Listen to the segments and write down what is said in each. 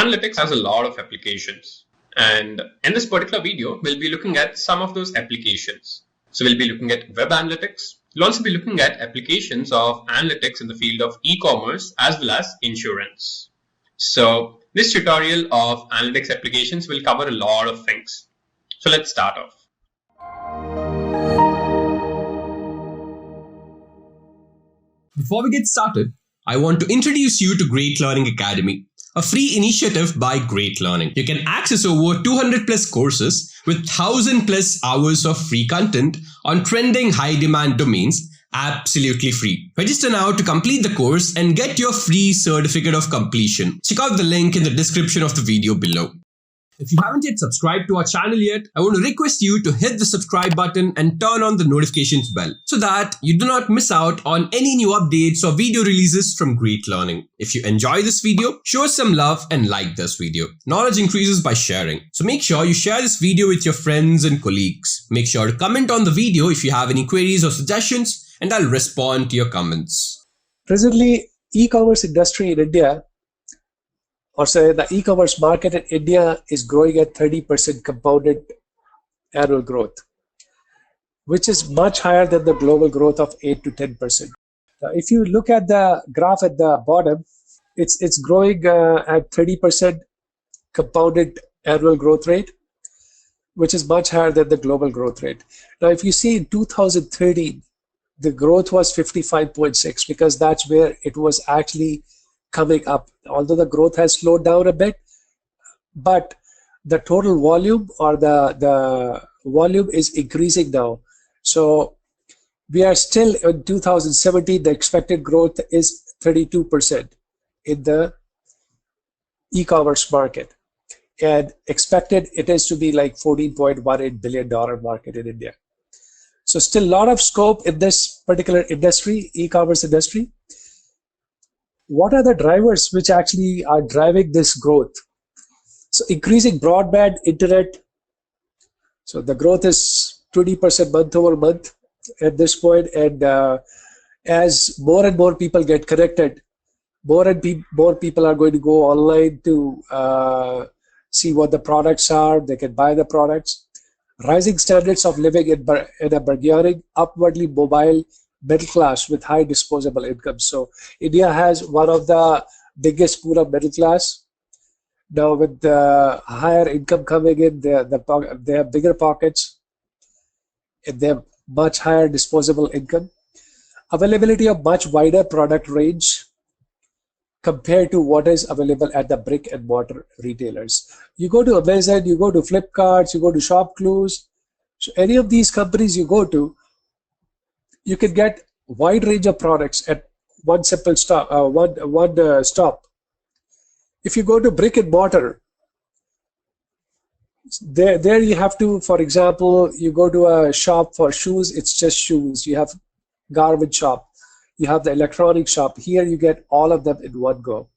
Analytics has a lot of applications. And in this particular video, we'll be looking at some of those applications. So we'll be looking at web analytics. We'll also be looking at applications of analytics in the field of e-commerce as well as insurance. So this tutorial of analytics applications will cover a lot of things. So let's start off. Before we get started, I want to introduce you to Great Learning Academy, a free initiative by Great Learning. You can access over 200 plus courses with 1000 plus hours of free content on trending high demand domains absolutely free. Register now to complete the course and get your free certificate of completion. Check out the link in the description of the video below. If you haven't yet subscribed to our channel yet, I want to request you to hit the subscribe button and turn on the notifications bell so that you do not miss out on any new updates or video releases from Great Learning. If you enjoy this video, show us some love and like this video. Knowledge increases by sharing. So make sure you share this video with your friends and colleagues. Make sure to comment on the video if you have any queries or suggestions, and I'll respond to your comments. Presently, e-commerce industry in India, or say the e-commerce market in India, is growing at 30% compounded annual growth, which is much higher than the global growth of 8 to 10%. If you look at the graph at the bottom, it's growing at 30% compounded annual growth rate, which is much higher than the global growth rate. Now, if you see in 2013, the growth was 55.6 because that's where it was actually coming up. Although the growth has slowed down a bit, but the total volume or the volume is increasing now. So we are still in 2017, the expected growth is 32% in the e-commerce market, and expected it is to be like $14.18 billion market in India. So still a lot of scope in this particular industry, e-commerce industry. What are the drivers which actually are driving this growth? So increasing broadband internet. So the growth is 20% month over month at this point, and as more and more people get connected, more people are going to go online to see what the products are. They can buy the products. Rising standards of living in a burgeoning, upwardly mobile middle class with high disposable income. So India has one of the biggest pool of middle class. Now with the higher income coming in, they have bigger pockets and they have much higher disposable income. Availability of much wider product range compared to what is available at the brick and mortar retailers. You go to Amazon, you go to Flipkart, you go to ShopClues, so any of these companies you go to, you can get wide range of products at one simple stop. Stop. If you go to brick and mortar, there you have to, for example, you go to a shop for shoes, it's just shoes. You have garment shop, you have the electronic shop. Here you get all of them in one go.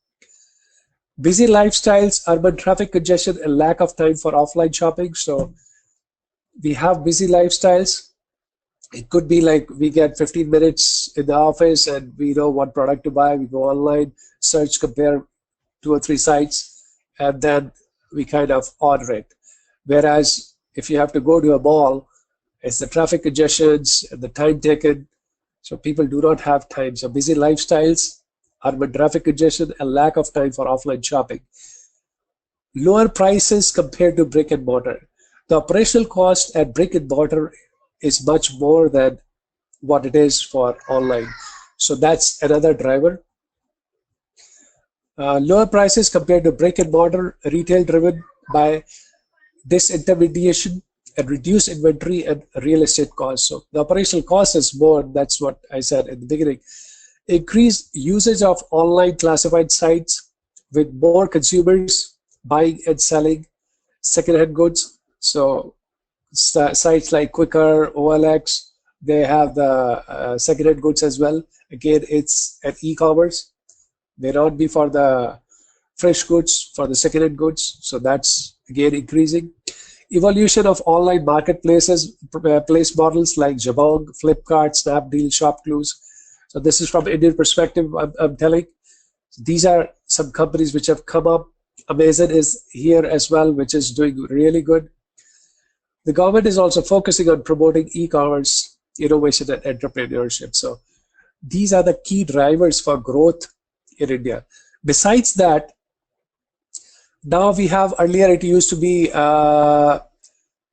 Busy lifestyles, urban traffic congestion, and lack of time for offline shopping. So we have busy lifestyles. It could be like we get 15 minutes in the office and we know what product to buy. We go online, search, compare 2 or 3 sites, and then we kind of order it. Whereas if you have to go to a mall, it's the traffic congestions and the time taken. So people do not have time. So busy lifestyles, urban traffic congestion, and lack of time for offline shopping. Lower prices compared to brick and mortar. The operational cost at brick and mortar is much more than what it is for online. So that's another driver. Lower prices compared to brick and mortar retail driven by disintermediation and reduced inventory and real estate costs. So the operational cost is more, that's what I said in the beginning. Increased usage of online classified sites with more consumers buying and selling secondhand goods. So sites like Quikr, OLX, they have the secondhand goods as well. Again, it's an e-commerce. May not be for the fresh goods, for the secondhand goods. So that's again increasing. Evolution of online marketplaces, place models like Jabong, Flipkart, Snapdeal, ShopClues. So this is from Indian perspective, I'm telling. These are some companies which have come up Amazon is here as well, which is doing really good. The government is also focusing on promoting e-commerce, innovation, and entrepreneurship. So these are the key drivers for growth in India. Besides that, now we have, earlier it used to be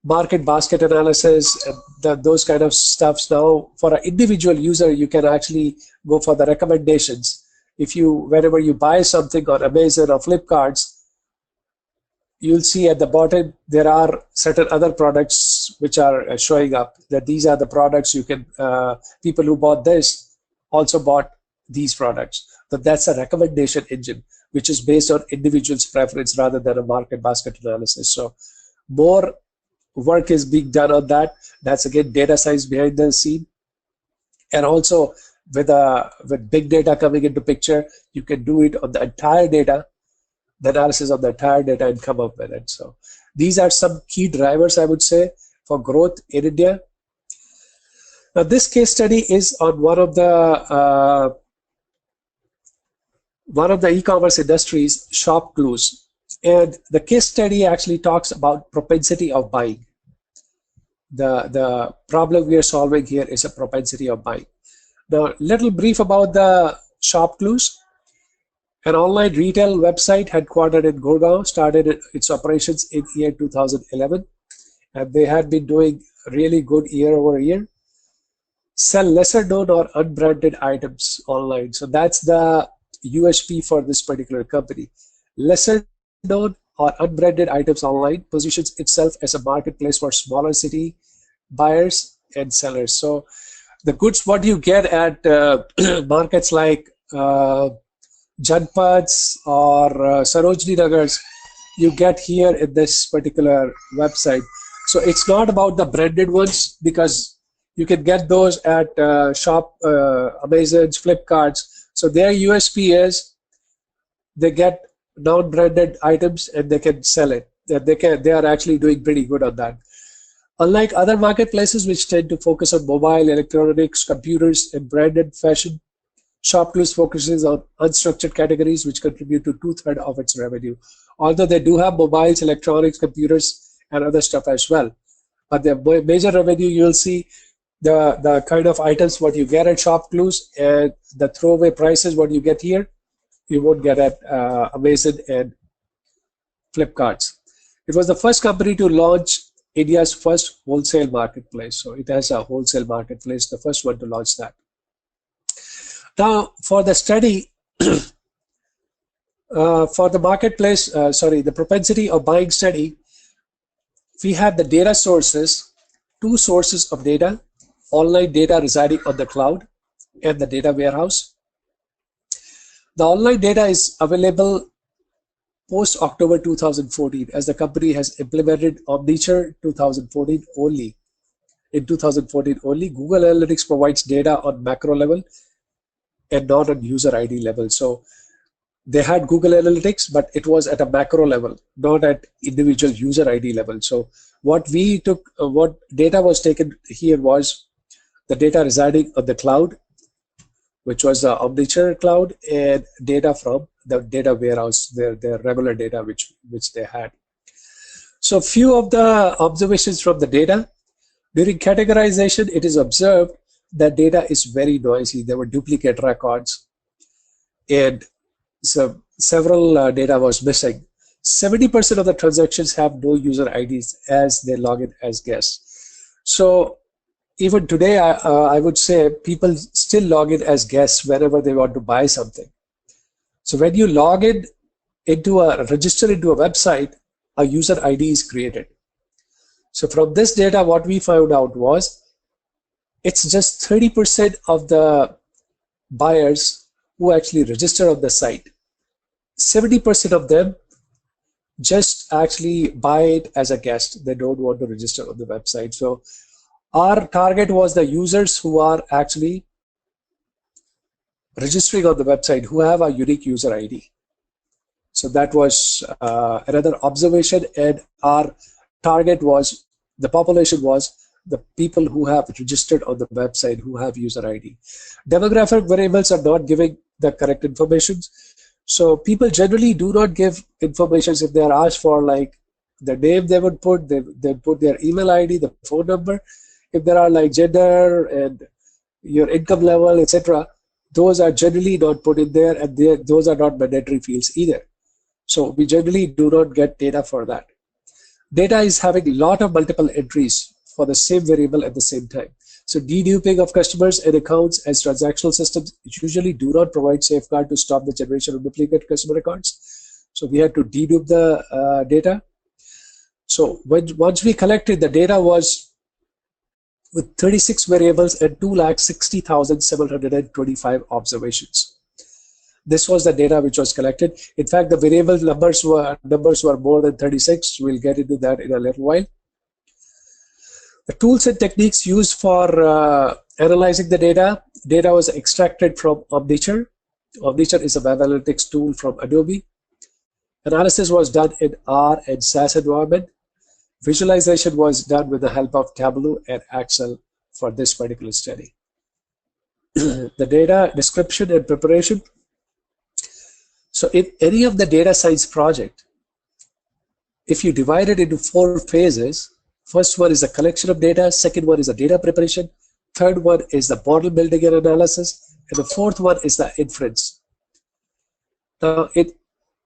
market basket analysis and those kind of stuffs. Now for an individual user, you can actually go for the recommendations. If you, whenever you buy something on Amazon or Flipkart, you'll see at the bottom there are certain other products which are showing up, that these are the products you can, people who bought this also bought these products. So that's a recommendation engine which is based on individual's preference rather than a market basket analysis. So more work is being done on that. That's again data science behind the scene. And also with big data coming into picture, you can do it on the entire data, the analysis of the entire data, and come up with it. So these are some key drivers, I would say, for growth in India. Now this case study is on one of the e-commerce industries, ShopClues. And the case study actually talks about propensity of buying. The problem we are solving here is a propensity of buying. Now, little brief about the ShopClues. An online retail website headquartered in Gurgaon started its operations in year 2011, and they had been doing really good year over year. Sell lesser known or unbranded items online. So that's the USP for this particular company. Lesser known or unbranded items online positions itself as a marketplace for smaller city buyers and sellers. So the goods what you get at markets like Janpads or Sarojini Nagars, you get here in this particular website. So it's not about the branded ones, because you can get those at Amazon's, Flipkarts. So their USP is they get non-branded items and they can sell it. They are actually doing pretty good on that. Unlike other marketplaces which tend to focus on mobile, electronics, computers, and branded fashion, ShopClues focuses on unstructured categories which contribute to 2/3 of its revenue. Although they do have mobiles, electronics, computers, and other stuff as well. But the major revenue, you'll see the kind of items what you get at ShopClues and the throwaway prices what you get here, you won't get at Amazon and Flipkarts. It was the first company to launch India's first wholesale marketplace. So it has a wholesale marketplace, the first one to launch that. Now, for the study, for the marketplace, the propensity of buying study, we have the data sources, two sources of data, online data residing on the cloud and the data warehouse. The online data is available post October 2014, as the company has implemented Omniture 2014 only. In 2014 only, Google Analytics provides data on macro level and not on user ID level. So they had Google Analytics, but it was at a macro level, not at individual user ID level. So what we took, what data was taken here was the data residing on the cloud, which was the Omniture cloud, and data from the data warehouse, their regular data which they had. So few of the observations from the data. During categorization, it is observed that data is very noisy. There were duplicate records, and so several data was missing. 70% of the transactions have no user IDs as they log in as guests. So even today, I would say people still log in as guests whenever they want to buy something. So when you log in register into a website, a user ID is created. So from this data, what we found out was it's just 30% of the buyers who actually register on the site. 70% of them just actually buy it as a guest. They don't want to register on the website. So our target was the users who are actually registering on the website, who have a unique user ID. So that was another observation, and our target was, the population was the people who have registered on the website, who have user ID. Demographic variables are not giving the correct information. So people generally do not give information if they are asked for, like the name they would put, they put their email ID, the phone number. If there are like gender and your income level, etc., those are generally not put in there, and those are not mandatory fields either. So we generally do not get data for that. Data is having a lot of multiple entries for the same variable at the same time. So deduping of customers and accounts as transactional systems usually do not provide safeguard to stop the generation of duplicate customer records. So we had to dedupe the data. So once we collected, the data was with 36 variables and 2,60,725 observations. This was the data which was collected. In fact, the variable numbers were more than 36. We'll get into that in a little while. The tools and techniques used for analyzing the data was extracted from Omniture. Omniture is a web analytics tool from Adobe. Analysis was done in R and SAS environment. Visualization was done with the help of Tableau and Excel for this particular study. The data description and preparation. So in any of the data science project, if you divide it into 4 phases, first one is a collection of data, second one is a data preparation, third one is the model building and analysis, and the fourth one is the inference. Now, in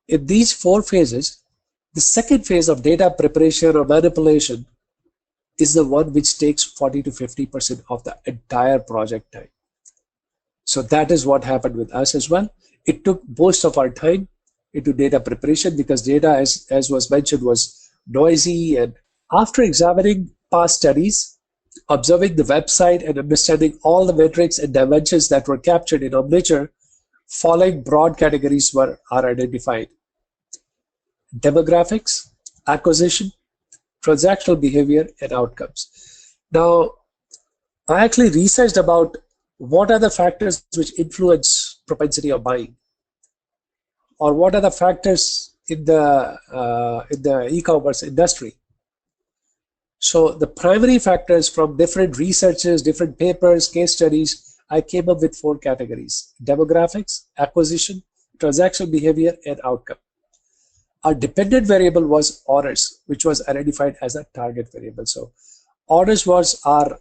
these 4 phases, the second phase of data preparation or manipulation is the one which takes 40 to 50% of the entire project time. So that is what happened with us as well. It took most of our time into data preparation because data, as was mentioned, was noisy. And after examining past studies, observing the website and understanding all the metrics and dimensions that were captured in Omniture, following broad categories are identified: demographics, acquisition, transactional behavior, and outcomes. Now, I actually researched about what are the factors which influence propensity of buying, or what are the factors in the e-commerce industry. So the primary factors from different researchers, different papers, case studies, I came up with 4 categories: demographics, acquisition, transactional behavior, and outcome. Our dependent variable was orders, which was identified as a target variable. So orders was our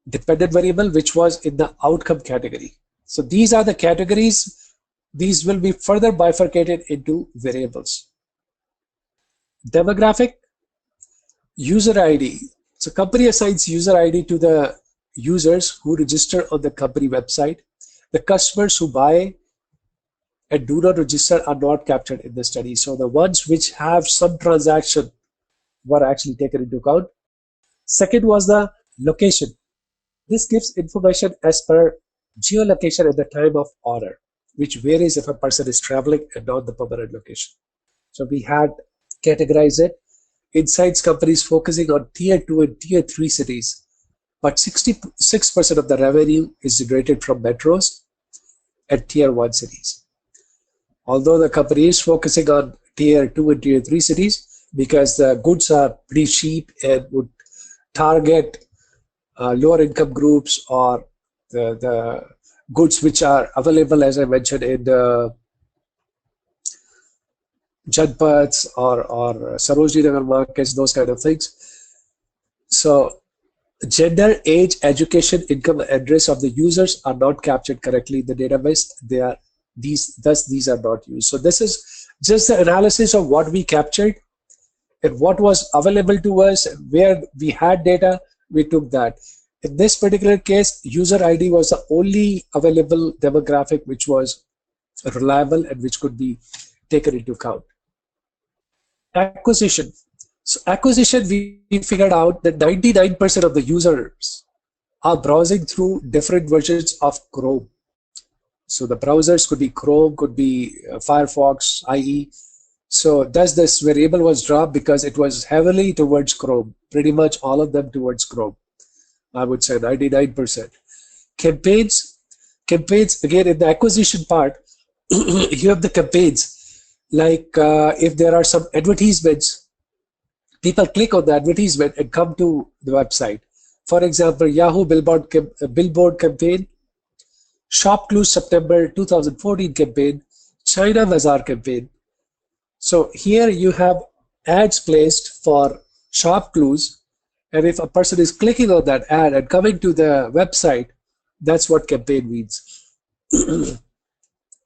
dependent variable, which was in the outcome category. So these are the categories. These will be further bifurcated into variables. Demographic, user ID. So company assigns user ID to the users who register on the company website. The customers who buy and do not register are not captured in the study. So the ones which have some transaction were actually taken into account. Second was the location. This gives information as per geolocation at the time of order, which varies if a person is traveling and not the permanent location. So we had categorized it. Insights companies focusing on tier 2 and tier 3 cities, but 66% of the revenue is generated from metros and tier 1 cities. Although the company is focusing on tier 2 and tier 3 cities because the goods are pretty cheap and would target lower income groups, or the goods which are available, as I mentioned, in the Janpaths or Sarojini Nagar markets, those kind of things. So gender, age, education, income, address of the users are not captured correctly in the database. Thus these are not used. So this is just the analysis of what we captured and what was available to us, where we had data, we took that. In this particular case, user ID was the only available demographic which was reliable and which could be taken into account. Acquisition. So acquisition, we figured out that 99% of the users are browsing through different versions of Chrome. So the browsers could be Chrome, could be Firefox, IE. So thus this variable was dropped because it was heavily towards Chrome, pretty much all of them towards Chrome. I would say 99%. Campaigns, again, in the acquisition part, you have the campaigns. Like if there are some advertisements, people click on the advertisement and come to the website. For example, Yahoo billboard campaign, Shop Clues September 2014 campaign, China Bazaar campaign. So here you have ads placed for shop clues, and if a person is clicking on that ad and coming to the website, that's what campaign means.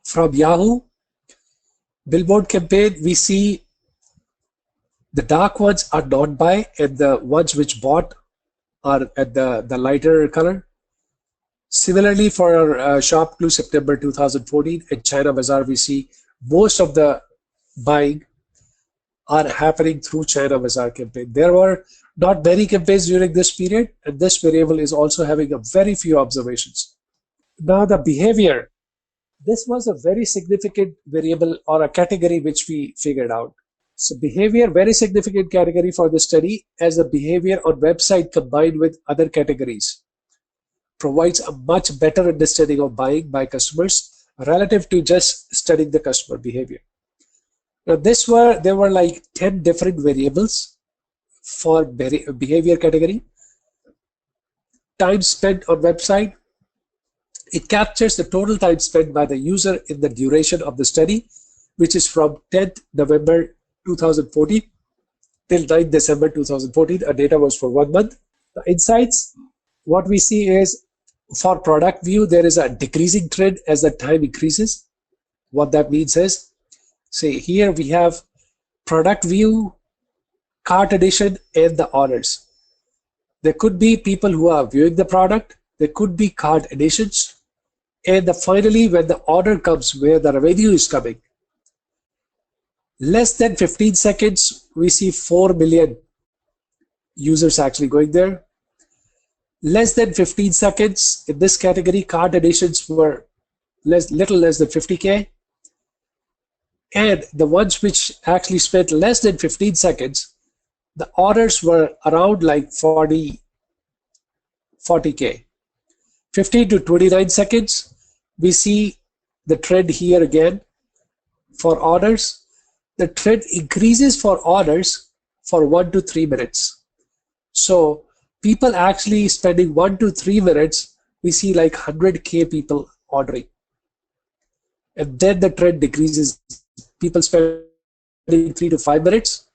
From Yahoo billboard campaign, we see the dark ones are not buy, and the ones which bought are at the lighter color. Similarly, for shop clue September 2014 and China Bazaar, we see most of the buying are happening through China Bazaar campaign. There were not many campaigns during this period, and this variable is also having a very few observations. Now the behavior. This was a very significant variable or a category which we figured out. So behavior, very significant category for the study, as the behavior on website combined with other categories provides a much better understanding of buying by customers relative to just studying the customer behavior. Now there were like 10 different variables for behavior category. Time spent on website. It captures the total time spent by the user in the duration of the study, which is from 10th November 2014 till 9th December 2014. Our data was for 1 month. The insights, what we see is for product view, there is a decreasing trend as the time increases. What that means is, say here we have product view, cart addition, and the orders. There could be people who are viewing the product. There could be cart additions. And finally, when the order comes, where the revenue is coming, less than 15 seconds, we see 4 million users actually going there. Less than 15 seconds, in this category, cart additions were little less than 50K. And the ones which actually spent less than 15 seconds, the orders were around like 40K. 15 to 29 seconds, we see the trend here again for orders. The trend increases for orders for 1 to 3 minutes. So people actually spending 1 to 3 minutes, we see like 100K people ordering. And then the trend decreases. People spending 3 to 5 minutes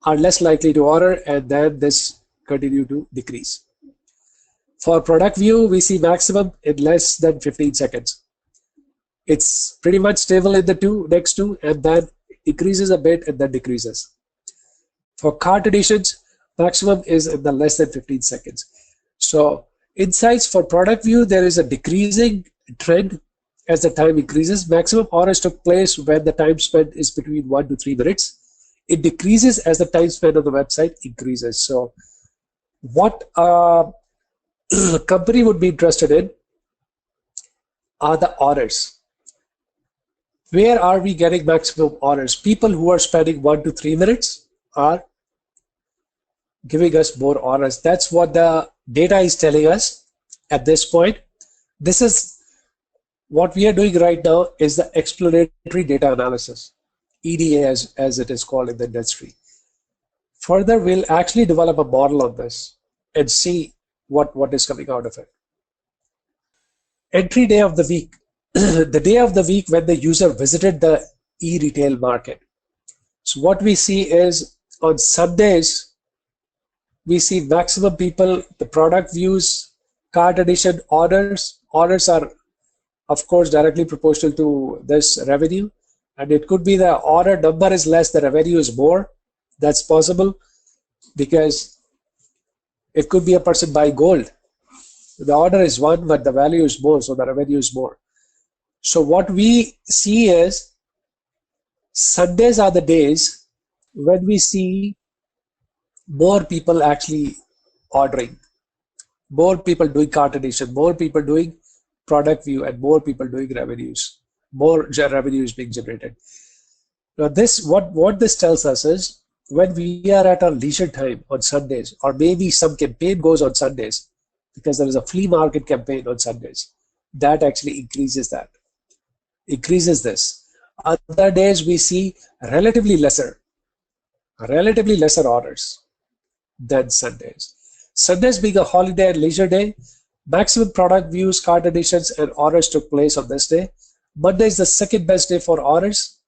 are less likely to order, and then this continue to decrease. For product view, we see maximum in less than 15 seconds. It's pretty much stable in the next two, and then decreases a bit and then decreases. For cart additions, maximum is in the less than 15 seconds. So insights for product view, there is a decreasing trend as the time increases. Maximum orders took place when the time spent is between 1 to 3 minutes. It decreases as the time spent on the website increases. So what a company would be interested in are the orders. Where are we getting maximum orders? People who are spending 1 to 3 minutes are giving us more orders. That's what the data is telling us at this point. This is what we are doing right now, is the exploratory data analysis, EDA as it is called in the industry. Further, we'll actually develop a model on this and see what is coming out of it. Entry day of the week. The day of the week when the user visited the e-retail market. So what we see is on Sundays, we see maximum people, the product views, cart addition, orders. Orders are, of course, directly proportional to this revenue. And it could be the order number is less, the revenue is more. That's possible because it could be a person buying gold. The order is 1, but the value is more, so the revenue is more. So what we see is Sundays are the days when we see more people actually ordering, more people doing cart addition, more people doing product view, and more people doing revenues. More revenue is being generated. Now this, what this tells us is when we are at our leisure time on Sundays, or maybe some campaign goes on Sundays, because there is a flea market campaign on Sundays, that actually increases this. Other days we see relatively lesser orders than Sundays. Sundays being a holiday and leisure day, maximum product views, cart additions, and orders took place on this day. Monday is the second best day for orders,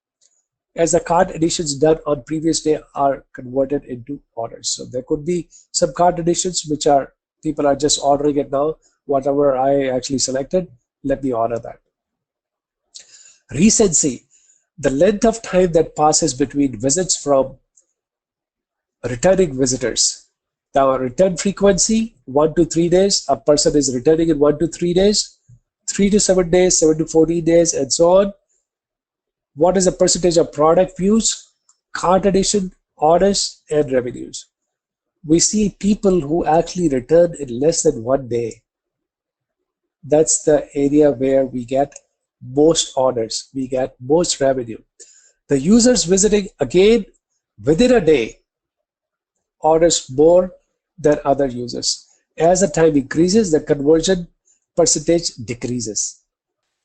as the cart additions done on previous day are converted into orders. So there could be some cart additions which are people are just ordering it now. Whatever I actually selected, let me order that. Recency, the length of time that passes between visits from returning visitors. Now, return frequency, 1 to 3 days. A person is returning in 1 to 3 days, 3 to 7 days, 7 to 14 days, and so on. What is the percentage of product views, cart addition, orders, and revenues? We see people who actually return in less than 1 day. That's the area where we get most orders, we get most revenue. The users visiting again within a day orders more than other users. As the time increases, the conversion percentage decreases.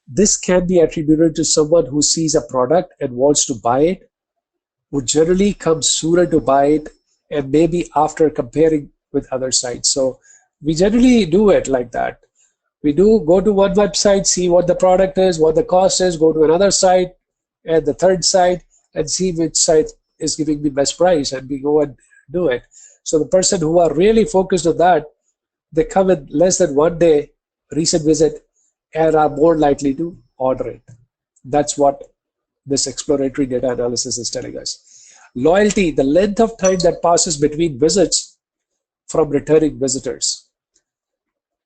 This can be attributed to someone who sees a product and wants to buy it, who generally comes sooner to buy it, and maybe after comparing with other sites. So we generally do it like that. We do go to one website, see what the product is, what the cost is, go to another site and the third site and see which site is giving me best price, and we go and do it. So the person who are really focused on that, they come in less than 1 day recent visit and are more likely to order it. That's what this exploratory data analysis is telling us. Loyalty, the length of time that passes between visits from returning visitors.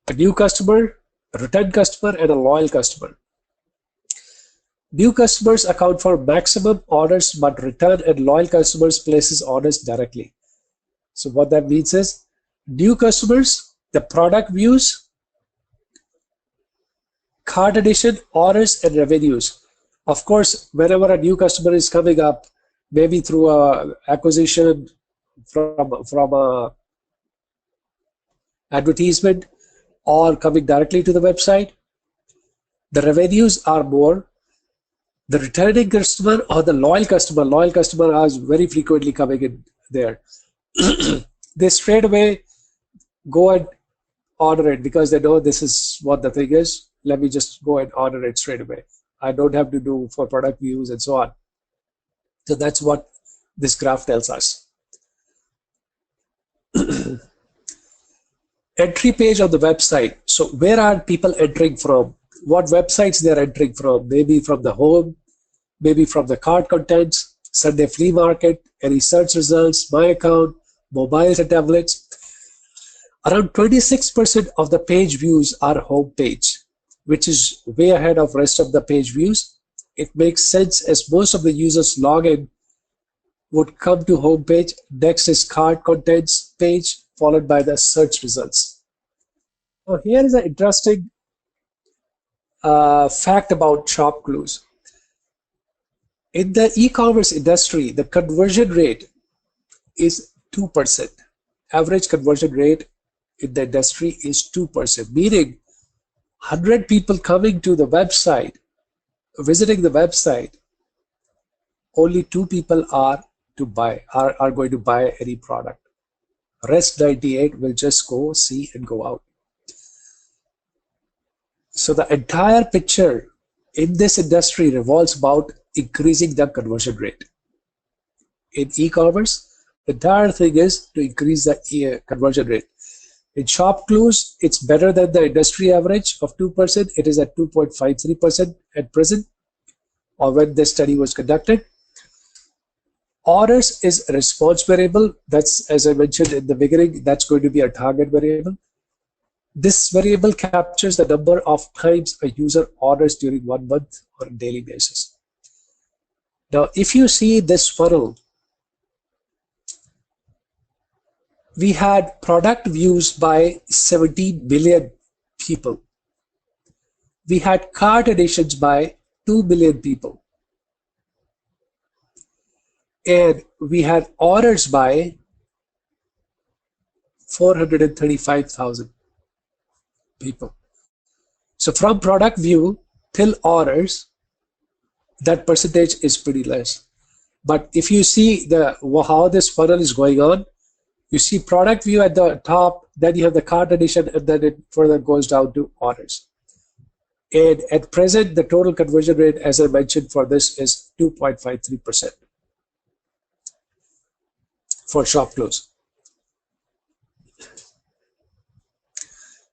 A new customer, a return customer, and a loyal customer. New customers account for maximum orders, but return and loyal customers places orders directly. So what that means is, new customers, the product views, cart addition, orders, and revenues. Of course, whenever a new customer is coming up, maybe through a acquisition from a advertisement or coming directly to the website, the revenues are more. The returning customer or the loyal customer is very frequently coming in there. They straight away go and order it because they know this is what the thing is. Let me just go and order it straight away. I don't have to do for product views and so on. So that's what this graph tells us. Entry page of the website. So where are people entering from? What websites they're entering from? Maybe from the home, maybe from the cart contents, Sunday flea market, any search results, my account, mobiles and tablets. Around 26% of the page views are home page, which is way ahead of rest of the page views. It makes sense as most of the users log in would come to home page. Next is cart contents page, followed by the search results. Now here is an interesting fact about ShopClues. In the e-commerce industry, the conversion rate is 2%. Average conversion rate in the industry is 2%, meaning 100 people coming to the website, visiting the website, only 2 people are going to buy any product. Rest 98 will just go see and go out. So the entire picture in this industry revolves about increasing the conversion rate. In e-commerce, the entire thing is to increase the conversion rate. In ShopClues, it's better than the industry average of 2%. It is at 2.53% at present, or when this study was conducted. Orders is a response variable. That's, as I mentioned in the beginning, that's going to be a target variable. This variable captures the number of times a user orders during 1 month on a daily basis. Now, if you see this funnel, we had product views by 17 million people. We had cart additions by 2 million people. And we had orders by 435,000 people. So from product view till orders, that percentage is pretty less. But if you see how this funnel is going on, you see product view at the top, then you have the cart addition, and then it further goes down to orders. And at present, the total conversion rate, as I mentioned, for this is 2.53% for shop close.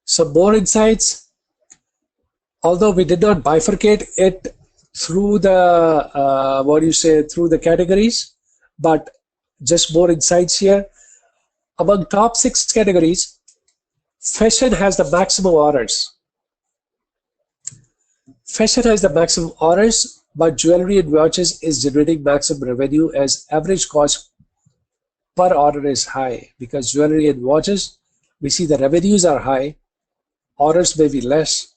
Some more insights. Although we did not bifurcate it through the through the categories, but just more insights here. Among top 6 categories, fashion has the maximum orders. Fashion has the maximum orders, but jewelry and watches is generating maximum revenue as average cost per order is high. Because jewelry and watches, we see the revenues are high, orders may be less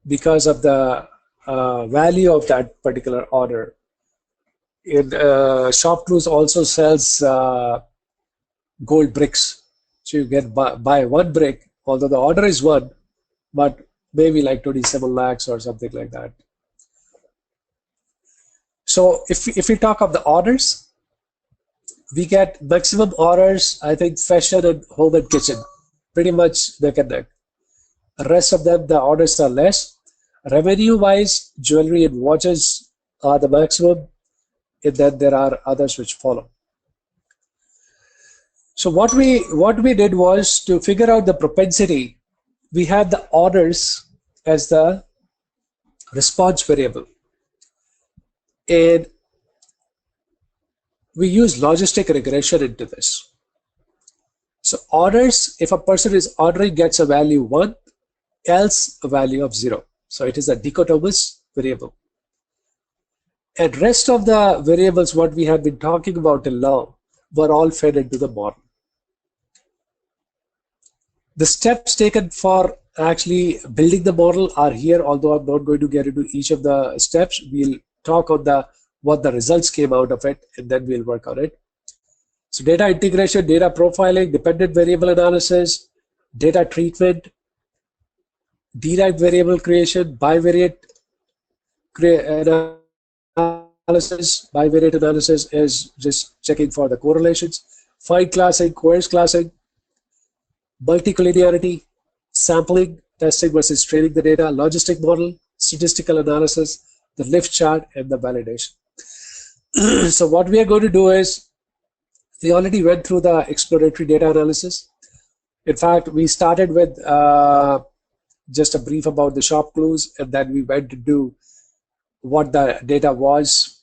because of the value of that particular order. In ShopClues also sells gold bricks, so you get buy one brick, although the order is one, but maybe like 27 lakhs or something like that. So if we talk of the orders, we get maximum orders, I think fashion and home and kitchen, pretty much neck and neck. The rest of them, the orders are less. Revenue wise, jewelry and watches are the maximum, and then there are others which follow. So what we did was to figure out the propensity. We had the orders as the response variable, and we use logistic regression into this. So orders, if a person is ordering, gets a value 1, else a value of 0. So it is a dichotomous variable. And rest of the variables what we have been talking about till now were all fed into the model. The steps taken for actually building the model are here, although I'm not going to get into each of the steps. We'll talk on what the results came out of it, and then we'll work on it. So data integration, data profiling, dependent variable analysis, data treatment, derived variable creation, bivariate analysis. Bivariate analysis is just checking for the correlations. Fine classing, coarse classing, multicollinearity, sampling, testing versus training the data, logistic model, statistical analysis, the lift chart, and the validation. So what we are going to do is, we already went through the exploratory data analysis. In fact, we started with just a brief about the ShopClues, and then we went to do what the data was.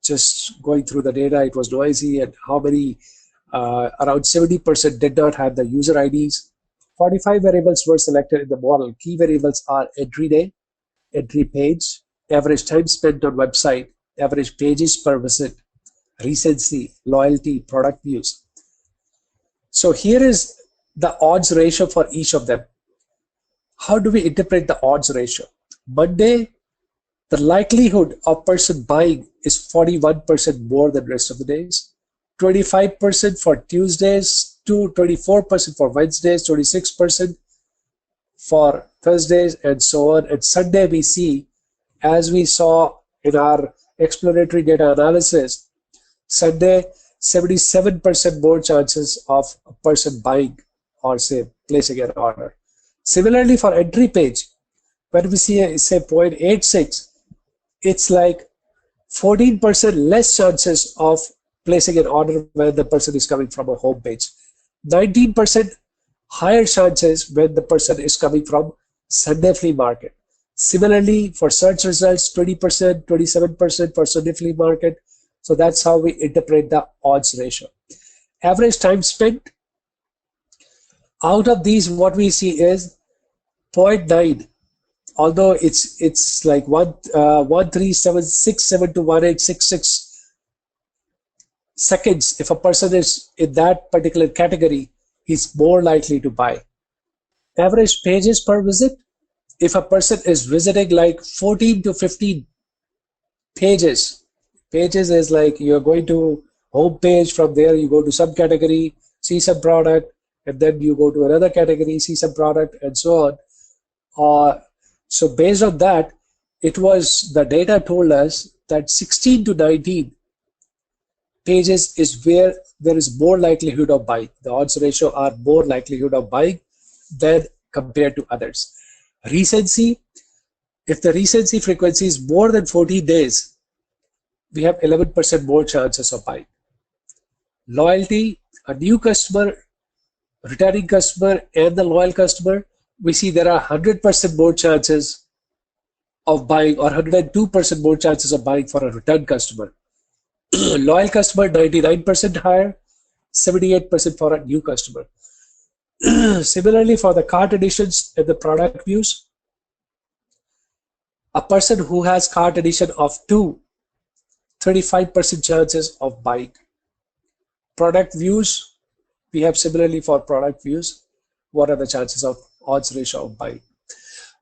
Just going through the data, it was noisy, and how many, around 70% did not have the user IDs. 45 variables were selected in the model. Key variables are entry day, entry page, average time spent on website, average pages per visit, recency, loyalty, product views. So here is the odds ratio for each of them. How do we interpret the odds ratio? Monday, the likelihood of person buying is 41% more than rest of the days. 25% for Tuesdays, 24% for Wednesdays, 26% for Thursdays, and so on. And Sunday we see, as we saw in our exploratory data analysis, Sunday 77% more chances of a person buying or say placing an order. Similarly for entry page, when we see say 0.86, it's like 14% less chances of placing an order when the person is coming from a home page. 19% higher chances when the person is coming from Sunday flea market. Similarly for search results, 20%, 27% for Sunday flea market. So that's how we interpret the odds ratio. Average time spent. Out of these, what we see is 0.9. Although it's like 13767 to 1866 seconds. If a person is in that particular category, he's more likely to buy. Average pages per visit. If a person is visiting like 14 to 15 pages, pages is like you're going to home page, from there you go to some category, see some product, and then you go to another category, see some product, and so on. So based on that, it was, the data told us that 16 to 19 pages is where there is more likelihood of buying. The odds ratio are more likelihood of buying than compared to others. Recency, If the recency frequency is more than 14 days, we have 11% more chances of buying. Loyalty, a new customer, returning customer, and the loyal customer, we see there are 100% more chances of buying, or 102% more chances of buying for a return customer. Loyal customer, 99% higher, 78% for a new customer. Similarly, for the cart additions and the product views, a person who has cart addition of 2, 35% chances of buying. Product views, we have similarly for product views, what are the chances of odds ratio of buying.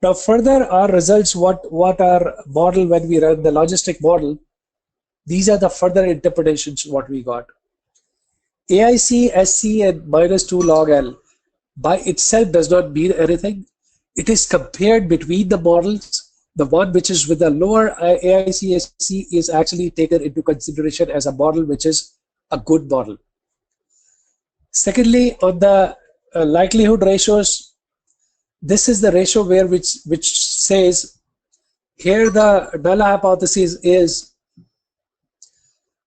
Now further, our results, what our model, when we run the logistic model, these are the further interpretations what we got. AIC, SC, and -2 log L by itself does not mean anything. It is compared between the models. The one which is with the lower AIC, SC is actually taken into consideration as a model which is a good model. Secondly, on the likelihood ratios, this is the ratio where which says here the null hypothesis is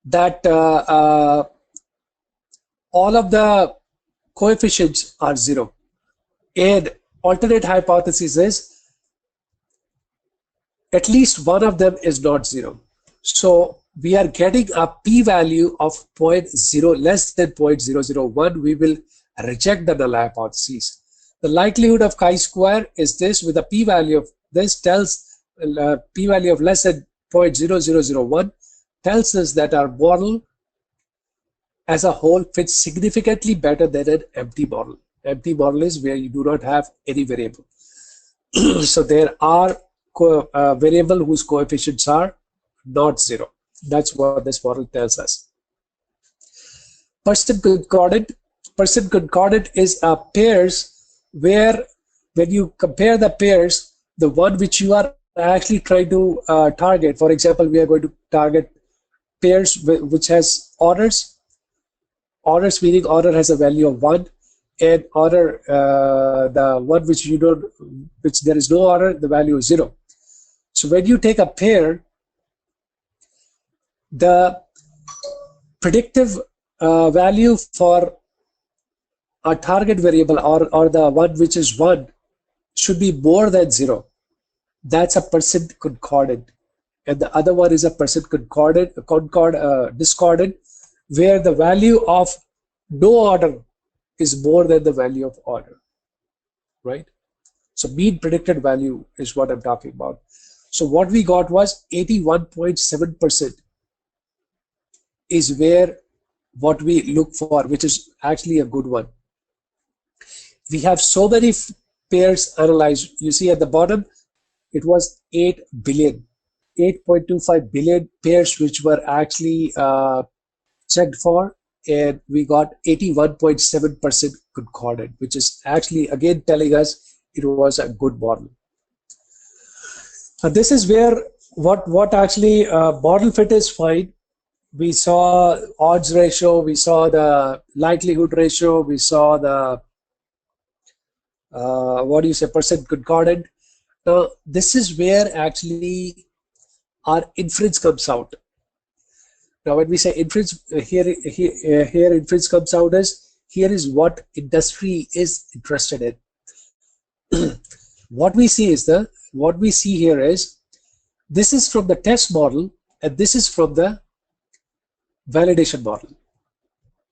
that all of the coefficients are 0, and alternate hypothesis is at least one of them is not 0. So we are getting a p-value of 0.0 less than 0.001. We will reject the null hypothesis. The likelihood of chi-square is this, with a p-value of this tells p-value of less than 0.0001 tells us that our model as a whole fits significantly better than an empty model. Empty model is where you do not have any variable. So there are variable whose coefficients are not 0. That's what this model tells us. Person concordant. Person concordant is a pairs where when you compare the pairs, the one which you are actually trying to target, for example, we are going to target pairs which has orders. Orders meaning order has a value of 1, and order, the one which you don't, which there is no order, the value is 0. So when you take a pair, the predictive value for a target variable or the one which is 1 should be more than 0. That's a person concordant, and the other one is a person discordant, where the value of no order is more than the value of order, right? So mean predicted value is what I'm talking about. So what we got was 81.7% is where what we look for, which is actually a good one. We have so many pairs analyzed. You see at the bottom, it was 8 billion, 8.25 billion pairs which were actually checked for, and we got 81.7% concordant, which is actually again telling us it was a good model. This is where what actually model fit is fine. We saw odds ratio, we saw the likelihood ratio, we saw the percent concordant. Now this is where actually our inference comes out. Now when we say inference, here inference comes out as, here is what industry is interested in. What we see here is, this is from the test model and this is from the validation model.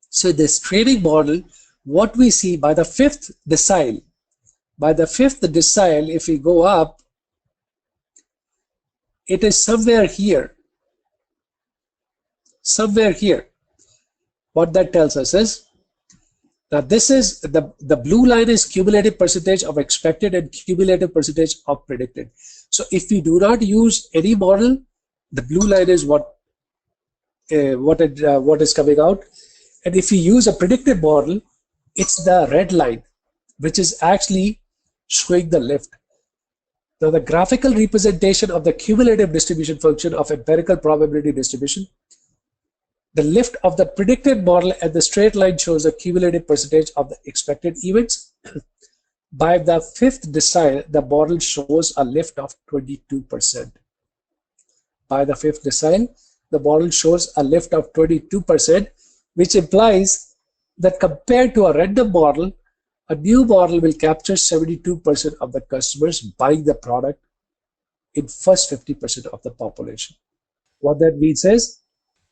So this training model, what we see by the fifth decile, if we go up, it is somewhere here. What that tells us is that this is the blue line is cumulative percentage of expected and cumulative percentage of predicted. So if we do not use any model, the blue line is what is coming out, and if we use a predictive model, it's the red line, which is actually showing the lift. Now the graphical representation of the cumulative distribution function of empirical probability distribution, the lift of the predicted model and the straight line shows a cumulative percentage of the expected events. By the fifth decile, the model shows a lift of 22%. By the fifth decile, the model shows a lift of 22%, which implies that compared to a random model, a new model will capture 72% of the customers buying the product in first 50% of the population. What that means is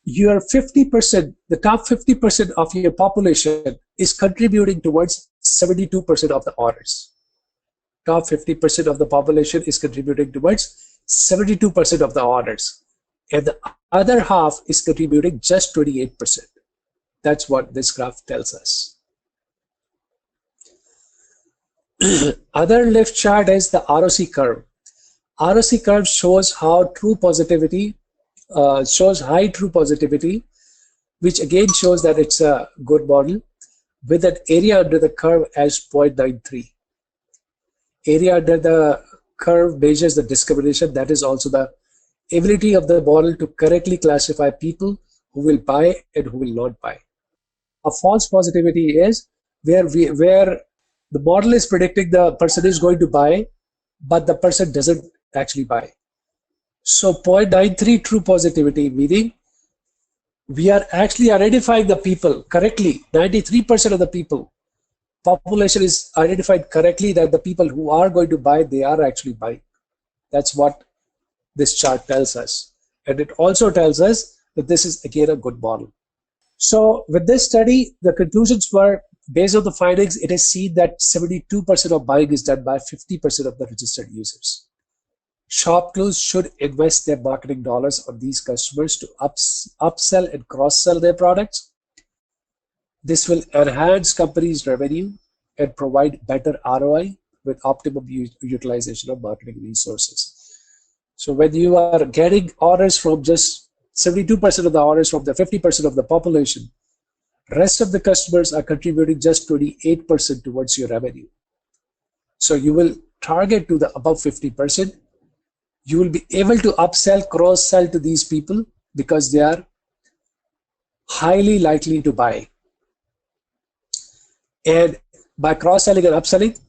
your 50%, the top 50% of your population is contributing towards 72% of the orders. Top 50% of the population is contributing towards 72% of the orders. And the other half is contributing just 28%. That's what this graph tells us. Other left chart is the ROC curve. ROC curve shows how true positivity, shows high true positivity, which again shows that it's a good model, with an area under the curve as 0.93. Area under the curve measures the discrimination, that is also the ability of the model to correctly classify people who will buy and who will not buy. A false positivity is where the model is predicting the person is going to buy, but the person doesn't actually buy. So 0.93 true positivity, meaning we are actually identifying the people correctly. 93% of the people, population is identified correctly that the people who are going to buy, they are actually buying. That's what this chart tells us. And it also tells us that this is again a good model. So with this study, the conclusions were, based on the findings, it is seen that 72% of buying is done by 50% of the registered users. ShopClues should invest their marketing dollars on these customers to upsell and cross-sell their products. This will enhance companies' revenue and provide better ROI with optimum utilization of marketing resources. So when you are getting orders from just 72% of the orders from the 50% of the population, rest of the customers are contributing just 28% towards your revenue. So you will target to the above 50%. You will be able to upsell, cross-sell to these people because they are highly likely to buy. And by cross-selling and upselling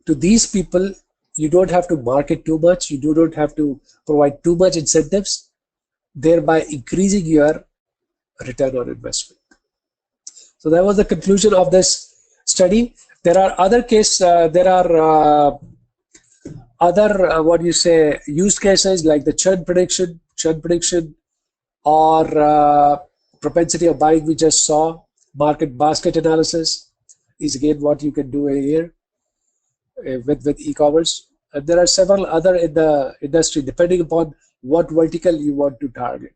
to these people, you don't have to market too much. You don't have to provide too much incentives, thereby increasing your return on investment. So that was the conclusion of this study. There are other use cases like the churn prediction, or propensity of buying we just saw. Market basket analysis is again what you can do here with e-commerce. And there are several other in the industry, depending upon what vertical you want to target.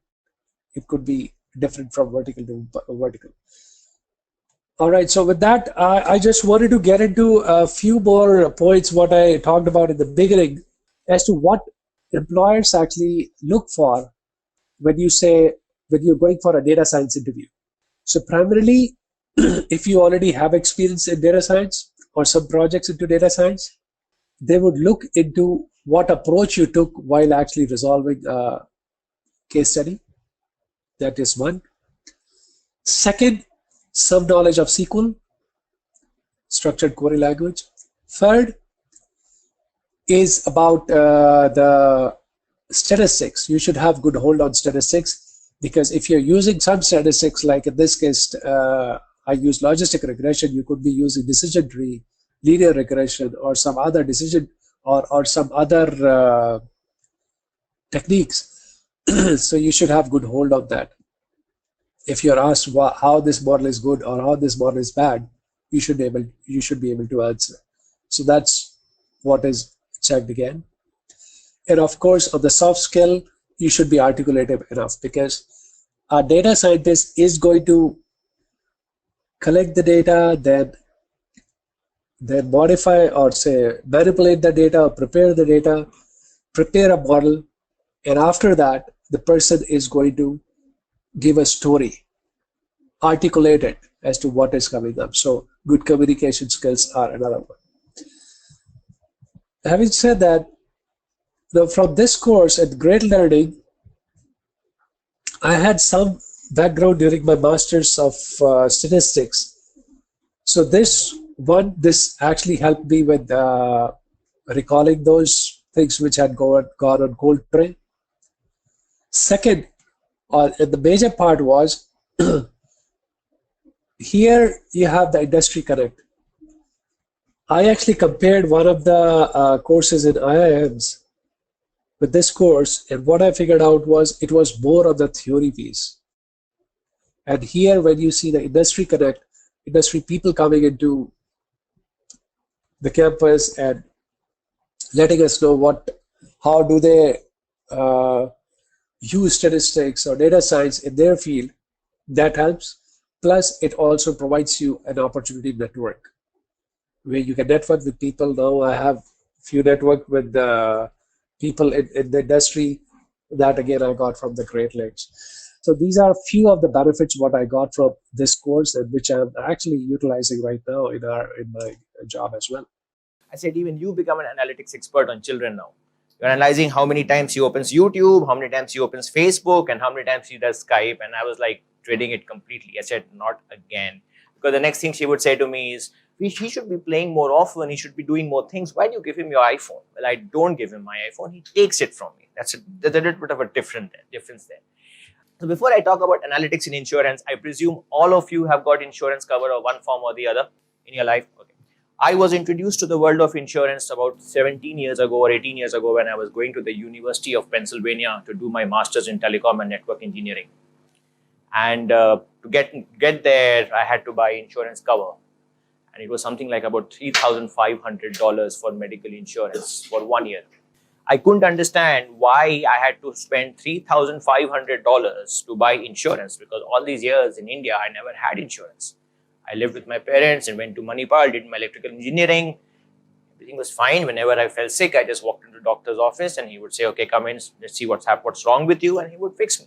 It could be different from vertical to vertical. All right, so with that, I just wanted to get into a few more points, what I talked about in the beginning, as to what employers actually look for when you're going for a data science interview. So primarily, if you already have experience in data science or some projects into data science, they would look into what approach you took while actually resolving a case study. That is one. Second, some knowledge of SQL, structured query language. Third is about the statistics. You should have good hold on statistics, because if you're using some statistics, like in this case, I use logistic regression, you could be using decision tree, linear regression, or some other decision or some other techniques. So you should have good hold on that. If you're asked how this model is good or how this model is bad, you should be able to answer. So that's what is checked again. And of course, on the soft skill, you should be articulative enough, because a data scientist is going to collect the data, then modify or say manipulate the data, or prepare the data, prepare a model, and after that, the person is going to give a story, articulate it as to what is coming up. So good communication skills are another one. Having said that, from this course at Great Learning, I had some background during my masters of statistics. So this One, this actually helped me with recalling those things which had gone on cold tray. Second, the major part was here you have the industry connect. I actually compared one of the courses in IIMs with this course, and what I figured out was it was more of the theory piece. And here, when you see the industry connect, industry people coming into the campus and letting us know how do they use statistics or data science in their field, that helps. Plus, it also provides you an opportunity network where you can network with people. Now I have few network with people in the industry that again I got from the Great Lakes. So these are few of the benefits what I got from this course and which I'm actually utilizing right now in my job as well. I said, even you become an analytics expert on children now. You're analyzing how many times he opens YouTube, how many times he opens Facebook, and how many times he does Skype. And I was like dreading it completely. I said, not again. Because the next thing she would say to me is, he should be playing more often. He should be doing more things. Why do you give him your iPhone? Well, I don't give him my iPhone. He takes it from me. There's a little bit of a difference there. So before I talk about analytics in insurance, I presume all of you have got insurance cover of one form or the other in your life. Okay. I was introduced to the world of insurance about 17 years ago or 18 years ago when I was going to the University of Pennsylvania to do my master's in telecom and network engineering. And to get there, I had to buy insurance cover. And it was something like about $3,500 for medical insurance for 1 year. I couldn't understand why I had to spend $3,500 to buy insurance, because all these years in India, I never had insurance. I lived with my parents and went to Manipal, did my electrical engineering. Everything was fine. Whenever I felt sick, I just walked into the doctor's office and he would say, okay, come in, let's see what's wrong with you. And he would fix me.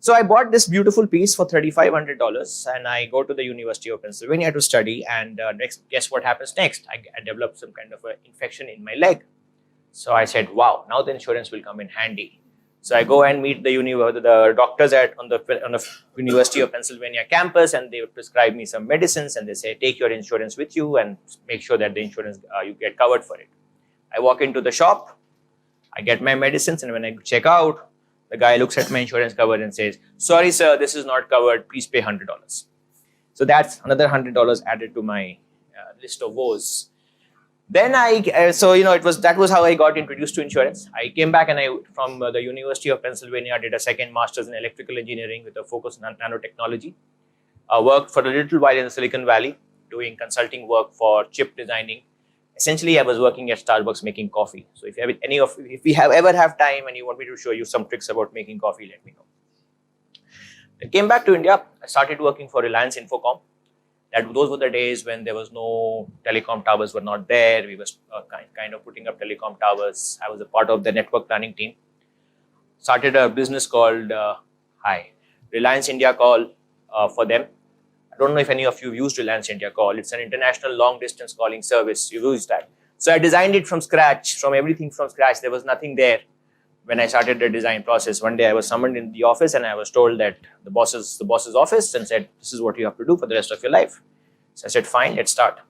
So I bought this beautiful piece for $3,500 and I go to the University of Pennsylvania to study. And guess what happens next? I developed some kind of an infection in my leg. So I said, wow, now the insurance will come in handy. So I go and meet the doctors on the University of Pennsylvania campus, and they would prescribe me some medicines and they say, take your insurance with you and make sure that the insurance, you get covered for it. I walk into the shop, I get my medicines, and when I check out, the guy looks at my insurance cover and says, sorry, sir, this is not covered. Please pay $100. So that's another $100 added to my list of woes. Then that was how I got introduced to insurance. I came back and from the University of Pennsylvania, did a second master's in electrical engineering with a focus on nanotechnology. Worked for a little while in the Silicon Valley, doing consulting work for chip designing. Essentially, I was working at Starbucks making coffee. So if we ever have time and you want me to show you some tricks about making coffee, let me know. I came back to India. I started working for Reliance Infocom. Those were the days when there was no telecom towers were not there. We were kind of putting up telecom towers. I was a part of the network planning team. Started a business called Reliance India Call for them. I don't know if any of you used Reliance India Call. It's an international long distance calling service. You used that. So I designed it from scratch, from everything from scratch. There was nothing there when I started the design process. One day I was summoned in the office and I was told that the boss's office and said, this is what you have to do for the rest of your life. So I said, fine, let's start.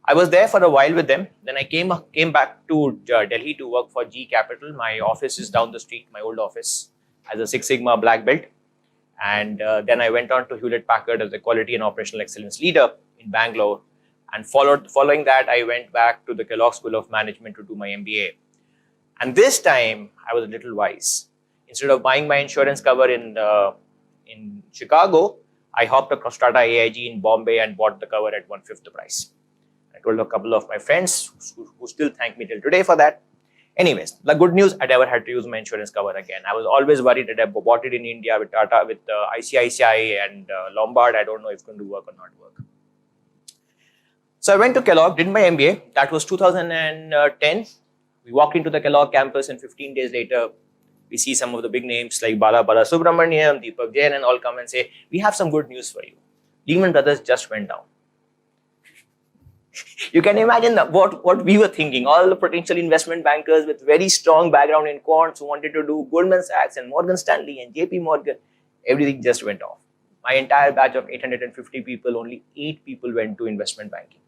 I was there for a while with them. Then I came back to Delhi to work for G Capital. My office is down the street, my old office, as a Six Sigma black belt. And then I went on to Hewlett Packard as a quality and operational excellence leader in Bangalore. And following that, I went back to the Kellogg School of Management to do my MBA. And this time, I was a little wise. Instead of buying my insurance cover in Chicago, I hopped across Tata AIG in Bombay and bought the cover at 1/5 the price. I told a couple of my friends who still thank me till today for that. Anyways, the good news, I never had to use my insurance cover again. I was always worried that I bought it in India with Tata, with ICICI and Lombard. I don't know if it's going to work or not work. So I went to Kellogg, did my MBA. That was 2010. We walked into the Kellogg campus and 15 days later, we see some of the big names like Bala Subramaniam, Deepak Jain and all come and say, we have some good news for you. Lehman Brothers just went down. You can imagine what we were thinking. All the potential investment bankers with very strong background in quants who wanted to do Goldman Sachs and Morgan Stanley and JP Morgan, everything just went off. My entire batch of 850 people, only 8 people went to investment banking.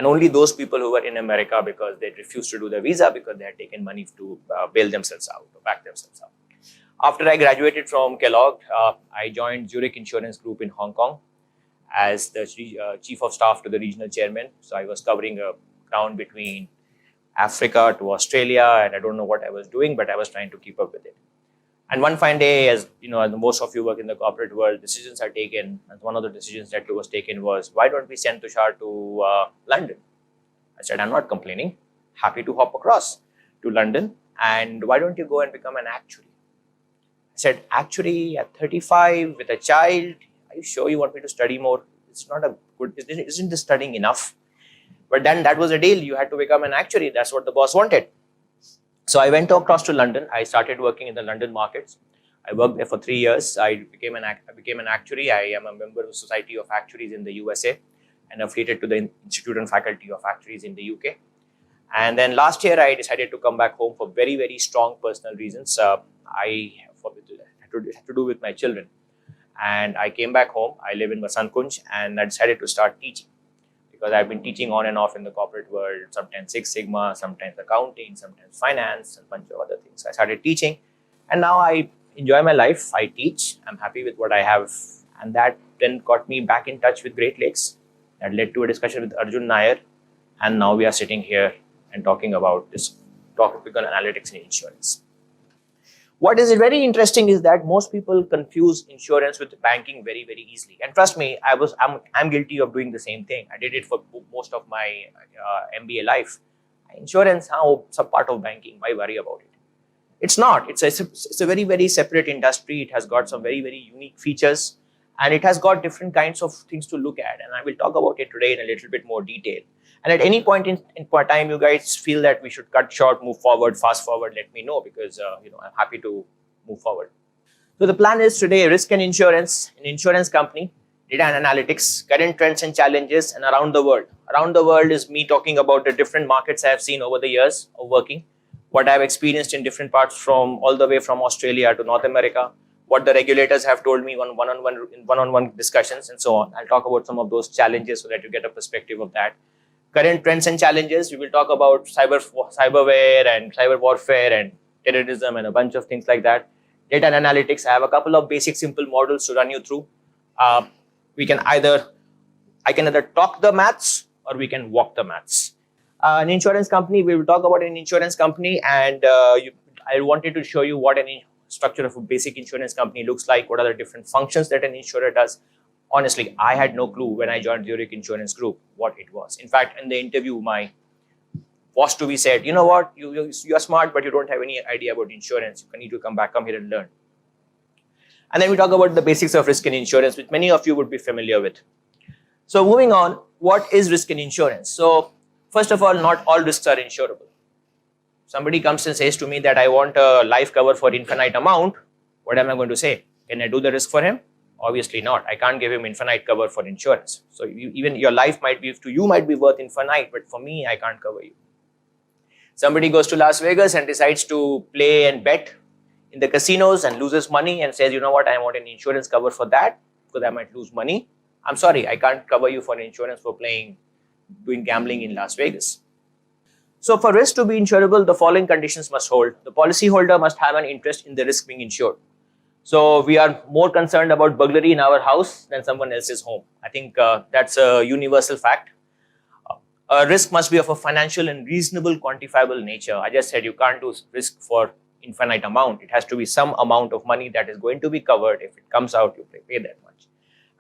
And only those people who were in America because they refused to do the visa because they had taken money to bail themselves out or back themselves out. After I graduated from Kellogg, I joined Zurich Insurance Group in Hong Kong as the chief of staff to the regional chairman. So I was covering a ground between Africa to Australia, and I don't know what I was doing, but I was trying to keep up with it. And one fine day, as you know, as most of you work in the corporate world, decisions are taken. And one of the decisions that was taken was, why don't we send Tushar to London? I said, I'm not complaining. Happy to hop across to London. And why don't you go and become an actuary? I said, actuary at 35 with a child, are you sure you want me to study more? It's not a good, isn't the studying enough? But then that was a deal. You had to become an actuary. That's what the boss wanted. So I went across to London. I started working in the London markets. I worked there for 3 years. I became an actuary. I am a member of the Society of Actuaries in the USA and affiliated to the Institute and Faculty of Actuaries in the UK. And then last year, I decided to come back home for very, very strong personal reasons. I had to do with my children. And I came back home. I live in Vasant Kunj, and I decided to start teaching. Because I've been teaching on and off in the corporate world, sometimes Six Sigma, sometimes accounting, sometimes finance, and a bunch of other things. I started teaching, and now I enjoy my life. I teach. I'm happy with what I have. And that then got me back in touch with Great Lakes. That led to a discussion with Arjun Nair. And now we are sitting here and talking about this topic on analytics in insurance. What is very interesting is that most people confuse insurance with banking very, very easily. And trust me, I'm guilty of doing the same thing. I did it for most of my MBA life. Insurance, some part of banking. Why worry about it? It's not. It's a very, very separate industry. It has got some very, very unique features, and it has got different kinds of things to look at. And I will talk about it today in a little bit more detail. And at any point in time, you guys feel that we should cut short, move forward, fast forward, let me know, because I'm happy to move forward. So the plan is today, risk and insurance, an insurance company, data and analytics, current trends and challenges, and around the world. Around the world is me talking about the different markets I have seen over the years of working, what I have experienced in different parts from all the way from Australia to North America, what the regulators have told me on one-on-one discussions, and so on. I'll talk about some of those challenges so that you get a perspective of that. Current trends and challenges, we will talk about cyberware and cyber warfare and terrorism and a bunch of things like that. Data and analytics, I have a couple of basic simple models to run you through. I can either talk the maths or we can walk the maths. An insurance company, we will talk about an insurance company, and I wanted to show you what any structure of a basic insurance company looks like, what are the different functions that an insurer does. Honestly, I had no clue when I joined Zurich Insurance Group what it was. In fact, in the interview, my boss to be said, you know what, you're smart, but you don't have any idea about insurance. You need to come here and learn. And then we talk about the basics of risk and insurance, which many of you would be familiar with. So moving on, what is risk and insurance? So first of all, not all risks are insurable. Somebody comes and says to me that I want a life cover for infinite amount. What am I going to say? Can I do the risk for him? Obviously not. I can't give him infinite cover for insurance. So even your life might be worth infinite, but for me, I can't cover you. Somebody goes to Las Vegas and decides to play and bet in the casinos and loses money and says, you know what, I want an insurance cover for that because I might lose money. I'm sorry, I can't cover you for an insurance for doing gambling in Las Vegas. So for risk to be insurable, the following conditions must hold. The policyholder must have an interest in the risk being insured. So we are more concerned about burglary in our house than someone else's home. I think that's a universal fact. A risk must be of a financial and reasonable quantifiable nature. I just said you can't do risk for infinite amount. It has to be some amount of money that is going to be covered. If it comes out, you pay that much.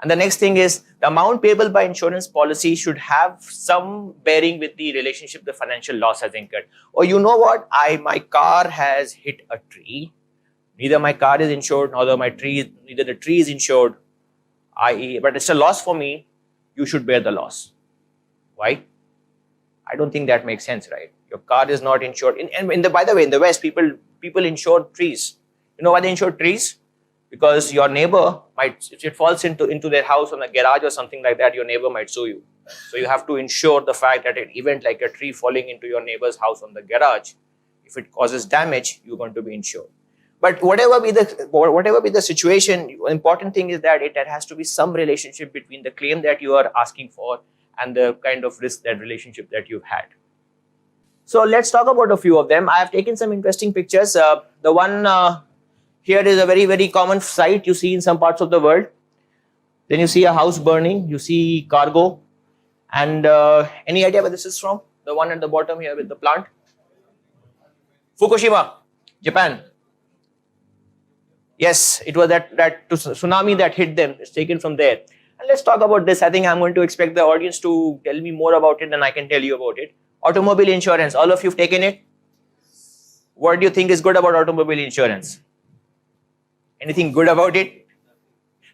And the next thing is the amount payable by insurance policy should have some bearing with the relationship the financial loss has incurred. Or you know what, my car has hit a tree. Neither my car is insured, neither the tree is insured, but it's a loss for me. You should bear the loss. Why? I don't think that makes sense, right? Your car is not insured. By the way, in the West, people insure trees. You know why they insure trees? Because your neighbor might, if it falls into their house on a garage or something like that, your neighbor might sue you. So you have to insure the fact that an event like a tree falling into your neighbor's house on the garage, if it causes damage, you're going to be insured. But whatever be the situation, the important thing is that it has to be some relationship between the claim that you are asking for and the kind of risk that relationship that you've had. So let's talk about a few of them. I have taken some interesting pictures. The one here is a very, very common sight you see in some parts of the world. Then you see a house burning, you see cargo. And any idea where this is from? The one at the bottom here with the plant? Fukushima, Japan. Yes, it was that tsunami that hit them. It's taken from there. And let's talk about this. I think I'm going to expect the audience to tell me more about it than I can tell you about it. Automobile insurance. All of you have taken it? What do you think is good about automobile insurance? Anything good about it?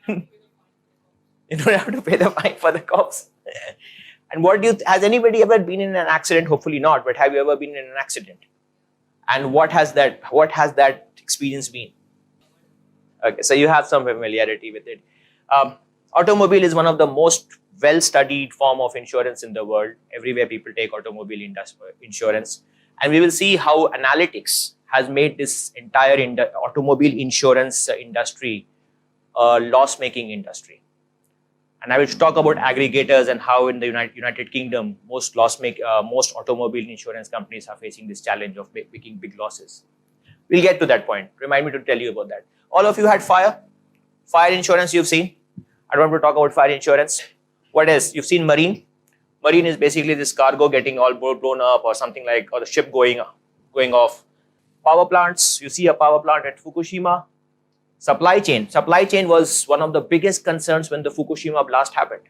You don't have to pay the fine for the cops. And has anybody ever been in an accident? Hopefully not, but have you ever been in an accident? And what has that experience been? Okay, so you have some familiarity with it. Automobile is one of the most well-studied form of insurance in the world. Everywhere people take automobile insurance. And we will see how analytics has made this entire automobile insurance industry a loss-making industry. And I will talk about aggregators and how in the United Kingdom, most automobile insurance companies are facing this challenge of making big losses. We'll get to that point. Remind me to tell you about that. All of you had fire insurance you've seen. I don't want to talk about fire insurance. What else? You've seen marine. Marine is basically this cargo getting all blown up or something like, or the ship going off. Power plants. You see a power plant at Fukushima. Supply chain. Supply chain was one of the biggest concerns when the Fukushima blast happened.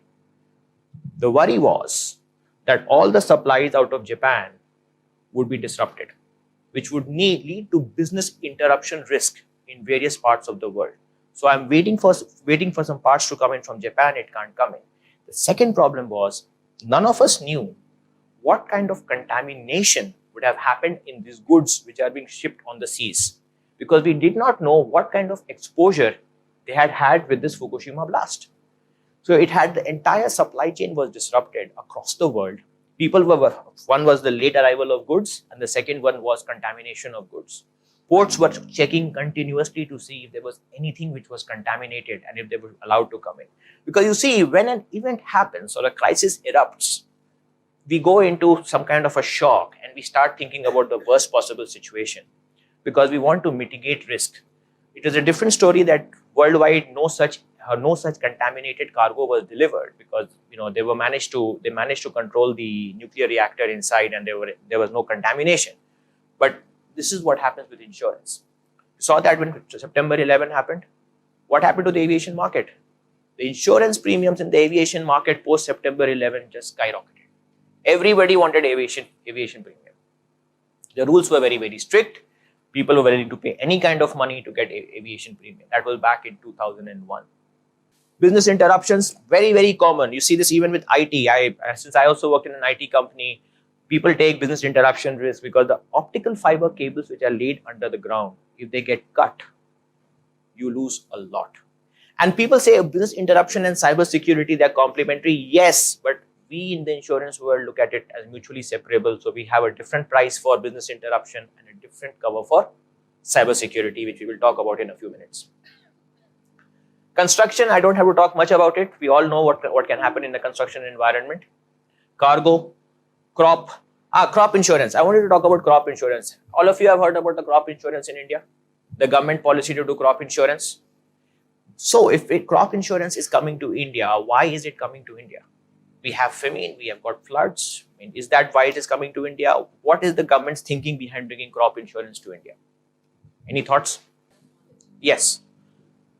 The worry was that all the supplies out of Japan would be disrupted, which would lead to business interruption risk in various parts of the world. So I'm waiting for some parts to come in from Japan. It can't come in. The second problem was none of us knew what kind of contamination would have happened in these goods which are being shipped on the seas, because we did not know what kind of exposure they had with this Fukushima blast. So the entire supply chain was disrupted across the world. One was the late arrival of goods, and the second one was contamination of goods. Ports were checking continuously to see if there was anything which was contaminated and if they were allowed to come in. Because you see, when an event happens or a crisis erupts, we go into some kind of a shock and we start thinking about the worst possible situation because we want to mitigate risk. It is a different story that worldwide no such contaminated cargo was delivered because they managed to control the nuclear reactor inside and there was no contamination. But this is what happens with insurance. You saw that when September 11 happened. What happened to the aviation market? The insurance premiums in the aviation market post September 11 just skyrocketed. Everybody wanted aviation premium. The rules were very, very strict. People were willing to pay any kind of money to get aviation premium. That was back in 2001. Business interruptions, very, very common. You see this even with IT. Since I also worked in an IT company, people take business interruption risk because the optical fiber cables which are laid under the ground, if they get cut, you lose a lot. And people say business interruption and cyber security, they're complementary. Yes, but we in the insurance world look at it as mutually separable. So we have a different price for business interruption and a different cover for cyber security, which we will talk about in a few minutes. Construction, I don't have to talk much about it. We all know what can happen in the construction environment. Cargo, crop insurance. I wanted to talk about crop insurance. All of you have heard about the crop insurance in India, the government policy to do crop insurance. So if crop insurance is coming to India, why is it coming to India? We have famine, we have got floods. Is that why it is coming to India? What is the government's thinking behind bringing crop insurance to India? Any thoughts? Yes.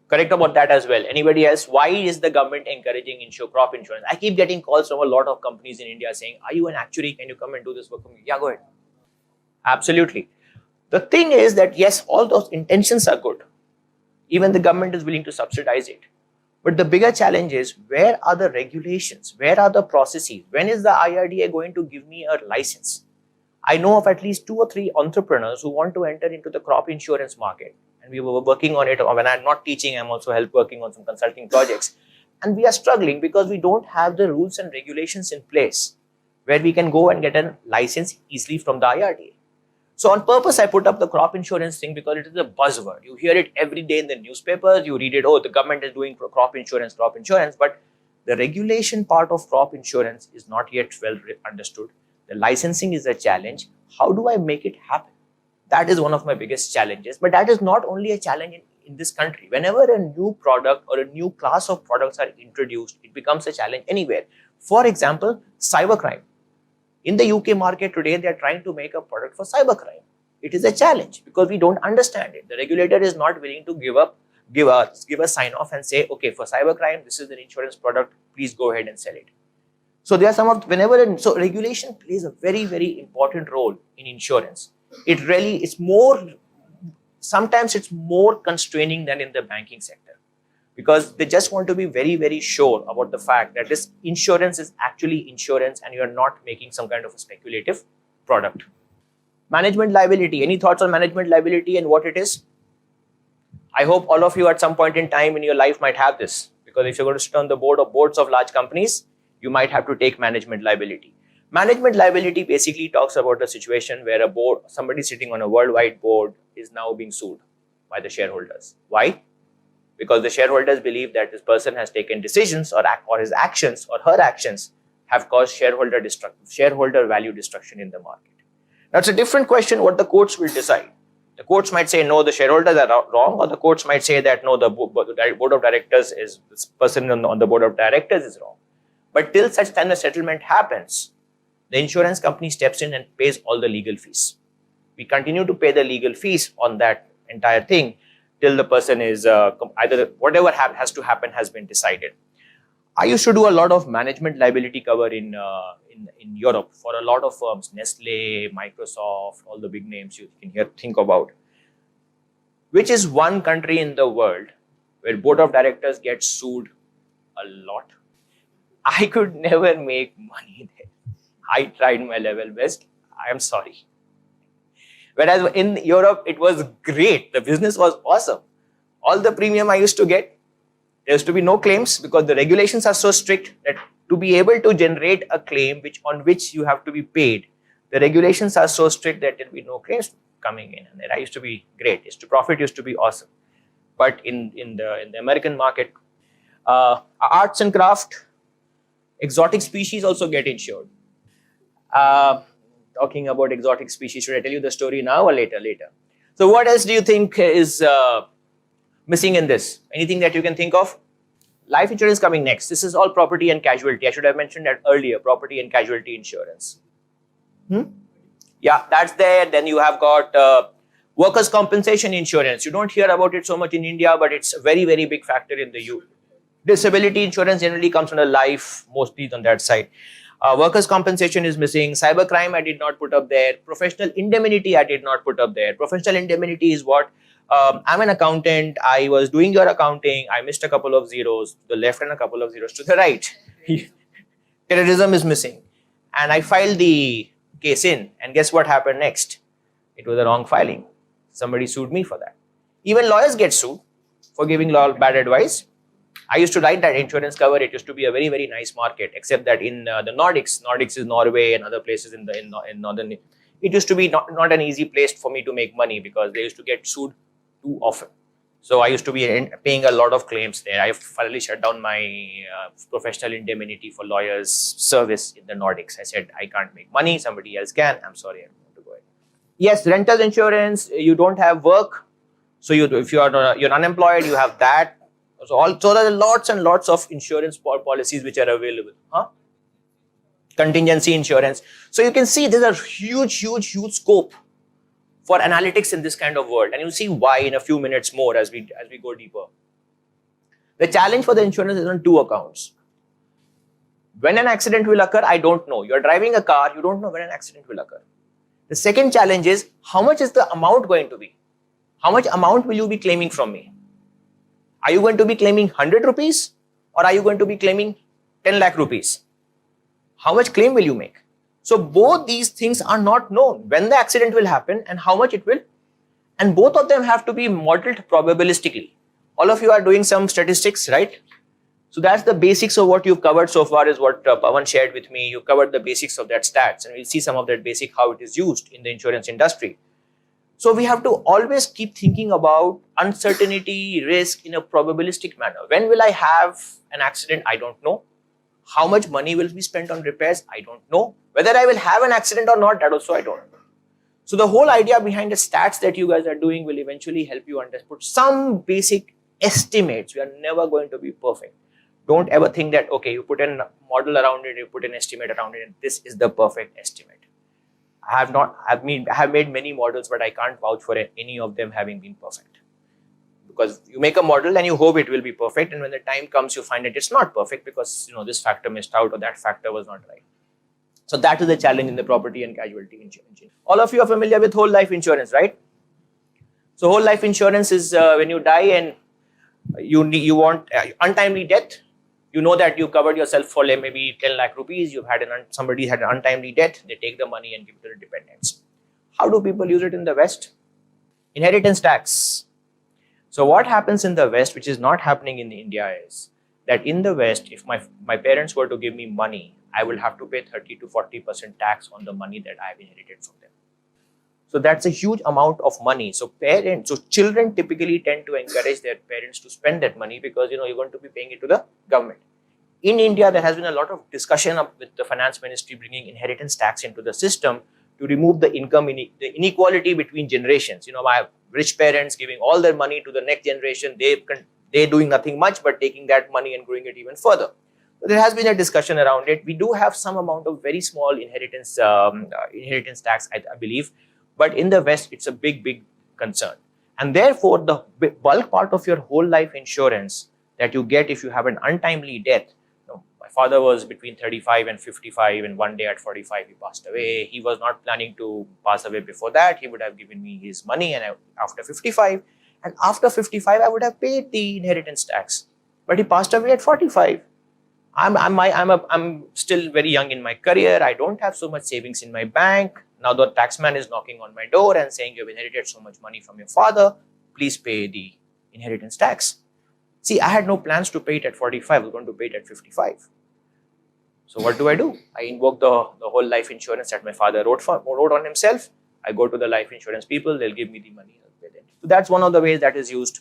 Correct about that as well. Anybody else? Why is the government encouraging crop insurance? I keep getting calls from a lot of companies in India saying, are you an actuary? Can you come and do this work for me? Yeah, go ahead. Absolutely. The thing is that yes, all those intentions are good. Even the government is willing to subsidize it. But the bigger challenge is, where are the regulations? Where are the processes? When is the IRDA going to give me a license? I know of at least 2 or 3 entrepreneurs who want to enter into the crop insurance market. And we were working on it. When I'm not teaching, I'm also working on some consulting projects. And we are struggling because we don't have the rules and regulations in place where we can go and get a license easily from the IRDA. So on purpose, I put up the crop insurance thing because it is a buzzword. You hear it every day in the newspapers. You read it, oh, the government is doing crop insurance. But The regulation part of crop insurance is not yet well understood. The licensing is a challenge. How do I make it happen? That is one of my biggest challenges. But that is not only a challenge in this country. Whenever a new product or a new class of products are introduced, it becomes a challenge anywhere. For example, cybercrime. In the UK market today, they are trying to make a product for cybercrime. It is a challenge because we don't understand it. The regulator is not willing to give a sign off and say, okay, for cybercrime, this is an insurance product, please go ahead and sell it. So there are some of, so regulation plays a very, very important role in insurance. Sometimes it's more constraining than in the banking sector because they just want to be very, very sure about the fact that this insurance is actually insurance and you're not making some kind of a speculative product. Management liability. Any thoughts on management liability and what it is? I hope all of you at some point in time in your life might have this, because if you're going to sit on the boards of large companies, you might have to take management liability. Management liability basically talks about a situation where somebody sitting on a worldwide board is now being sued by the shareholders. Why? Because the shareholders believe that this person has taken decisions or his actions or her actions have caused shareholder value destruction in the market. Now, it's a different question what the courts will decide. The courts might say, no, the shareholders are wrong, or the courts might say that, no, the board of directors is, this person on the board of directors is wrong. But till such time the settlement happens, the insurance company steps in and pays all the legal fees. We continue to pay the legal fees on that entire thing till the person is either whatever has to happen has been decided. I used to do a lot of management liability cover in Europe for a lot of firms, Nestle, Microsoft, all the big names you can think about. Which is one country in the world where board of directors get sued a lot. I could never make money there. I tried my level best. I am sorry. Whereas in Europe, it was great. The business was awesome. All the premium I used to get, there used to be no claims because the regulations are so strict that to be able to generate a claim on which you have to be paid, the regulations are so strict that there will be no claims coming in. And that used to be great. Profit used to be awesome. But in the American market, arts and craft, exotic species also get insured. Talking about exotic species, should I tell you the story now or later? So what else do you think is missing in this? Anything that you can think of? Life insurance coming next. This is all property and casualty. I should have mentioned that earlier, property and casualty insurance. Yeah, that's there. Then you have got workers' compensation insurance. You don't hear about it so much in India, but it's a very, very big factor in the EU. Disability insurance generally comes under life, mostly on that side. Workers' compensation is missing. Cybercrime I did not put up there. Professional indemnity I did not put up there. Professional indemnity is what? I'm an accountant. I was doing your accounting. I missed a couple of zeros to the left and a couple of zeros to the right. Terrorism is missing. And I filed the case in. And guess what happened next? It was a wrong filing. Somebody sued me for that. Even lawyers get sued for giving bad advice. I used to write that insurance cover. It used to be a very, very nice market, except that in the Nordics is Norway and other places in northern. It used to be not an easy place for me to make money because they used to get sued too often. So I used to be paying a lot of claims there. I finally shut down my professional indemnity for lawyers service in the Nordics. I said, I can't make money. Somebody else can. I'm sorry. I don't want to go ahead. Yes, rental insurance. You don't have work. So if you're unemployed, you have that. So there are lots and lots of insurance policies which are available. Contingency insurance. So you can see there's a huge scope for analytics in this kind of world. And you'll see why in a few minutes more as we go deeper. The challenge for the insurance is on two accounts. When an accident will occur, I don't know. You're driving a car, you don't know when an accident will occur. The second challenge is, how much is the amount going to be? How much amount will you be claiming from me? Are you going to be claiming 100 rupees or are you going to be claiming 10 lakh rupees? How much claim will you make? So both these things are not known. When the accident will happen and how much it will. And both of them have to be modeled probabilistically. All of you are doing some statistics, right? So that's the basics of what you've covered so far is what Pawan shared with me. You covered the basics of that stats and we'll see some of that basic how it is used in the insurance industry. So we have to always keep thinking about uncertainty, risk in a probabilistic manner. When will I have an accident? I don't know. How much money will be spent on repairs? I don't know. Whether I will have an accident or not, that also I don't know. So the whole idea behind the stats that you guys are doing will eventually help you put some basic estimates. We are never going to be perfect. Don't ever think that, okay, you put a model around it, you put an estimate around it, and this is the perfect estimate. I have made many models, but I can't vouch for any of them having been perfect. Because you make a model and you hope it will be perfect, and when the time comes, you find that it's not perfect because this factor missed out or that factor was not right. So that is the challenge in the property and casualty insurance. All of you are familiar with whole life insurance, right? So whole life insurance is when you die and you want untimely death. You know that you covered yourself for maybe 10 lakh rupees. You've had somebody had an untimely death. They take the money and give it to the dependents. How do people use it in the West? Inheritance tax. So what happens in the West, which is not happening in India, is that in the West, if my parents were to give me money, I will have to pay 30 to 40% tax on the money that I have inherited from them. So that's a huge amount of money. So children typically tend to encourage their parents to spend that money because you're going to be paying it to the government. In India, there has been a lot of discussion with the finance ministry bringing inheritance tax into the system to remove the the inequality between generations. My rich parents giving all their money to the next generation, they're doing nothing much but taking that money and growing it even further. So there has been a discussion around it. We do have some amount of very small inheritance tax, I believe. But in the West, it's a big concern. And therefore, the bulk part of your whole life insurance that you get if you have an untimely death. My father was between 35 and 55, and one day at 45, he passed away. He was not planning to pass away before that. He would have given me his money after 55. And after 55, I would have paid the inheritance tax. But he passed away at 45. I'm still very young in my career. I don't have so much savings in my bank. Now the taxman is knocking on my door and saying, you've inherited so much money from your father. Please pay the inheritance tax. See, I had no plans to pay it at 45. I was going to pay it at 55. So what do? I invoke the whole life insurance that my father wrote on himself. I go to the life insurance people. They'll give me the money. So that's one of the ways that is used.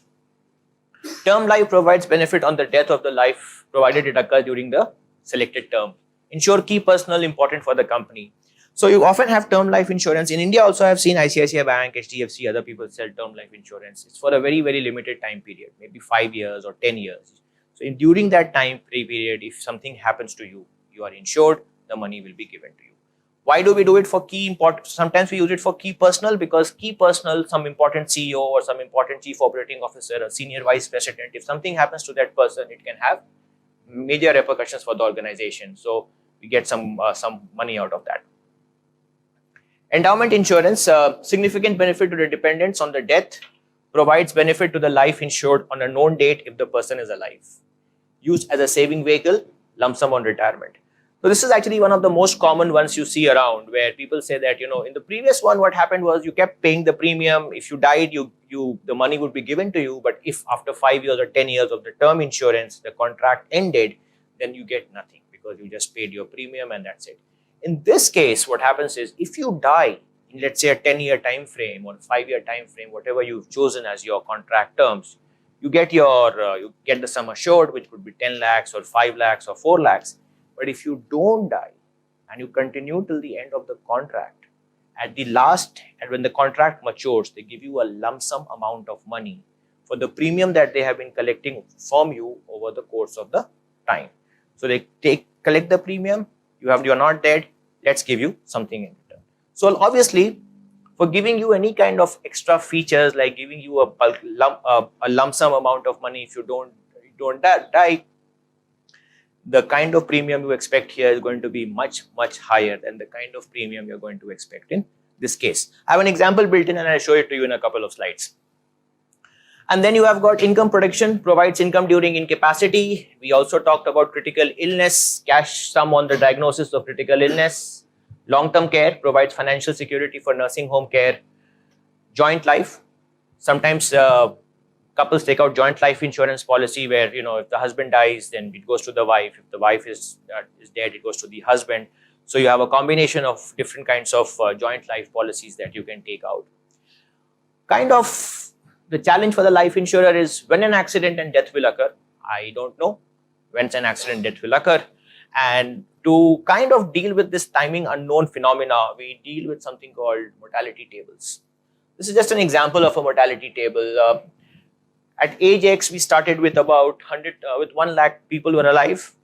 Term life provides benefit on the death of the life provided it occurs during the selected term. Ensure key personnel important for the company. So you often have term life insurance. In India also I have seen ICICI Bank, HDFC, other people sell term life insurance. It's for a very limited time period, maybe 5 years or 10 years. So during that time period, if something happens to you, you are insured, the money will be given to you. Why do we do it for key important? Sometimes we use it for key personnel because key personnel, some important CEO or some important chief operating officer or senior vice president, if something happens to that person, it can have major repercussions for the organization. So we get some money out of that. Endowment insurance, significant benefit to the dependents on the death, provides benefit to the life insured on a known date if the person is alive. Used as a saving vehicle, lump sum on retirement. So this is actually one of the most common ones you see around, where people say that, in the previous one, what happened was you kept paying the premium. If you died, the money would be given to you. But if after 5 years or 10 years of the term insurance, the contract ended, then you get nothing because you just paid your premium and that's it. In this case, what happens is if you die in, let's say, a 10-year time frame or 5-year time frame, whatever you've chosen as your contract terms, you get the sum assured, which could be 10 lakhs or 5 lakhs or 4 lakhs. But if you don't die and you continue till the end of the contract, at the last, and when the contract matures, they give you a lump sum amount of money for the premium that they have been collecting from you over the course of the time. So they collect the premium. You're not dead. Let's give you something in return. So obviously, for giving you any kind of extra features like giving you a lump sum amount of money if you don't die, the kind of premium you expect here is going to be much higher than the kind of premium you're going to expect in this case. I have an example built in and I'll show it to you in a couple of slides. And then you have got income protection, provides income during incapacity. We also talked about critical illness, cash sum on the diagnosis of critical illness. Long-term care provides financial security for nursing home care. Joint life, sometimes couples take out joint life insurance policy where, if the husband dies, then it goes to the wife. If the wife is dead, it goes to the husband. So you have a combination of different kinds of joint life policies that you can take out. Kind of the challenge for the life insurer is when an accident and death will occur. I don't know when an accident and death will occur. And to kind of deal with this timing unknown phenomena, we deal with something called mortality tables. This is just an example of a mortality table. At age X, we started with about 1 lakh people were alive,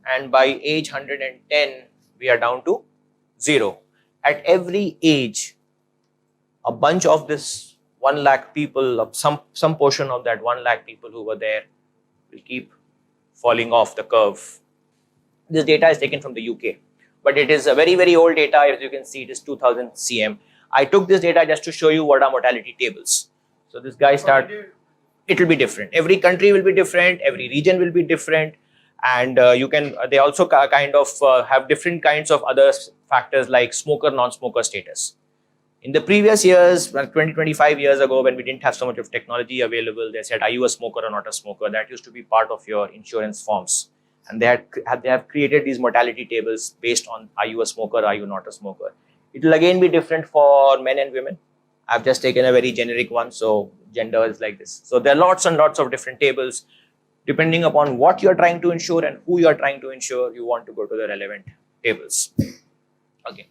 and by age 110, we are down to 0. At every age, a bunch of this 1 lakh people, some portion of that 1 lakh people who were there, will keep falling off the curve. This data is taken from the UK, but it is a very, very old data. As you can see, it is 2000 CM. I took this data just to show you what are mortality tables. So this guy it will be different. Every country will be different. Every region will be different. And they also kind of have different kinds of other factors like smoker, non-smoker status. In the previous years, 25 years ago, when we didn't have so much of technology available, they said, are you a smoker or not a smoker? That used to be part of your insurance forms. And they have created these mortality tables based on, are you a smoker, are you not a smoker? It will again be different for men and women. I've just taken a very generic one, so gender is like this. So there are lots and lots of different tables. Depending upon what you're trying to insure and who you're trying to insure, you want to go to the relevant tables. Okay.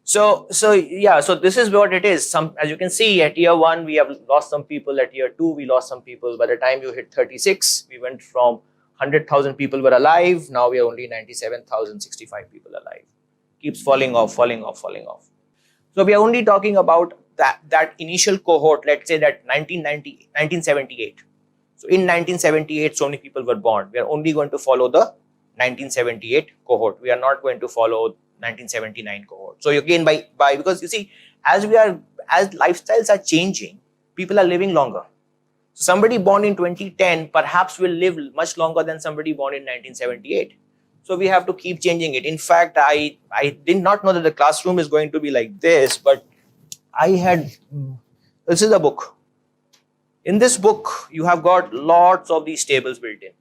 So this is what it is. As you can see, at year 1, we have lost some people. At year 2, we lost some people. By the time you hit 36, we went from 100,000 people were alive. Now we are only 97,065 people alive. Keeps falling off. So we are only talking about that initial cohort, let's say that 1978. So in 1978, so many people were born. We are only going to follow the 1978 cohort. We are not going to follow 1979 cohort. So again, because you see, as lifestyles are changing, people are living longer. So somebody born in 2010 perhaps will live much longer than somebody born in 1978. So we have to keep changing it. In fact, I did not know that the classroom is going to be like this, but this is a book. In this book, you have got lots of these tables built in.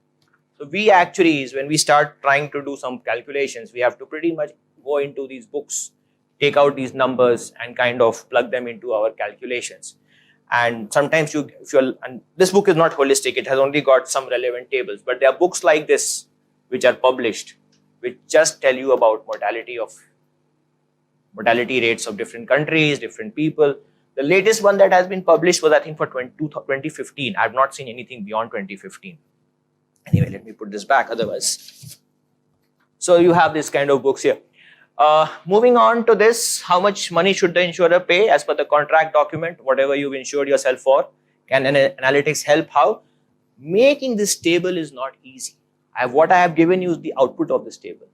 So we actuaries, when we start trying to do some calculations, we have to pretty much go into these books, take out these numbers and kind of plug them into our calculations. And sometimes and this book is not holistic, it has only got some relevant tables, but there are books like this which are published, which just tell you about mortality rates of different countries, different people. The latest one that has been published was, I think, for 2015. I have not seen anything beyond 2015. Anyway, let me put this back otherwise. So you have this kind of books here. Moving on to this, how much money should the insurer pay as per the contract document, whatever you've insured yourself for? Can analytics help? How? Making this table is not easy. What I have given you is the output of this table.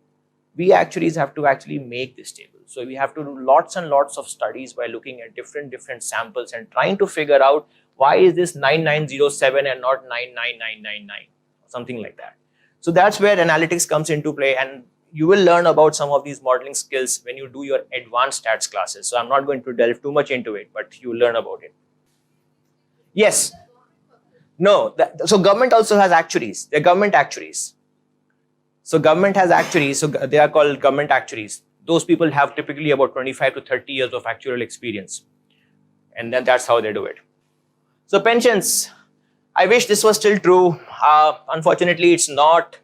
We actuaries have to actually make this table. So we have to do lots and lots of studies by looking at different samples and trying to figure out why is this 9907 and not 99999, something like that. So that's where analytics comes into play, and you will learn about some of these modeling skills when you do your advanced stats classes. So I'm not going to delve too much into it, but you will learn about it. Yes. No. So government also has actuaries. They're government actuaries. So government has actuaries. So they are called government actuaries. Those people have typically about 25 to 30 years of actuarial experience. And then that's how they do it. So pensions. I wish this was still true. Unfortunately, it's not,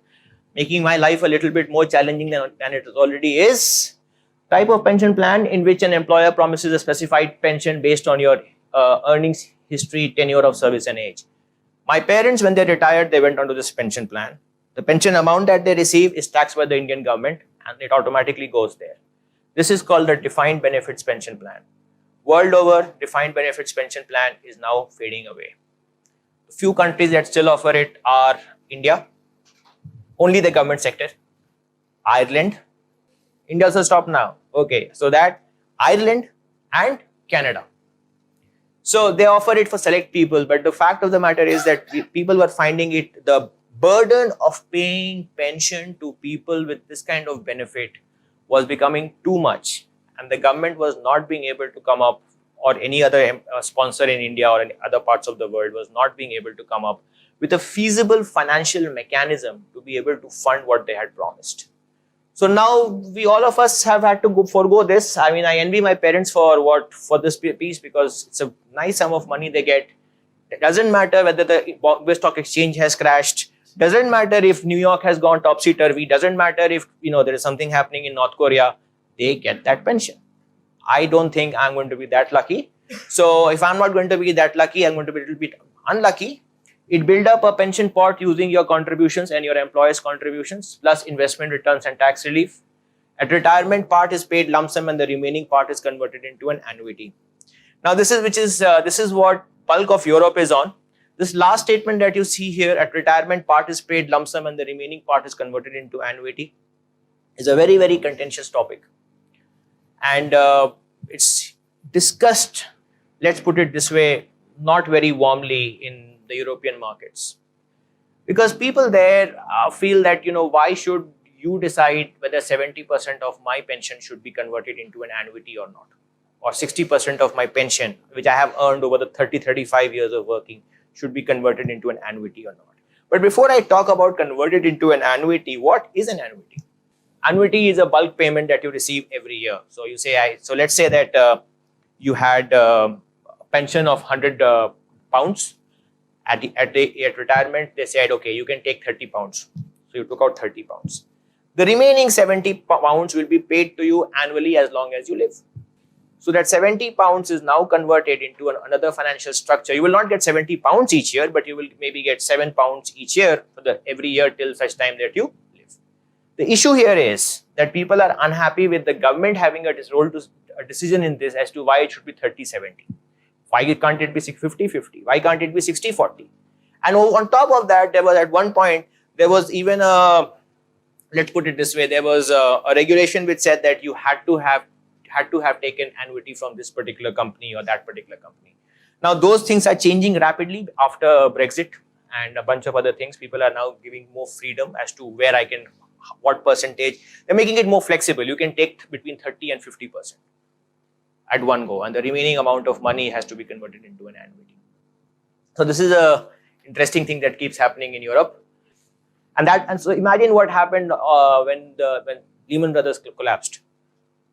making my life a little bit more challenging than it already is. Type of pension plan in which an employer promises a specified pension based on your earnings history, tenure of service and age. My parents, when they retired, they went onto this pension plan. The pension amount that they receive is taxed by the Indian government and it automatically goes there. This is called the defined benefits pension plan. World over, defined benefits pension plan is now fading away. A few countries that still offer it are India, only the government sector, Ireland. India also stopped now. Okay, so that Ireland and Canada. So they offer it for select people, but the fact of the matter is that people were finding it, the burden of paying pension to people with this kind of benefit was becoming too much, and the government was not being able to come up, or any other sponsor in India or in other parts of the world was not being able to come up with a feasible financial mechanism to be able to fund what they had promised. So now all of us have had to forego this. I mean, I envy my parents for this piece, because it's a nice sum of money they get. It doesn't matter whether the Bombay Stock Exchange has crashed, Doesn't matter if New York has gone topsy-turvy, doesn't matter if there is something happening in North Korea, they get that pension. I don't think I'm going to be that lucky. So if I'm not going to be that lucky, I'm going to be a little bit unlucky. It build up a pension pot using your contributions and your employer's contributions plus investment returns and tax relief. At retirement, part is paid lump sum and the remaining part is converted into an annuity. Now this is what bulk of Europe is on. This last statement that you see here, at retirement, part is paid lump sum and the remaining part is converted into annuity, is a very, very contentious topic. And it's discussed, let's put it this way, not very warmly in the European markets. Because people there feel that, why should you decide whether 70% of my pension should be converted into an annuity or not? Or 60% of my pension, which I have earned over the 35 years of working, should be converted into an annuity or not. But before I talk about converted into an annuity, what is an annuity? Annuity is a bulk payment that you receive every year. So you say, so let's say that you had a pension of 100 pounds. At retirement, they said, okay, you can take 30 pounds. So you took out 30 pounds. The remaining 70 pounds will be paid to you annually as long as you live. So that 70 pounds is now converted into another financial structure. You will not get 70 pounds each year, but you will maybe get 7 pounds each year for every year till such time that you live. The issue here is that people are unhappy with the government having a decision in this as to why it should be 30-70. Why can't it be 50-50? Why can't it be 60-40? And on top of that, there was at one point, there was even let's put it this way, there was a regulation which said that you had to have taken annuity from this particular company or that particular company. Now those things are changing rapidly after Brexit and a bunch of other things. People are now giving more freedom as to where I can, what percentage. They're making it more flexible. You can take between 30 and 50% at one go, and the remaining amount of money has to be converted into an annuity. So this is a interesting thing that keeps happening in Europe. And so imagine what happened when Lehman Brothers collapsed.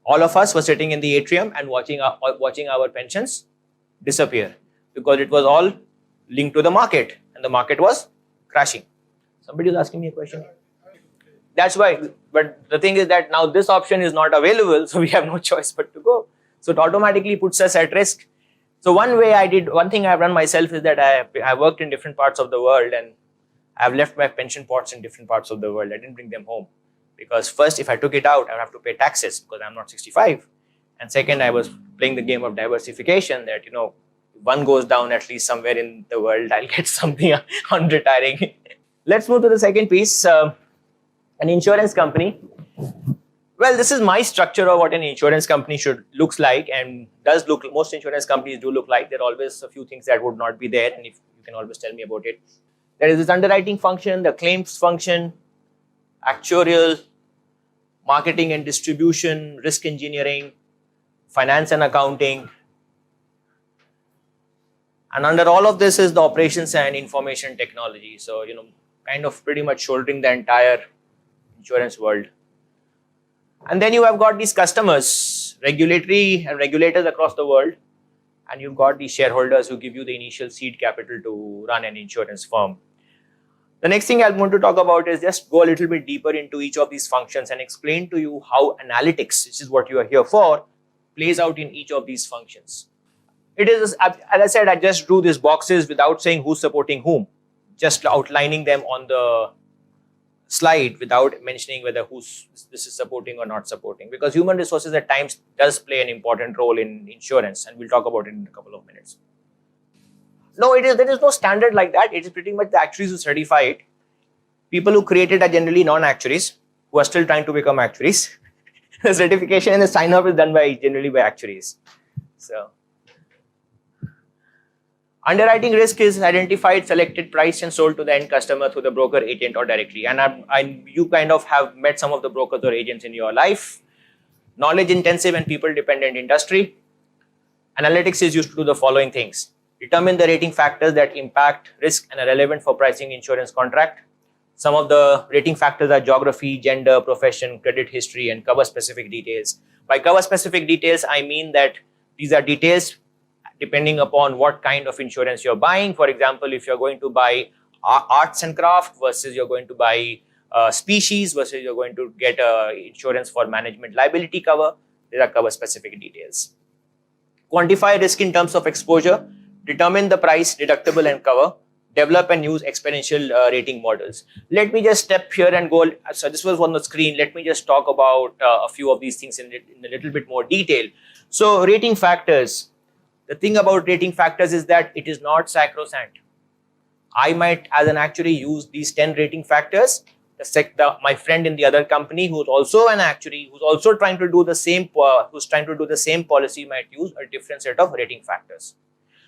All of us were sitting in the atrium and watching our pensions disappear because it was all linked to the market and the market was crashing. Somebody was asking me a question. That's why, but the thing is that now this option is not available, so we have no choice but to go. So it automatically puts us at risk. So one thing I've done myself is that I worked in different parts of the world and I've left my pension pots in different parts of the world. I didn't bring them home because first, if I took it out, I would have to pay taxes because I'm not 65. And second, I was playing the game of diversification that, one goes down at least somewhere in the world, I'll get something on retiring. Let's move to the second piece, an insurance company. Well, this is my structure of what an insurance company looks like and does look. Most insurance companies do look like. There are always a few things that would not be there, and if you can always tell me about it. There is this underwriting function, the claims function, actuarial, marketing and distribution, risk engineering, finance and accounting. And under all of this is the operations and information technology. So, kind of pretty much shouldering the entire insurance world. And then you have got these customers, regulators across the world, and you've got these shareholders who give you the initial seed capital to run an insurance firm. The next thing I'm going to talk about is just go a little bit deeper into each of these functions and explain to you how analytics, which is what you are here for, plays out in each of these functions. It is, as I said, I just drew these boxes without saying who's supporting whom, just outlining them on the slide without mentioning whether this is supporting or not supporting, because human resources at times does play an important role in insurance, and we'll talk about it in a couple of minutes. No, there is no standard like that. It is pretty much the actuaries who certify it. People who create it are generally non-actuaries who are still trying to become actuaries. The certification and the sign-off is done generally by actuaries. So, underwriting risk is identified, selected, priced, and sold to the end customer through the broker, agent, or directly. And you kind of have met some of the brokers or agents in your life. Knowledge-intensive and people-dependent industry. Analytics is used to do the following things: determine the rating factors that impact risk and are relevant for pricing insurance contract. Some of the rating factors are geography, gender, profession, credit history, and cover specific details. By cover specific details, I mean that these are details depending upon what kind of insurance you're buying. For example, if you're going to buy arts and craft versus you're going to buy species versus you're going to get insurance for management liability cover. There are cover specific details. Quantify risk in terms of exposure, determine the price, deductible and cover, develop and use exponential rating models. Let me just step here and go. So this was on the screen. Let me just talk about a few of these things in a little bit more detail. So rating factors. The thing about rating factors is that it is not sacrosanct. I might, as an actuary, use these 10 rating factors. My friend in the other company, who's also an actuary, who's also trying to do the same, policy, might use a different set of rating factors.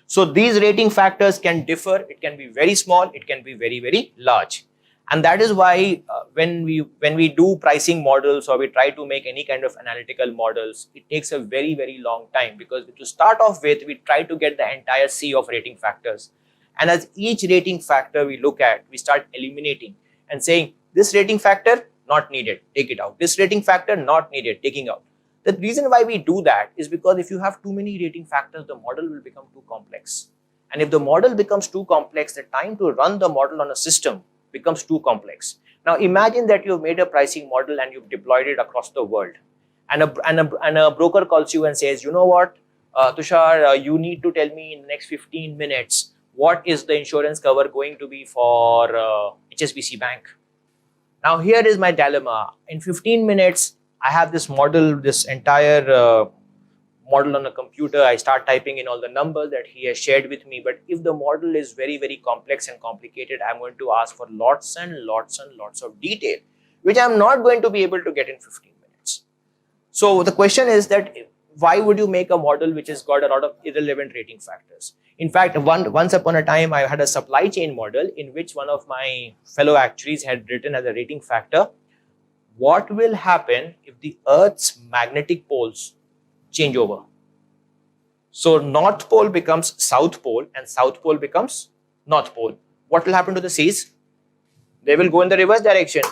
So these rating factors can differ. It can be very small. It can be very, very large. And that is why when we do pricing models or we try to make any kind of analytical models, it takes a very, very long time, because to start off with, we try to get the entire sea of rating factors. And as each rating factor we look at, we start eliminating and saying, this rating factor, not needed, take it out. This rating factor, not needed, taking out. The reason why we do that is because if you have too many rating factors, the model will become too complex. And if the model becomes too complex, the time to run the model on a system becomes too complex. Now imagine that you've made a pricing model and you've deployed it across the world. And a broker calls you and says, you know what, Tushar, you need to tell me in the next 15 minutes, what is the insurance cover going to be for HSBC Bank? Now here is my dilemma. In 15 minutes, I have this model, this entire model on a computer. I start typing in all the numbers that he has shared with me. But if the model is very, very complex and complicated, I'm going to ask for lots and lots and lots of detail, which I'm not going to be able to get in 15 minutes. So the question is that why would you make a model which has got a lot of irrelevant rating factors? In fact, once upon a time, I had a supply chain model in which one of my fellow actuaries had written as a rating factor, what will happen if the Earth's magnetic poles change over? So North Pole becomes South Pole and South Pole becomes North Pole. What will happen to the seas? They will go in the reverse direction.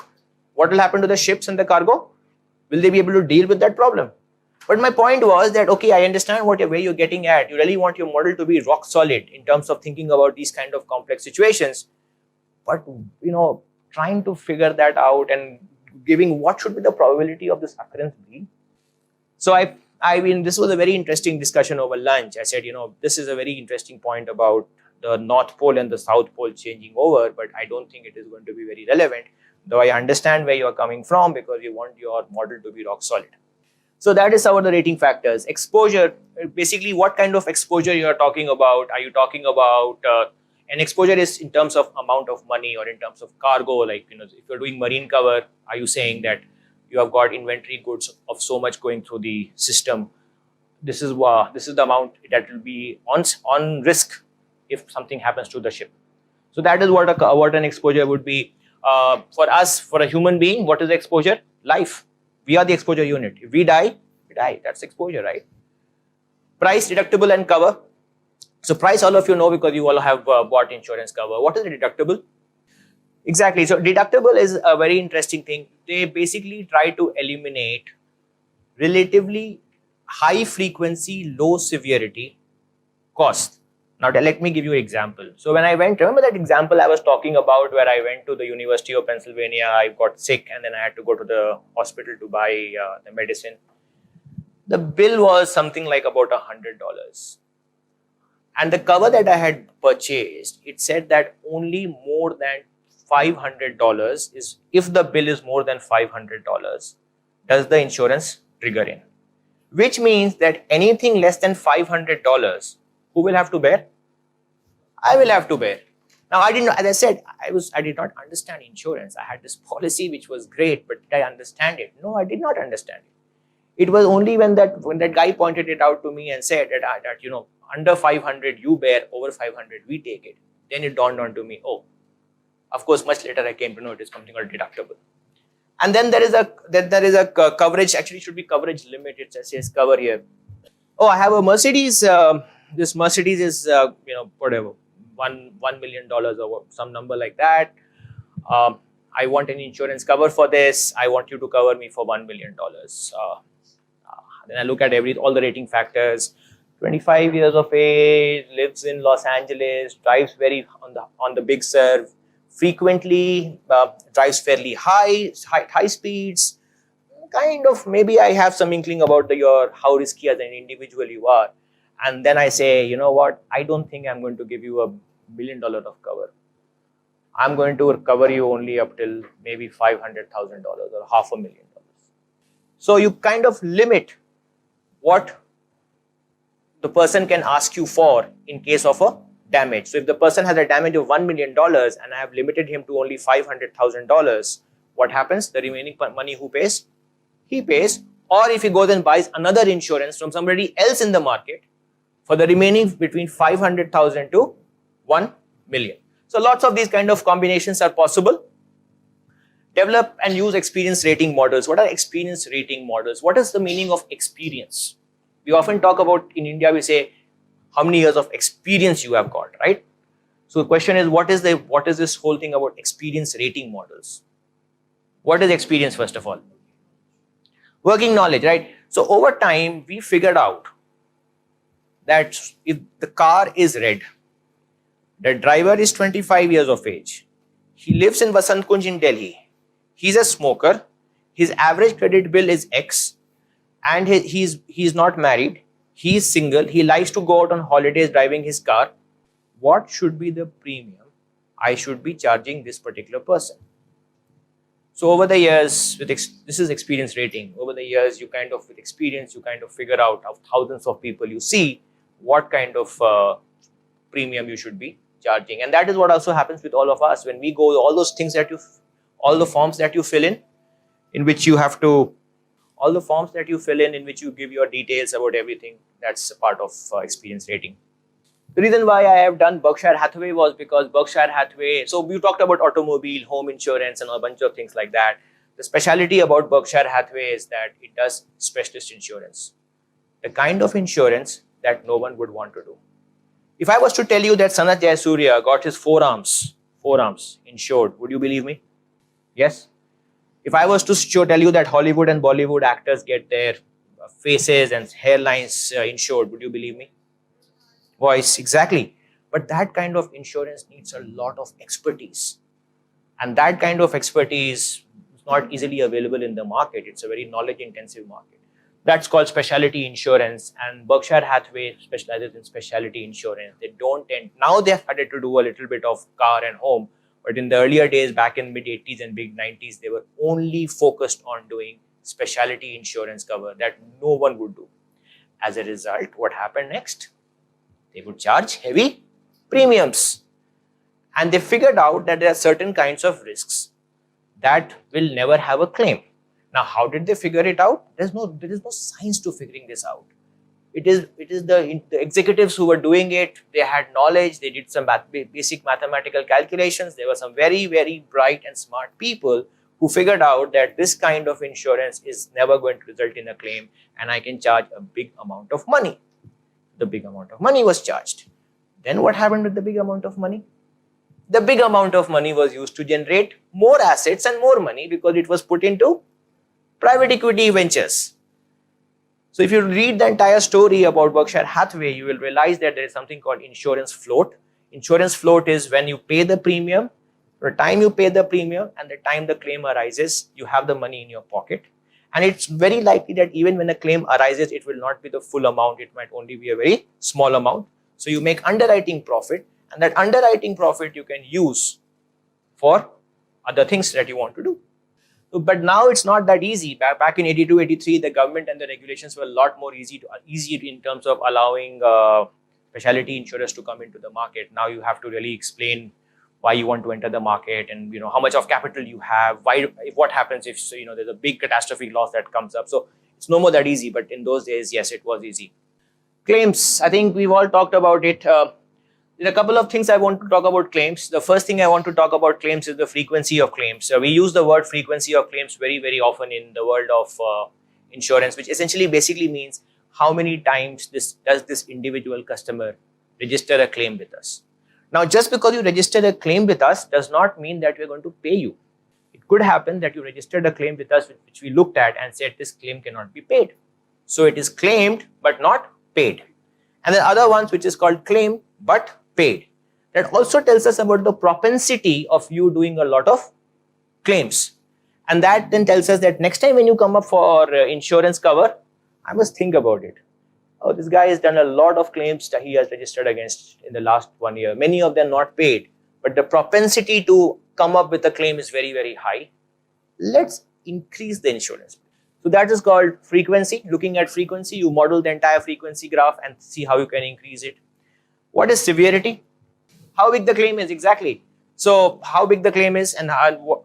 What will happen to the ships and the cargo? Will they be able to deal with that problem? But my point was that, okay, I understand where you're getting at. You really want your model to be rock solid in terms of thinking about these kind of complex situations. But, trying to figure that out and giving what should be the probability of this occurrence be. So I mean, this was a very interesting discussion over lunch. I said, this is a very interesting point about the North Pole and the South Pole changing over, but I don't think it is going to be very relevant. Though I understand where you're coming from, because you want your model to be rock solid. So that is about the rating factors. Exposure, basically what kind of exposure you are talking about. Are you talking about, an exposure is in terms of amount of money or in terms of cargo, like, if you're doing marine cover, are you saying that you have got inventory goods of so much going through the system? This is the amount that will be on risk if something happens to the ship. So that is what an exposure would be. For us, for a human being, what is the exposure? Life. We are the exposure unit. If we die, we die. That's exposure, right? Price, deductible and cover. So price, all of you know, because you all have bought insurance cover. What is the deductible? Exactly. So deductible is a very interesting thing. They basically try to eliminate relatively high frequency, low severity costs. Now let me give you an example. So when I went, remember that example I was talking about where I went to the University of Pennsylvania, I got sick and then I had to go to the hospital to buy the medicine. The bill was something like about $100. And the cover that I had purchased, it said that only more than $500 is, if the bill is more than $500, does the insurance trigger in. Which means that anything less than $500, who will have to bear? I will have to bear. Now, I didn't know, as I said, I did not understand insurance. I had this policy which was great, but did I understand it? No, I did not understand it. It was only when that guy pointed it out to me and said that under 500 you bear, over 500 we take it. Then it dawned on to me, oh, of course, much later I came to know it is something called deductible. And then there is a coverage, actually should be coverage limit. It says cover here. Oh, I have a Mercedes. This Mercedes is, whatever, $1 million or some number like that. I want an insurance cover for this. I want you to cover me for $1 million. Then I look at all the rating factors. 25 years of age, lives in Los Angeles, drives very on the Big Sur, frequently drives fairly high speeds. Kind of, maybe I have some inkling about your how risky as an individual you are, and then I say, you know what, I don't think I'm going to give you $1 million of cover. I'm going to cover you only up till maybe $500,000 or $500,000. So you kind of limit what the person can ask you for in case of a damage. So if the person has a damage of $1 million and I have limited him to only $500,000, what happens? The remaining money who pays? He pays. Or if he goes and buys another insurance from somebody else in the market for the remaining between 500,000 to 1 million. So lots of these kind of combinations are possible. Develop and use experience rating models. What are experience rating models? What is the meaning of experience? We often talk about, in India, we say, how many years of experience you have got, right? So the question is, what is this whole thing about experience rating models? What is experience, first of all? Working knowledge, right? So over time, we figured out that if the car is red, the driver is 25 years of age, he lives in Vasant Kunj in Delhi, he's a smoker, his average credit bill is X, and he's not married, he's single, he likes to go out on holidays driving his car, what should be the premium I should be charging this particular person? So over the years, this is experience rating. Over the years, with experience, you kind of figure out of thousands of people you see what kind of premium you should be charging. And that is what also happens with all of us. When we go, all those things all the forms that you fill in which you have to, all the forms that you fill in which you give your details about everything, that's a part of experience rating. The reason why I have done Berkshire Hathaway was because Berkshire Hathaway, so we talked about automobile, home insurance and a bunch of things like that. The speciality about Berkshire Hathaway is that it does specialist insurance. The kind of insurance that no one would want to do. If I was to tell you that Sanath Jayasuriya got his forearms insured, would you believe me? Yes? If I was to tell you that Hollywood and Bollywood actors get their faces and hairlines insured, would you believe me? Voice, exactly. But that kind of insurance needs a lot of expertise. And that kind of expertise is not easily available in the market. It's a very knowledge-intensive market. That's called specialty insurance. And Berkshire Hathaway specializes in specialty insurance. Now they've started to do a little bit of car and home. But in the earlier days, back in mid-80s and mid-90s, they were only focused on doing specialty insurance cover that no one would do. As a result, what happened next? They would charge heavy premiums. And they figured out that there are certain kinds of risks that will never have a claim. Now, how did they figure it out? There is no science to figuring this out. It is the executives who were doing it. They had knowledge. They did some basic mathematical calculations. There were some very, very bright and smart people who figured out that this kind of insurance is never going to result in a claim and I can charge a big amount of money. The big amount of money was charged. Then what happened with the big amount of money? The big amount of money was used to generate more assets and more money because it was put into private equity ventures. So if you read the entire story about Berkshire Hathaway, you will realize that there is something called insurance float. Insurance float is when you pay the premium, the time you pay the premium and the time the claim arises, you have the money in your pocket. And it's very likely that even when a claim arises, it will not be the full amount. It might only be a very small amount. So you make underwriting profit, and that underwriting profit you can use for other things that you want to do. So, but now it's not that easy. Back in 82, 83, the government and the regulations were a lot more easy in terms of allowing specialty insurers to come into the market. Now you have to really explain why you want to enter the market and how much of capital you have, what happens if there's a big catastrophe loss that comes up. So it's no more that easy, but in those days, yes, it was easy. Claims, I think we've all talked about it. There are a couple of things I want to talk about claims. The first thing I want to talk about claims is the frequency of claims. So we use the word frequency of claims very, very often in the world of insurance, which essentially basically means how many times does this individual customer register a claim with us. Now, just because you registered a claim with us does not mean that we're going to pay you. It could happen that you registered a claim with us, which we looked at and said this claim cannot be paid. So it is claimed but not paid. And the other ones which is called claim but paid. that also tells us about the propensity of you doing a lot of claims. And that then tells us that next time when you come up for insurance cover, I must think about it. Oh, this guy has done a lot of claims that he has registered against in the last 1 year. Many of them not paid, but the propensity to come up with a claim is very, very high. Let's increase the insurance. So that is called frequency. Looking at frequency, you model the entire frequency graph and see how you can increase it. What is severity? How big the claim is exactly. So how big the claim is and what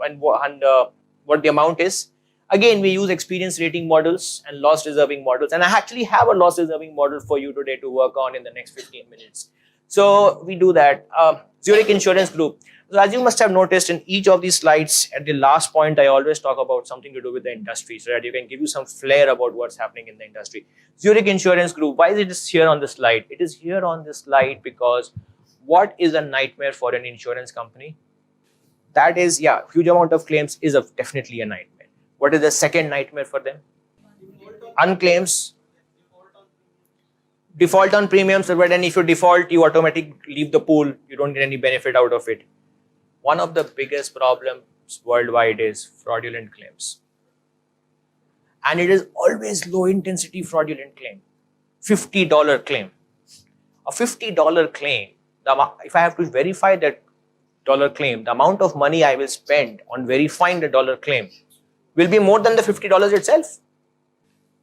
the amount is. Again, we use experience rating models and loss reserving models. And I actually have a loss reserving model for you today to work on in the next 15 minutes. So we do that. Zurich Insurance Group. So as you must have noticed in each of these slides, at the last point, I always talk about something to do with the industry so that you can give you some flair about what's happening in the industry. Zurich Insurance Group, why is it here on the slide? It is here on this slide because what is a nightmare for an insurance company? That is, yeah, huge amount of claims is definitely a nightmare. What is the second nightmare for them? Unclaims. Default on premiums, but then if you default, you automatically leave the pool. You don't get any benefit out of it. One of the biggest problems worldwide is fraudulent claims. And it is always low intensity fraudulent claim. $50 claim. A $50 claim, if I have to verify that dollar claim, the amount of money I will spend on verifying the dollar claim will be more than the $50 itself.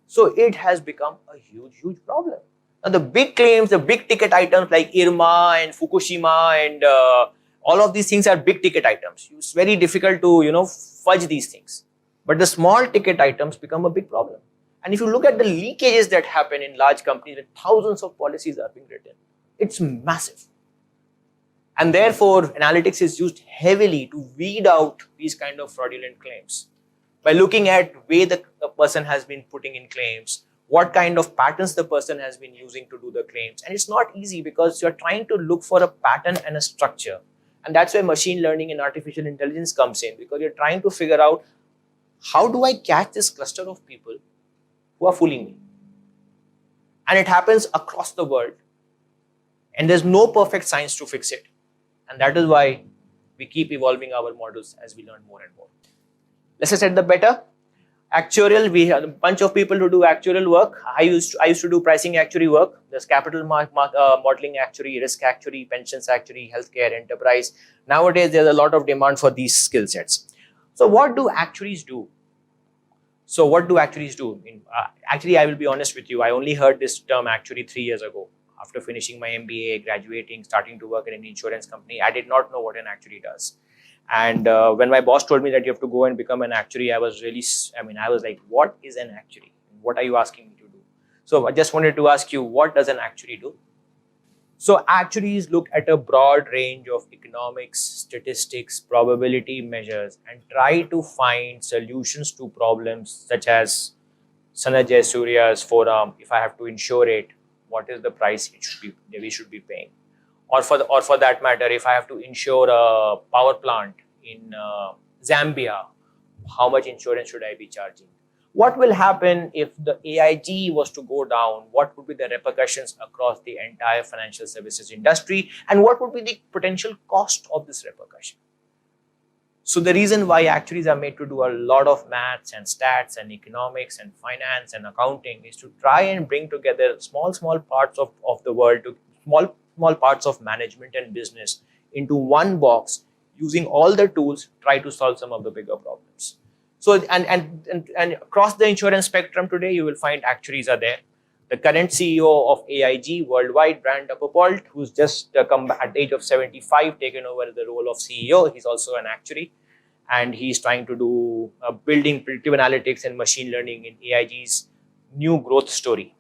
So it has become a huge, huge problem. Now the big claims, the big ticket items like Irma and Fukushima and all of these things are big ticket items. It's very difficult to, fudge these things. But the small ticket items become a big problem. And if you look at the leakages that happen in large companies, when thousands of policies are being written, it's massive. And therefore, analytics is used heavily to weed out these kind of fraudulent claims by looking at way the person has been putting in claims, what kind of patterns the person has been using to do the claims. And it's not easy because you're trying to look for a pattern and a structure. And that's where machine learning and artificial intelligence comes in, because you're trying to figure out, how do I catch this cluster of people who are fooling me? And it happens across the world. And there's no perfect science to fix it. And that is why we keep evolving our models as we learn more and more. Let's set the better. Actuarial, we have a bunch of people who do actuarial work. I used to do pricing actuary work. There's capital modeling actuary, risk actuary, pensions actuary, healthcare, enterprise. Nowadays, there's a lot of demand for these skill sets. So what do actuaries do? Actually, I will be honest with you. I only heard this term actuary 3 years ago. After finishing my MBA, graduating, starting to work in an insurance company, I did not know what an actuary does. And when my boss told me that you have to go and become an actuary, I was like, what is an actuary? What are you asking me to do? So I just wanted to ask you, what does an actuary do? So actuaries look at a broad range of economics, statistics, probability measures, and try to find solutions to problems such as Sanjay Jayasuriya's forum. If I have to insure it, what is the price we should be paying? Or for that matter, if I have to insure a power plant in Zambia, how much insurance should I be charging? What will happen if the AIG was to go down? What would be the repercussions across the entire financial services industry? And what would be the potential cost of this repercussion? So the reason why actuaries are made to do a lot of maths and stats and economics and finance and accounting is to try and bring together small parts of the world, to small parts of management and business into one box, using all the tools, try to solve some of the bigger problems. So and across the insurance spectrum today, you will find actuaries are there. The current CEO of AIG worldwide, Brand Upperpalt, who's just come at the age of 75, taken over the role of CEO. He's also an actuary, and he's trying to do building predictive analytics and machine learning in AIG's new growth story.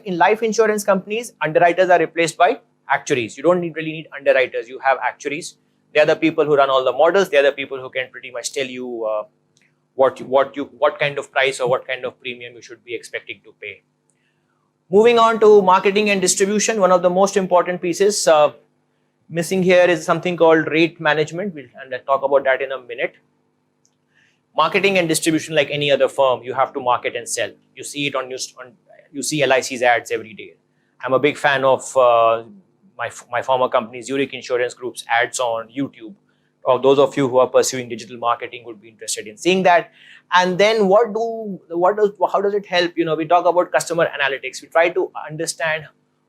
In life insurance companies, underwriters are replaced by actuaries. You don't really need underwriters. You have actuaries. They are the people who run all the models. They are the people who can pretty much tell you what kind of price or what kind of premium you should be expecting to pay. Moving on to marketing and distribution, one of the most important pieces missing here is something called rate management. I'll talk about that in a minute. Marketing and distribution, like any other firm, you have to market and sell. You see it you see LIC's ads every day. I'm a big fan of my former company, Zurich Insurance Group's ads on YouTube. Or those of you who are pursuing digital marketing would be interested in seeing that. And then how does it help? We talk about customer analytics. We try to understand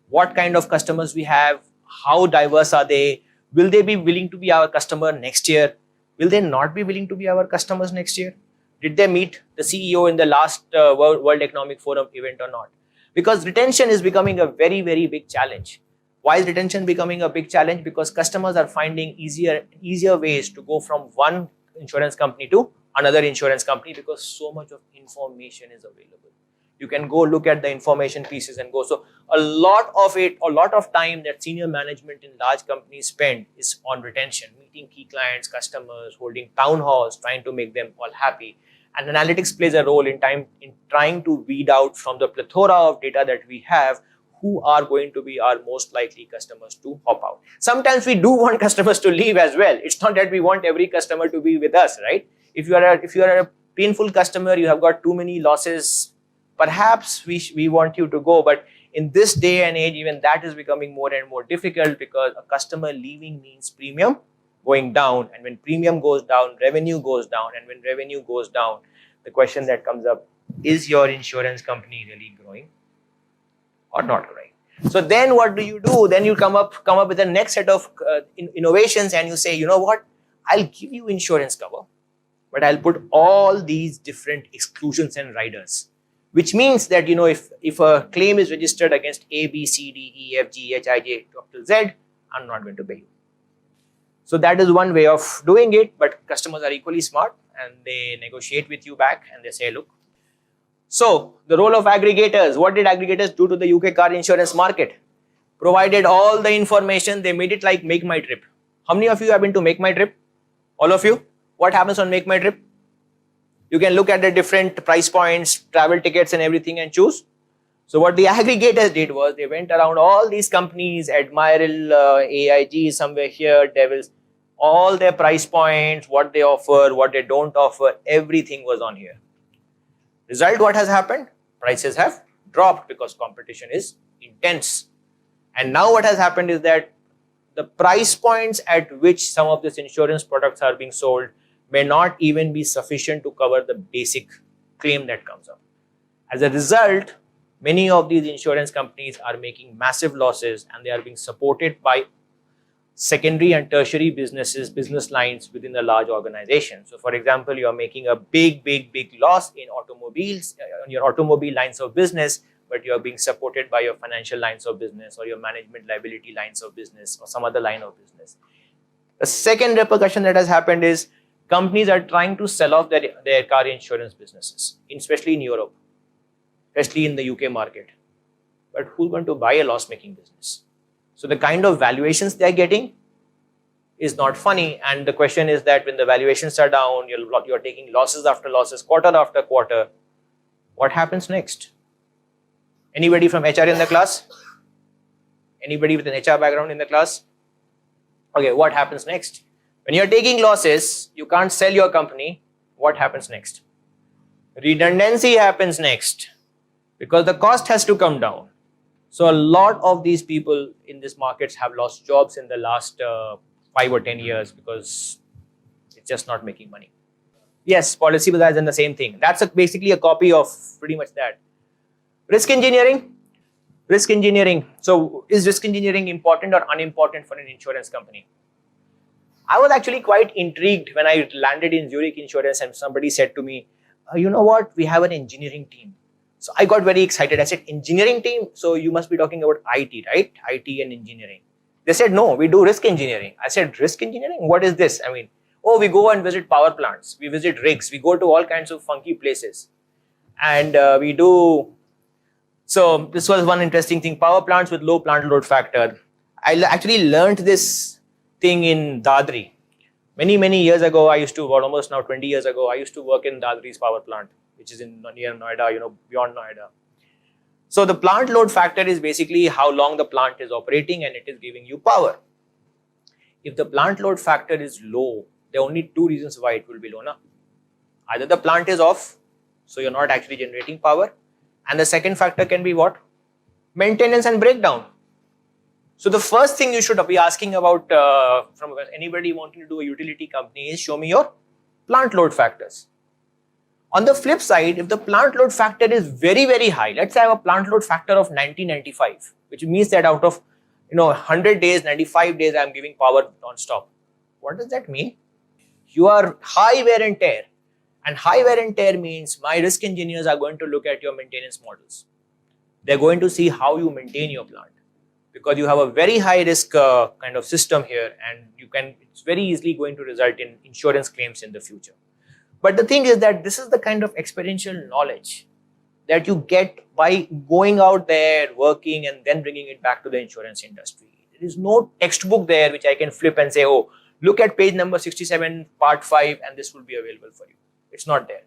what kind of customers we have, how diverse are they, will they be willing to be our customer next year? Will they not be willing to be our customers next year? Did they meet the CEO in the last World Economic Forum event or not? Because retention is becoming a very, very big challenge. Why is retention becoming a big challenge? Because customers are finding easier ways to go from one insurance company to another insurance company because so much of information is available. You can go look at the information pieces and go. So a lot of time that senior management in large companies spend is on retention, meeting key clients, customers, holding town halls, trying to make them all happy. And analytics plays a role in trying to weed out from the plethora of data that we have who are going to be our most likely customers to hop out. Sometimes we do want customers to leave as well. It's not that we want every customer to be with us, right? If you are a painful customer, you have got too many losses, perhaps we want you to go. But in this day and age, even that is becoming more and more difficult because a customer leaving means premium going down. And when premium goes down, revenue goes down. And when revenue goes down, the question that comes up, is your insurance company really growing or not growing? So then what do? Then you come up with the next set of innovations and you say, you know what, I'll give you insurance cover, but I'll put all these different exclusions and riders, which means that, if a claim is registered against A, B, C, D, E, F, G, H, I, J, up to Z, I'm not going to pay you. So that is one way of doing it, but customers are equally smart and they negotiate with you back and they say, look. So the role of aggregators, what did aggregators do to the UK car insurance market? Provided all the information, they made it like Make My Trip. How many of you have been to Make My Trip? All of you? What happens on Make My Trip? You can look at the different price points, travel tickets and everything and choose. So what the aggregators did was they went around all these companies, Admiral, AIG, somewhere here, Devils, all their price points, what they offer, what they don't offer, everything was on here. Result, what has happened? Prices have dropped because competition is intense. And now what has happened is that the price points at which some of these insurance products are being sold may not even be sufficient to cover the basic claim that comes up. As a result, many of these insurance companies are making massive losses and they are being supported by secondary and tertiary business lines within a large organization. So for example, you are making a big loss in automobiles, on your automobile lines of business, but you are being supported by your financial lines of business or your management liability lines of business or some other line of business. The second repercussion that has happened is companies are trying to sell off their car insurance businesses, especially in Europe, especially in the UK market. But who's going to buy a loss-making business? So the kind of valuations they are getting is not funny. And the question is that when the valuations are down, you're taking losses after losses, quarter after quarter. What happens next? Anybody from HR in the class? Anybody with an HR background in the class? Okay, what happens next? When you're taking losses, you can't sell your company. What happens next? Redundancy happens next because the cost has to come down. So a lot of these people in these markets have lost jobs in the last 5 or 10 years because it's just not making money. Yes, Policybazaar has done the same thing. That's basically a copy of pretty much that. Risk engineering. So is risk engineering important or unimportant for an insurance company? I was actually quite intrigued when I landed in Zurich Insurance and somebody said to me, you know what, we have an engineering team. So I got very excited. I said, engineering team? So you must be talking about IT, right? IT and engineering. They said, no, we do risk engineering. I said, risk engineering? What is this? I mean, we go and visit power plants. We visit rigs. We go to all kinds of funky places. And we do... So this was one interesting thing. Power plants with low plant load factor. I actually learned this thing in Dadri. Many years ago, almost now 20 years ago, I used to work in Dadri's power plant, which is near Noida, beyond Noida. So the plant load factor is basically how long the plant is operating and it is giving you power. If the plant load factor is low, there are only two reasons why it will be low. Either the plant is off, so you're not actually generating power. And the second factor can be what? Maintenance and breakdown. So the first thing you should be asking about from anybody wanting to do a utility company is show me your plant load factors. On the flip side, if the plant load factor is very, very high, let's say I have a plant load factor of 90-95, which means that out of 100 days, 95 days, I am giving power non-stop. What does that mean? You are high wear and tear. And high wear and tear means my risk engineers are going to look at your maintenance models. They're going to see how you maintain your plant. Because you have a very high risk kind of system here, and it's very easily going to result in insurance claims in the future. But the thing is that this is the kind of experiential knowledge that you get by going out there, working, and then bringing it back to the insurance industry. There is no textbook there which I can flip and say, oh, look at page number 67, part 5, and this will be available for you. It's not there.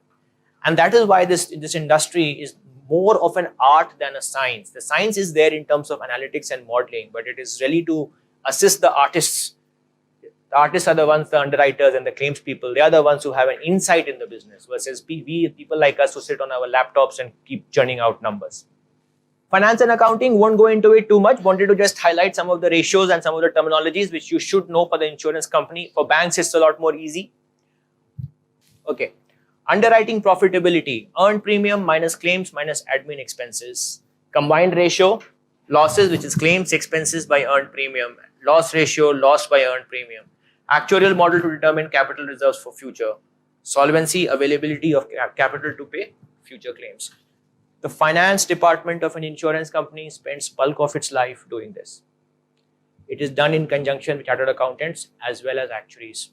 And that is why this industry is more of an art than a science. The science is there in terms of analytics and modeling, but it is really to assist the artists. The artists are the ones, the underwriters and the claims people. They are the ones who have an insight in the business versus people like us who sit on our laptops and keep churning out numbers. Finance and accounting, won't go into it too much. Wanted to just highlight some of the ratios and some of the terminologies which you should know for the insurance company. For banks, it's a lot more easy. Okay. Underwriting profitability, earned premium minus claims minus admin expenses. Combined ratio, losses, which is claims expenses by earned premium. Loss ratio, loss by earned premium. Actuarial model to determine capital reserves for future. Solvency, availability of capital to pay future claims. The finance department of an insurance company spends bulk of its life doing this. It is done in conjunction with chartered accountants as well as actuaries.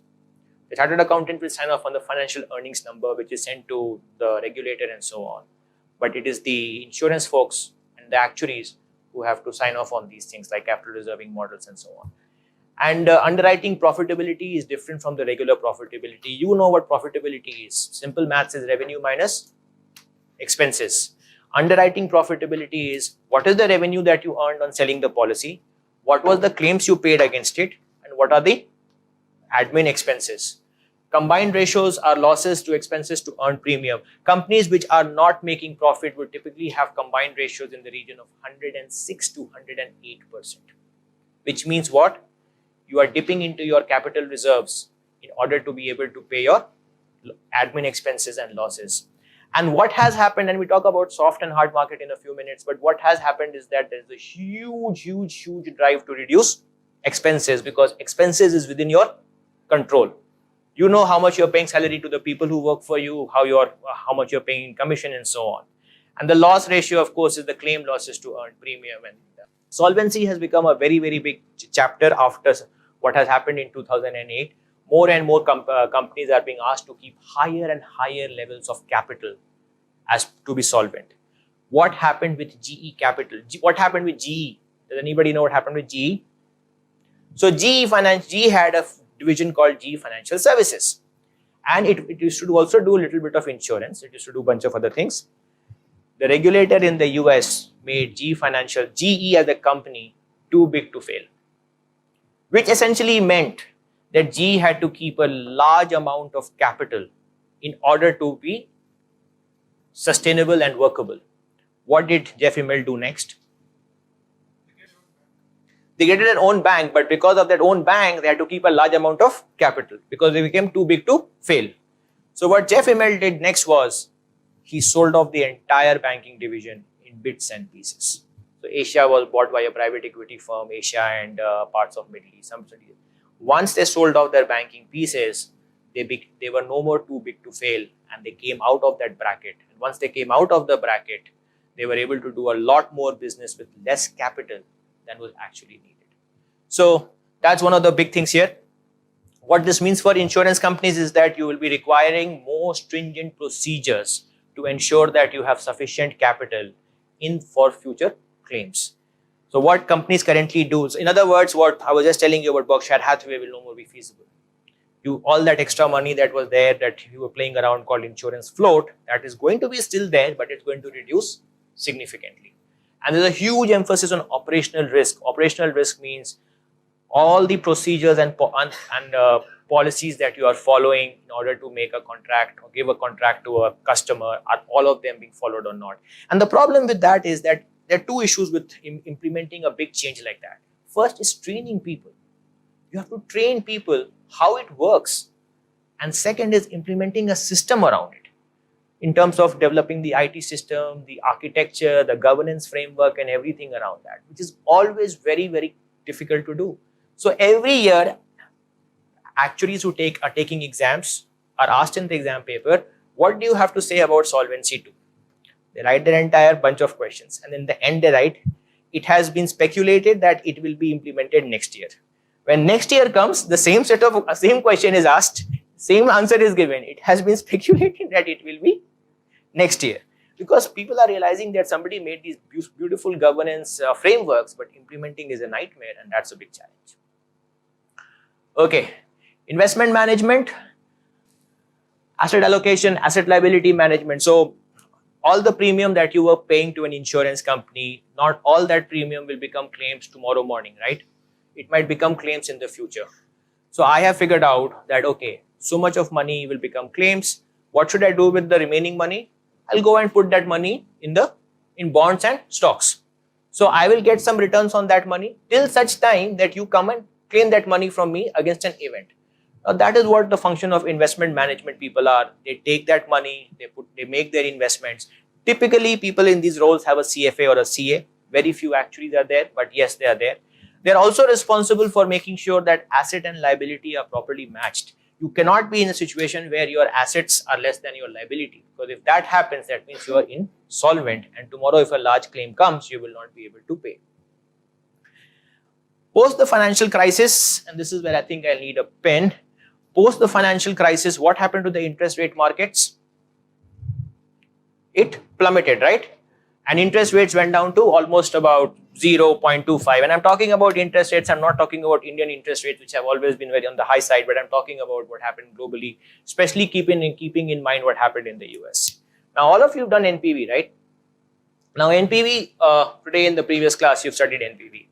The chartered accountant will sign off on the financial earnings number, which is sent to the regulator and so on. But it is the insurance folks and the actuaries who have to sign off on these things like capital reserving models and so on. And underwriting profitability is different from the regular profitability. You know what profitability is. Simple maths is revenue minus expenses. Underwriting profitability is what is the revenue that you earned on selling the policy, what was the claims you paid against it, and what are the admin expenses. Combined ratios are losses to expenses to earn premium. Companies which are not making profit would typically have combined ratios in the region of 106 to 108%. Which means what? You are dipping into your capital reserves in order to be able to pay your admin expenses and losses. And what has happened, and we talk about soft and hard market in a few minutes, but what has happened is that there's a huge drive to reduce expenses because expenses is within your control. You know how much you're paying salary to the people who work for you, how much you're paying in commission and so on. And the loss ratio, of course, is the claim losses to earn premium. And solvency has become a very big chapter after what has happened in 2008. More and more companies are being asked to keep higher and higher levels of capital as to be solvent. What happened with GE Capital? What happened with GE? Does anybody know what happened with GE? So GE had a division called GE Financial Services. And it used to also do a little bit of insurance. It used to do a bunch of other things. The regulator in the US made GE as a company too big to fail. Which essentially meant that GE had to keep a large amount of capital in order to be sustainable and workable. What did Jeff Immelt do next? They get their own bank, but because of their own bank, they had to keep a large amount of capital because they became too big to fail. So what Jeff Immelt did next was he sold off the entire banking division in bits and pieces. So Asia was bought by a private equity firm, Asia and parts of Middle East. Once they sold off their banking pieces, they were no more too big to fail and they came out of that bracket. And once they came out of the bracket, they were able to do a lot more business with less capital than was actually needed. So that's one of the big things here. What this means for insurance companies is that you will be requiring more stringent procedures to ensure that you have sufficient capital in for future claims. So what companies currently do, so in other words, what I was just telling you about Berkshire Hathaway will no more be feasible. All that extra money that was there that you were playing around called insurance float, that is going to be still there, but it's going to reduce significantly. And there's a huge emphasis on operational risk. Operational risk means all the procedures and policies that you are following in order to make a contract or give a contract to a customer, are all of them being followed or not? And the problem with that is that there are two issues with implementing a big change like that. First is training people. You have to train people how it works. And second is implementing a system around it in terms of developing the IT system, the architecture, the governance framework, and everything around that, which is always very, very difficult to do. So every year, actuaries who are taking exams are asked in the exam paper, what do you have to say about Solvency II? They write their entire bunch of questions, and in the end they write, it has been speculated that it will be implemented next year. When next year comes, the same question is asked, same answer is given. It has been speculated that it will be next year, because people are realizing that somebody made these beautiful governance frameworks, but implementing is a nightmare, and that's a big challenge. Okay, investment management, asset allocation, asset liability management. So all the premium that you were paying to an insurance company, not all that premium will become claims tomorrow morning, right? It might become claims in the future. So I have figured out that, okay, so much of money will become claims. What should I do with the remaining money? I'll go and put that money in bonds and stocks. So I will get some returns on that money till such time that you come and claim that money from me against an event. Now that is what the function of investment management people are. They take that money, they make their investments. Typically, people in these roles have a CFA or a CA. Very few actuaries are there, but yes, they are there. They're also responsible for making sure that asset and liability are properly matched. You cannot be in a situation where your assets are less than your liability, because if that happens, that means you are insolvent, and tomorrow if a large claim comes, you will not be able to pay. Post the financial crisis, and this is where I think I'll need a pen. Post the financial crisis, what happened to the interest rate markets? It plummeted, right? And interest rates went down to almost about 0.25. And I'm talking about interest rates. I'm not talking about Indian interest rates, which have always been very on the high side, but I'm talking about what happened globally, especially keeping in mind what happened in the US. Now, all of you have done NPV, right? Now, NPV, today in the previous class, you've studied NPV.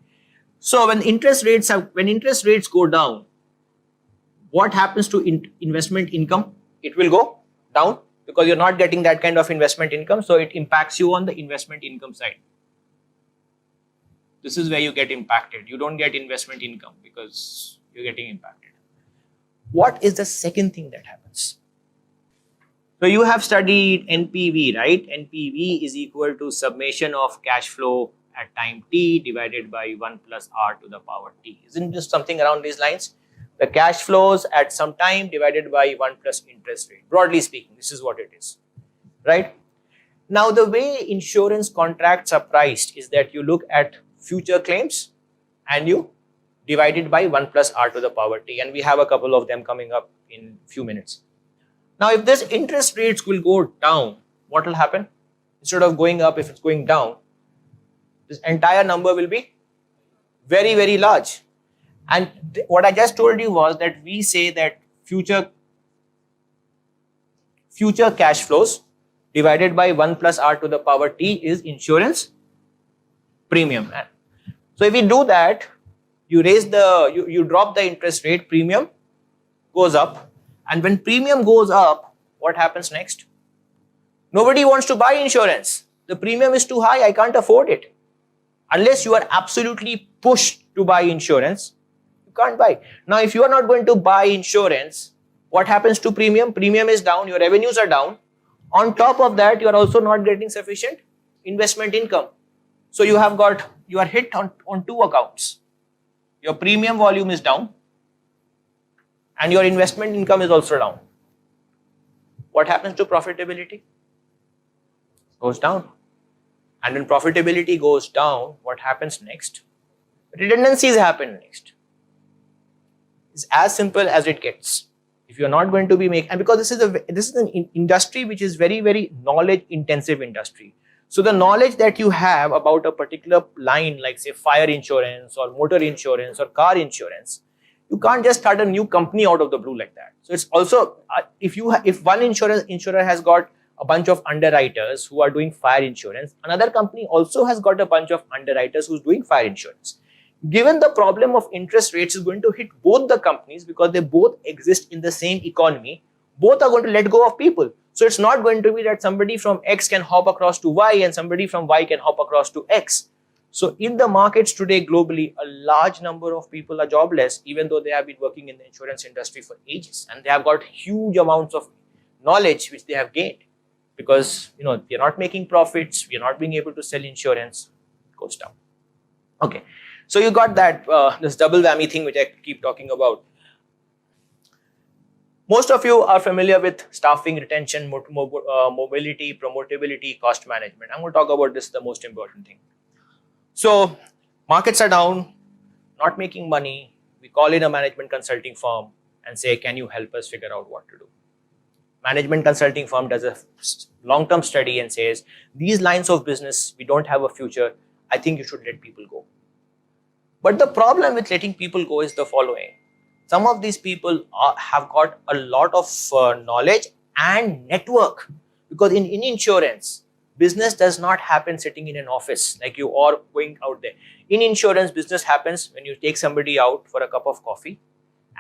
So when interest rates go down, what happens to investment income? It will go down, because you're not getting that kind of investment income. So it impacts you on the investment income side. This is where you get impacted. You don't get investment income because you're getting impacted. What is the second thing that happens? So you have studied NPV, right? NPV is equal to summation of cash flow at time t divided by 1 plus r to the power t. Isn't this something around these lines? The cash flows at some time divided by 1 plus interest rate. Broadly speaking, this is what it is, right? Now, the way insurance contracts are priced is that you look at future claims and you divide it by 1 plus r to the power t. And we have a couple of them coming up in a few minutes. Now, if this interest rates will go down, what will happen? Instead of going up, if it's going down, this entire number will be very, very large. And what I just told you was that we say that future cash flows divided by 1 plus r to the power t is insurance premium. So if we do that, you drop the interest rate, premium goes up. And when premium goes up, what happens next? Nobody wants to buy insurance. The premium is too high, I can't afford it. Unless you are absolutely pushed to buy insurance, you can't buy. Now, if you are not going to buy insurance, what happens to premium? Premium is down, your revenues are down. On top of that, you are also not getting sufficient investment income. So you are hit on two accounts. Your premium volume is down and your investment income is also down. What happens to profitability? Goes down. And when profitability goes down, what happens next? Redundancies happen next. It's as simple as it gets. If you're not going to be making, and because this is an industry which is very, very knowledge intensive industry. So the knowledge that you have about a particular line, like say fire insurance or motor insurance or car insurance, you can't just start a new company out of the blue like that. So it's also, if one insurer has got a bunch of underwriters who are doing fire insurance, another company also has got a bunch of underwriters who's doing fire insurance. Given the problem of interest rates is going to hit both the companies because they both exist in the same economy, both are going to let go of people. So it's not going to be that somebody from X can hop across to Y and somebody from Y can hop across to X. So in the markets today globally, a large number of people are jobless, even though they have been working in the insurance industry for ages, and they have got huge amounts of knowledge which they have gained, because they're not making profits, we're not being able to sell insurance, it goes down. Okay, so you got that this double whammy thing which I keep talking about. Most of you are familiar with staffing, retention, mobility, promotability, cost management. I'm going to talk about this, the most important thing. So markets are down, not making money. We call in a management consulting firm and say, can you help us figure out what to do? Management consulting firm does a long-term study and says, these lines of business, we don't have a future. I think you should let people go. But the problem with letting people go is the following. Some of these people have got a lot of knowledge and network, because in insurance, business does not happen sitting in an office like you are going out there. In insurance, business happens when you take somebody out for a cup of coffee,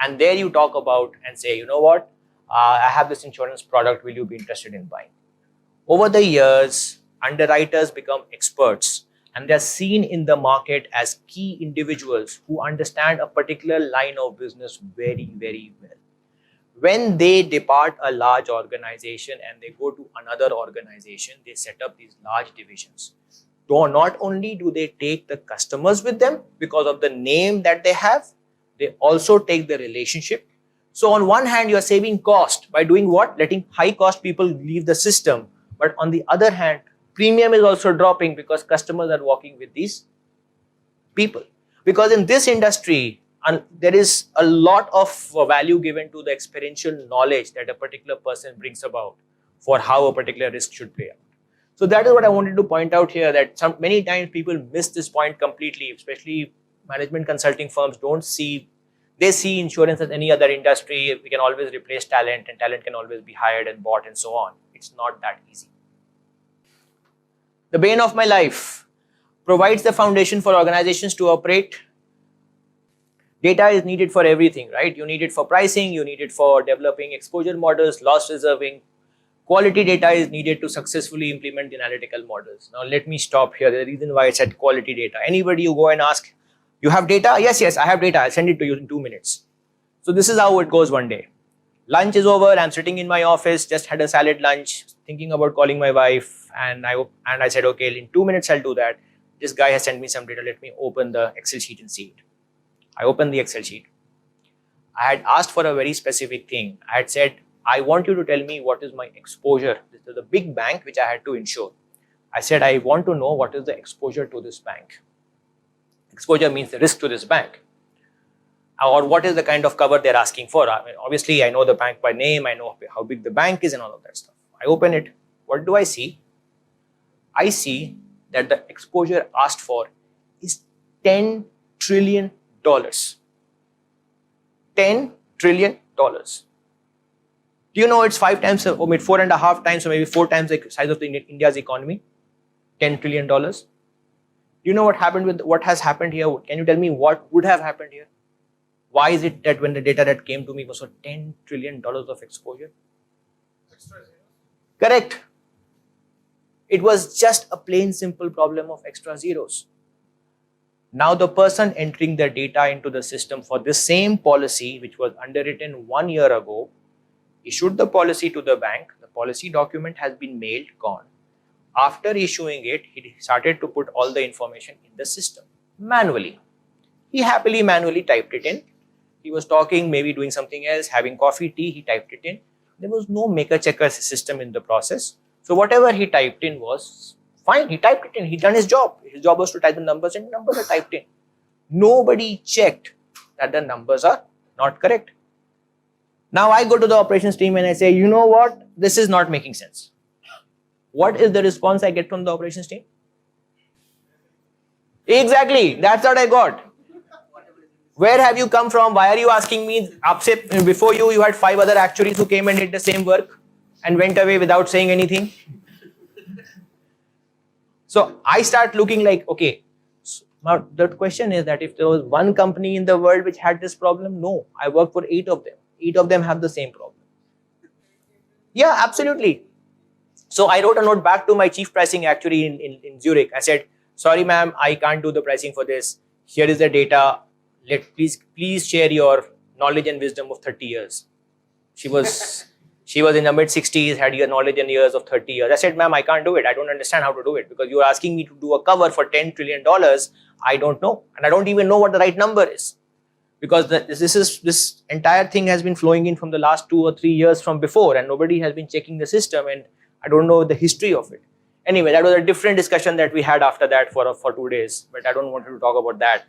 and there you talk about and say, you know what, I have this insurance product, will you be interested in buying? Over the years, underwriters become experts, and they're seen in the market as key individuals who understand a particular line of business very, very well. When they depart a large organization and they go to another organization, they set up these large divisions. So not only do they take the customers with them because of the name that they have, they also take the relationship. So on one hand, you're saving cost by doing what? Letting high cost people leave the system. But on the other hand, premium is also dropping because customers are walking with these people. Because in this industry, there is a lot of value given to the experiential knowledge that a particular person brings about for how a particular risk should play out. So that is what I wanted to point out here, that many times people miss this point completely, especially management consulting firms they see insurance as any other industry. We can always replace talent, and talent can always be hired and bought and so on. It's not that easy. The bane of my life provides the foundation for organizations to operate. Data is needed for everything, right? You need it for pricing, you need it for developing exposure models, loss reserving. Quality data is needed to successfully implement the analytical models. Now let me stop here. The reason why I said quality data. Anybody you go and ask, you have data? Yes, I have data. I'll send it to you in 2 minutes. So this is how it goes one day. Lunch is over. I'm sitting in my office, just had a salad lunch, thinking about calling my wife. And I said, okay, in 2 minutes I'll do that. This guy has sent me some data. Let me open the Excel sheet and see it. I opened the Excel sheet. I had asked for a very specific thing. I had said, I want you to tell me what is my exposure. This is the big bank which I had to insure. I said, I want to know what is the exposure to this bank. Exposure means the risk to this bank. Or what is the kind of cover they're asking for. I mean, obviously, I know the bank by name. I know how big the bank is and all of that stuff. I open it. What do I see? I see that the exposure asked for is $10 trillion. $10 trillion. Do you know it's 5 times, or maybe 4.5 times, or maybe 4 times the size of India's economy? $10 trillion. Do you know what has happened here? Can you tell me what would have happened here? Why is it that when the data that came to me was for $10 trillion of exposure? Extra zeros. Correct. It was just a plain simple problem of extra zeros. Now the person entering the data into the system for this same policy, which was underwritten 1 year ago, issued the policy to the bank. The policy document has been mailed, gone. After issuing it, he started to put all the information in the system manually. He happily manually typed it in. He was talking, maybe doing something else, having coffee, tea, he typed it in. There was no maker-checker system in the process. So whatever he typed in was fine. He typed it in. He done his job. His job was to type the numbers, and numbers are typed in. Nobody checked that the numbers are not correct. Now I go to the operations team and I say, you know what? This is not making sense. What is the response I get from the operations team? Exactly. That's what I got. Where have you come from? Why are you asking me? Before you had 5 other actuaries who came and did the same work and went away without saying anything. So I start looking like, okay, now the question is that if there was one company in the world which had this problem, no, I work for 8 of them. 8 of them have the same problem. Yeah, absolutely. So I wrote a note back to my chief pricing actuary in Zurich. I said, sorry ma'am, I can't do the pricing for this. Here is the data. Please share your knowledge and wisdom of 30 years. She was in the mid 60s, had your knowledge and years of 30 years. I said, ma'am, I can't do it. I don't understand how to do it because you're asking me to do a cover for $10 trillion. I don't know. And I don't even know what the right number is. Because this entire thing has been flowing in from the last 2 or 3 years from before, and nobody has been checking the system, and I don't know the history of it. Anyway, that was a different discussion that we had after that for 2 days, but I don't want to talk about that.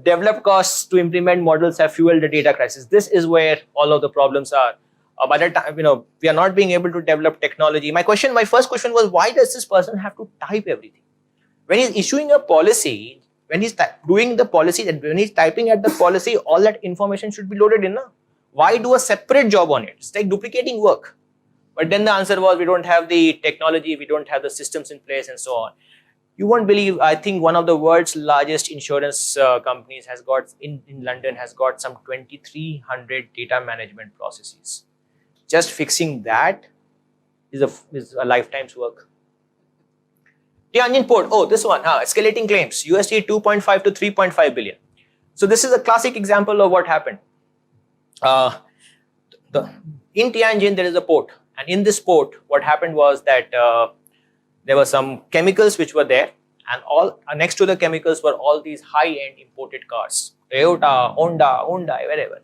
Developed costs to implement models have fueled the data crisis. This is where all of the problems are. By the time, we are not being able to develop technology. My first question was, why does this person have to type everything? When he's issuing a policy, when he's doing the policy, and when he's typing at the policy, all that information should be loaded in. Na? Why do a separate job on it? It's like duplicating work. But then the answer was, we don't have the technology, we don't have the systems in place, and so on. You won't believe, I think one of the world's largest insurance companies has got, in London, has got some 2,300 data management processes. Just fixing that is a lifetime's work. Tianjin Port, oh, this one, escalating claims, USD 2.5 to 3.5 billion. So this is a classic example of what happened. In Tianjin, there is a port. And in this port, what happened was that there were some chemicals which were there. And all next to the chemicals were all these high-end imported cars. Toyota, Honda, Hyundai, wherever.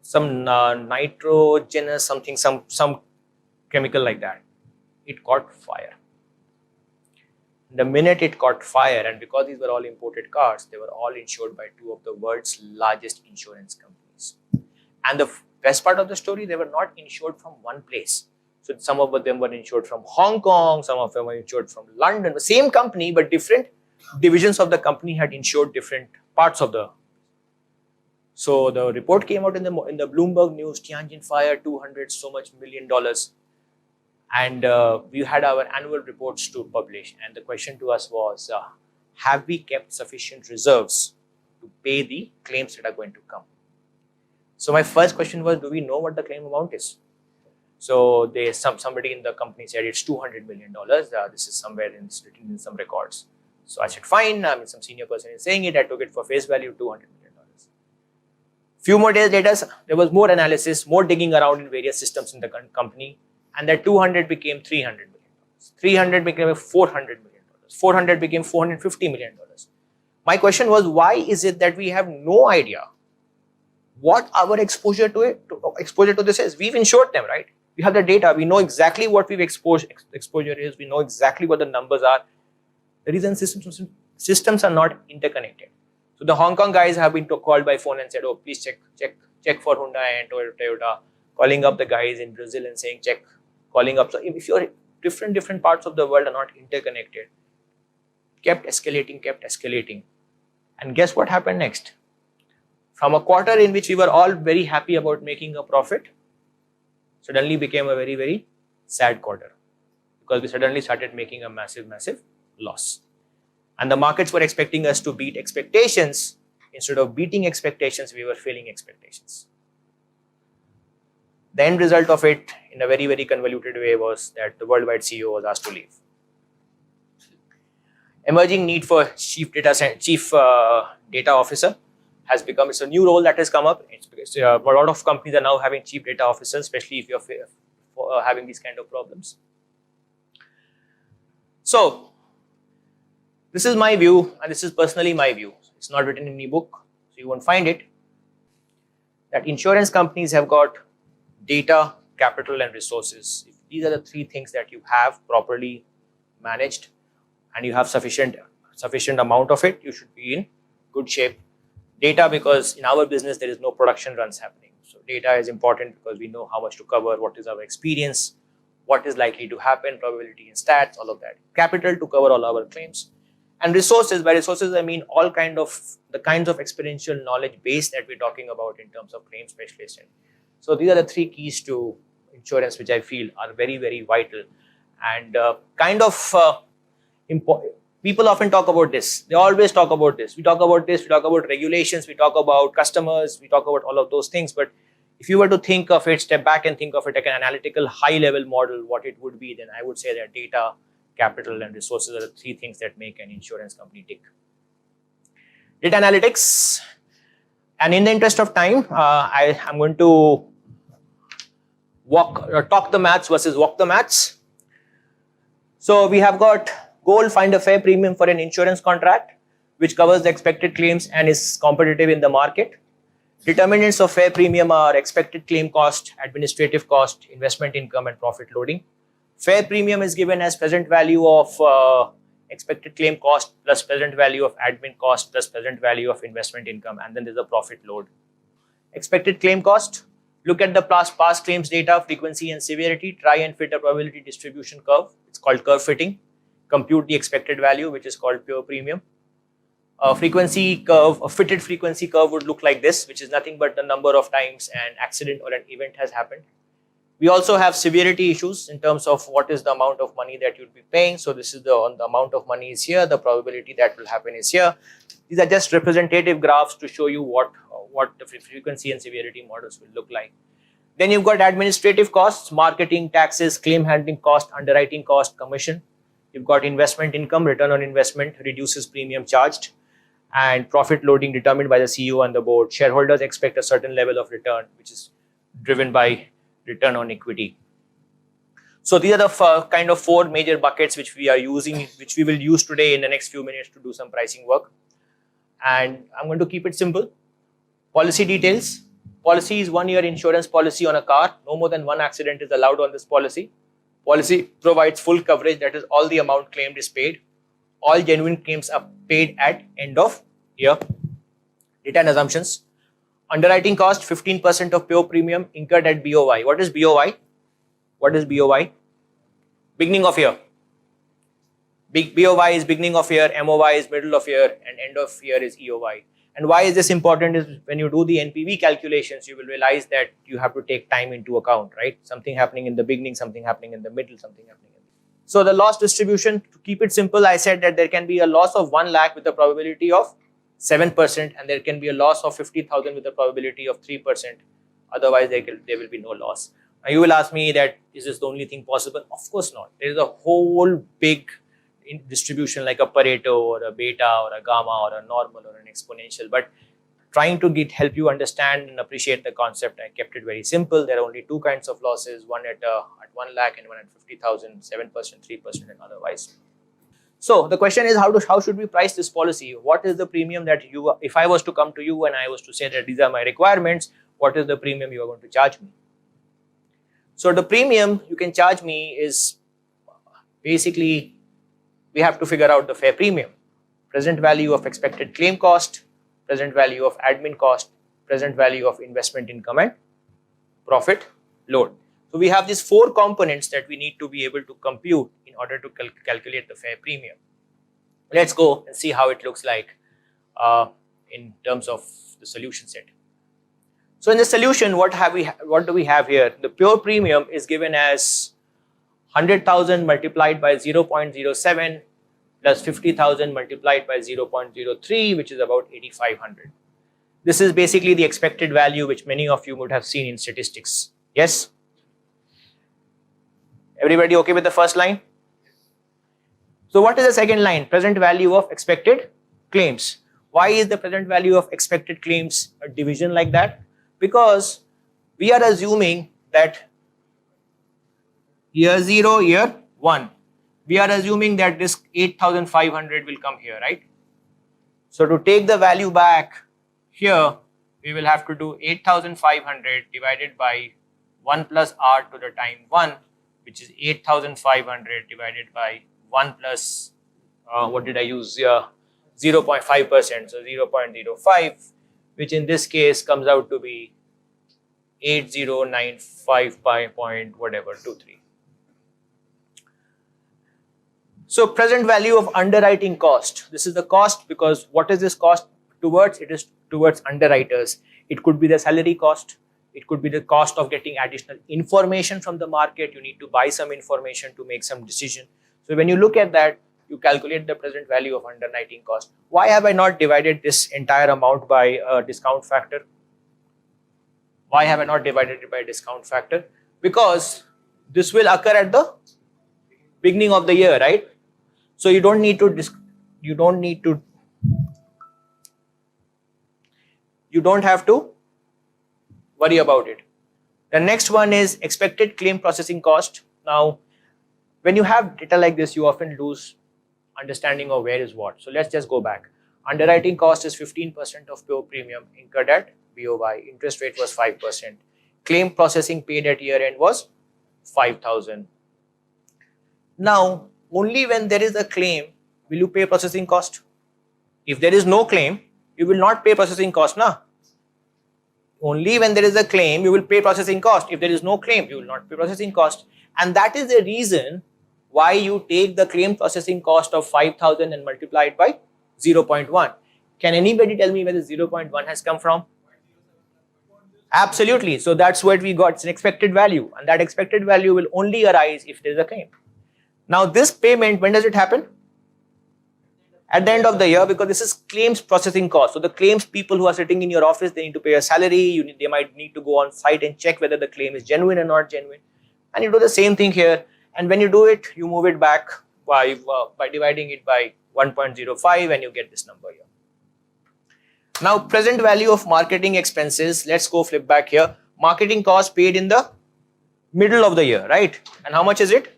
Some nitrogenous something, some chemical like that. It caught fire. The minute it caught fire, and because these were all imported cars, they were all insured by 2 of the world's largest insurance companies. And the best part of the story, they were not insured from one place. So some of them were insured from Hong Kong, some of them were insured from London. The same company, but different divisions of the company had insured different parts of the. So the report came out in the Bloomberg News, Tianjin fire, $200 so much million. And we had our annual reports to publish. And the question to us was, have we kept sufficient reserves to pay the claims that are going to come? So my first question was, do we know what the claim amount is? So somebody in the company said it's $200 million. This is somewhere written in some records. So I said, fine. I mean, some senior person is saying it. I took it for face value, $200 million. Few more days later, there was more analysis, more digging around in various systems in the company. And that 200 became $300 million. 300 became $400 million. 400 became $450 million. My question was, why is it that we have no idea what our exposure to this is? We've insured them, right? We have the data. We know exactly what we've exposure is. We know exactly what the numbers are. The reason systems are not interconnected. So the Hong Kong guys have been called by phone and said, oh, please check for Hyundai and Toyota. Calling up the guys in Brazil and saying, check. Calling up. So if you're different parts of the world are not interconnected, kept escalating. And guess what happened next? From a quarter in which we were all very happy about making a profit, suddenly became a very, very sad quarter because we suddenly started making a massive loss. And the markets were expecting us to beat expectations. Instead of beating expectations, we were failing expectations. The end result of it, in a very, very convoluted way, was that the worldwide CEO was asked to leave. Emerging need for chief data officer has become, it's a new role that has come up. It's because a lot of companies are now having chief data officers, especially if you're having these kind of problems. So, this is my view, and this is personally my view. It's not written in any book, so you won't find it. That insurance companies have got data, capital, and resources. If these are the 3 things that you have properly managed, and you have sufficient amount of it, you should be in good shape. Data, because in our business there is no production runs happening. So data is important because we know how much to cover, what is our experience, what is likely to happen, probability and stats, all of that. Capital to cover all our claims. And resources, by resources I mean all the kinds of experiential knowledge base that we're talking about in terms of claim specialists. So these are the 3 keys to insurance which I feel are very, very vital and important. People often talk about this. They always talk about this. We talk about regulations, we talk about customers, we talk about all of those things. But if you were to think of it, step back and think of it like an analytical high level model, what it would be, then I would say that data, capital, and resources are the three things that make an insurance company tick. Data analytics. And in the interest of time, I'm going to talk the maths versus walk the maths. So we have got goal, find a fair premium for an insurance contract which covers the expected claims and is competitive in the market. Determinants of fair premium are expected claim cost, administrative cost, investment income, and profit loading. Fair premium is given as present value of expected claim cost plus present value of admin cost plus present value of investment income, and then there's a profit load. Expected claim cost, look at the past claims data, frequency and severity, try and fit a probability distribution curve. It's called curve fitting. Compute the expected value, which is called pure premium. A frequency curve, a fitted frequency curve would look like this, which is nothing but the number of times an accident or an event has happened. We also have severity issues in terms of what is the amount of money that you'd be paying. So this is the amount of money is here, the probability that will happen is here. These are just representative graphs to show you what the frequency and severity models will look like. Then you've got administrative costs, marketing, taxes, claim handling cost, underwriting cost, commission. You've got investment income, return on investment, reduces premium charged, and profit loading determined by the CEO and the board. Shareholders expect a certain level of return, which is driven by return on equity. So these are the kind of four major buckets which we are using, which we will use today in the next few minutes to do some pricing work. And I'm going to keep it simple. Policy details. Policy is 1 year insurance policy on a car. No more than one accident is allowed on this policy. Policy provides full coverage, that is all the amount claimed is paid. All genuine claims are paid at end of year. Data and assumptions. Underwriting cost, 15% of pure premium incurred at BOY. What is BOY? What is BOY? Beginning of year. BOY is beginning of year, MOY is middle of year, and end of year is EOY. And why is this important is when you do the NPV calculations, you will realize that you have to take time into account, right? Something happening in the beginning, something happening in the middle, something happening in the middle. So the loss distribution, to keep it simple, I said that there can be a loss of 1 lakh with a probability of 7%, and there can be a loss of 50,000 with a probability of 3%. Otherwise, there will be no loss. Now you will ask me that, is this the only thing possible? Of course not. There is a whole big distribution like a Pareto or a beta or a gamma or a normal or an exponential, but trying to help you understand and appreciate the concept, I kept it very simple. There are only two kinds of losses, one at 1 lakh and one at 50,000, 7%, 3% and otherwise. So the question is, how should we price this policy? What is the premium that if I was to come to you and I was to say that these are my requirements, what is the premium you are going to charge me? So the premium you can charge me is basically, we have to figure out the fair premium. Present value of expected claim cost, present value of admin cost, present value of investment income and profit load. So we have these four components that we need to be able to compute in order to calculate the fair premium. Let's go and see how it looks like in terms of the solution set. So in the solution, what do we have here? The pure premium is given as 100,000 multiplied by 0.07 plus 50,000 multiplied by 0.03, which is about 8,500. This is basically the expected value which many of you would have seen in statistics. Yes? Everybody okay with the first line? So what is the second line? Present value of expected claims. Why is the present value of expected claims a division like that? Because we are assuming that year 0, year 1, we are assuming that this 8,500 will come here, right? So to take the value back here, we will have to do 8,500 divided by 1 plus r to the time 1, which is 8,500 divided by 1 plus, what did I use here? 0.5%, so 0.05, which in this case comes out to be 8095 by point whatever 23. So present value of underwriting cost. This is the cost because what is this cost towards? It is towards underwriters. It could be the salary cost. It could be the cost of getting additional information from the market. You need to buy some information to make some decision. So when you look at that, you calculate the present value of underwriting cost. Why have I not divided this entire amount by a discount factor? Why have I not divided it by a discount factor? Because this will occur at the beginning of the year, right? So you don't need to you don't have to worry about it. The next one is expected claim processing cost. Now, when you have data like this, you often lose understanding of where is what. So let's just go back. Underwriting cost is 15% of pure premium incurred at BOY. Interest rate was 5%. Claim processing paid at year end was 5,000. Now, only when there is a claim will you pay processing cost. If there is no claim, you will not pay processing cost, na? Only when there is a claim, you will pay processing cost. If there is no claim, you will not pay processing cost. And that is the reason why you take the claim processing cost of 5,000 and multiply it by 0.1. Can anybody tell me where the 0.1 has come from? Absolutely. So that's what we got. It's an expected value. And that expected value will only arise if there is a claim. Now this payment, when does it happen? At the end of the year, because this is claims processing cost. So the claims people who are sitting in your office, they need to pay a salary. They might need to go on site and check whether the claim is genuine or not genuine. And you do the same thing here. And when you do it, you move it back by dividing it by 1.05 and you get this number here. Now present value of marketing expenses. Let's go flip back here. Marketing cost paid in the middle of the year, right? And how much is it?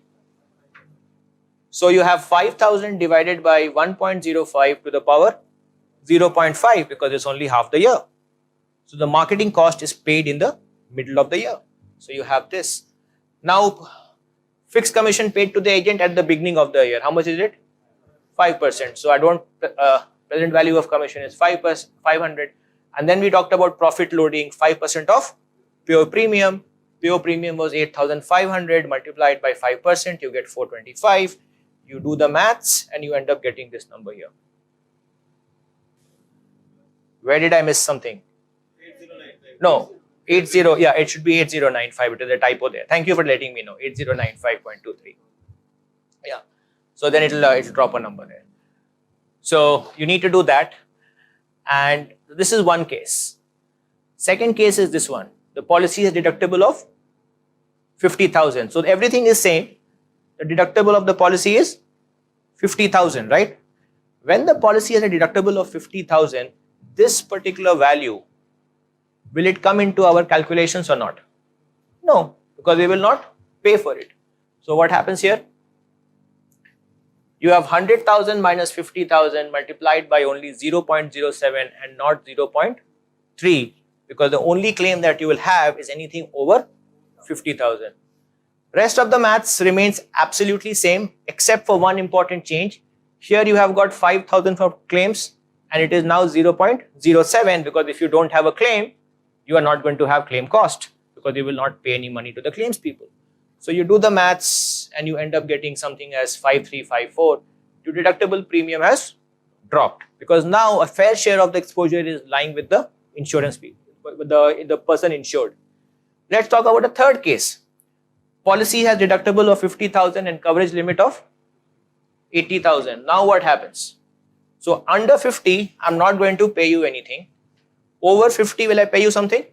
So you have 5,000 divided by 1.05 to the power 0.5 because it's only half the year. So the marketing cost is paid in the middle of the year. So you have this. Now fixed commission paid to the agent at the beginning of the year. How much is it? 5%. So I don't, present value of commission is 500. And then we talked about profit loading, 5% of pure premium. Pure premium was 8,500 multiplied by 5%, you get 425. You do the maths and you end up getting this number here. Where did I miss something? 8095. No, 80, yeah, it should be 8095. It is a typo there. Thank you for letting me know. 8095.23. Yeah. So then it'll drop a number there. So you need to do that. And this is one case. Second case is this one. The policy is deductible of 50,000. So everything is same. The deductible of the policy is 50,000, right? When the policy has a deductible of 50,000, this particular value, will it come into our calculations or not? No, because we will not pay for it. So what happens here? You have 100,000 minus 50,000 multiplied by only 0.07 and not 0.3 because the only claim that you will have is anything over 50,000. Rest of the maths remains absolutely same except for one important change. Here you have got 5,000 for claims and it is now 0.07 because if you don't have a claim, you are not going to have claim cost because you will not pay any money to the claims people. So you do the maths and you end up getting something as 5354. Your deductible premium has dropped because now a fair share of the exposure is lying with the insurance people, with the person insured. Let's talk about a third case. Policy has deductible of 50,000 and coverage limit of 80,000. Now what happens? So under 50, I'm not going to pay you anything. Over 50, will I pay you something?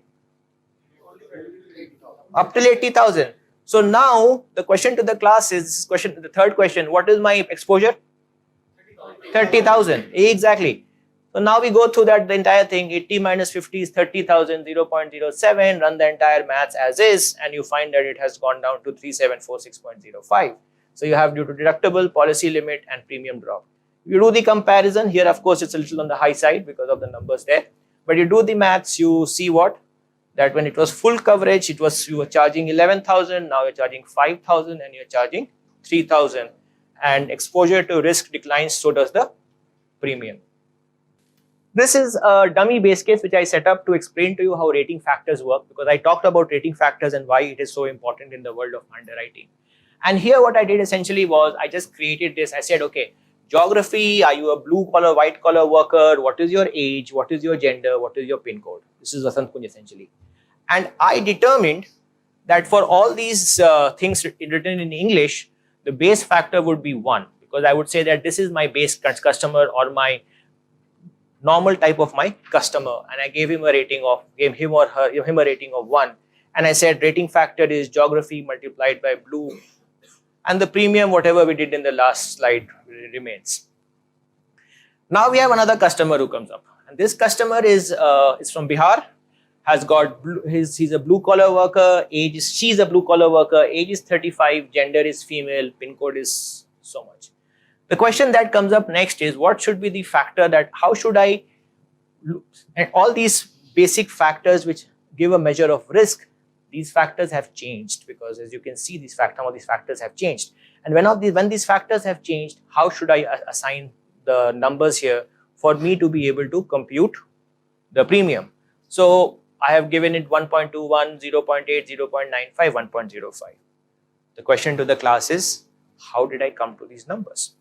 Up till 80,000. So now the question to the class is the third question. What is my exposure? 30,000. Exactly. So now we go through the entire thing. 80 minus 50 is 30,000, 0.07. Run the entire maths as is, and you find that it has gone down to 3746.05. So you have due to deductible, policy limit, and premium drop. You do the comparison here. Of course, it's a little on the high side because of the numbers there. But you do the maths, you see what? That when it was full coverage, you were charging 11,000. Now you're charging 5,000, and you're charging 3,000. And exposure to risk declines, so does the premium. This is a dummy base case which I set up to explain to you how rating factors work because I talked about rating factors and why it is so important in the world of underwriting. And here what I did essentially was I just created this. I said, okay, geography, are you a blue collar, white collar worker? What is your age? What is your gender? What is your PIN code? This is Vasant Kunj essentially. And I determined that for all these things written in English, the base factor would be 1 because I would say that this is my base customer or my normal type of my customer, and I gave him a rating of, gave him or her, him a rating of 1. And I said rating factor is geography multiplied by blue and the premium, whatever we did in the last slide, remains. Now we have another customer who comes up, and this customer is from Bihar, has got he's a blue collar worker, she's a blue collar worker, age is 35, gender is female, pin code is so much. The question that comes up next is, what should be the factor that, how should I, and all these basic factors which give a measure of risk, these factors have changed, because as you can see, some of these factors have changed. And when these factors have changed, how should I assign the numbers here for me to be able to compute the premium? So I have given it 1.21, 0.8, 0.95, 1.05. The question to the class is, how did I come to these numbers?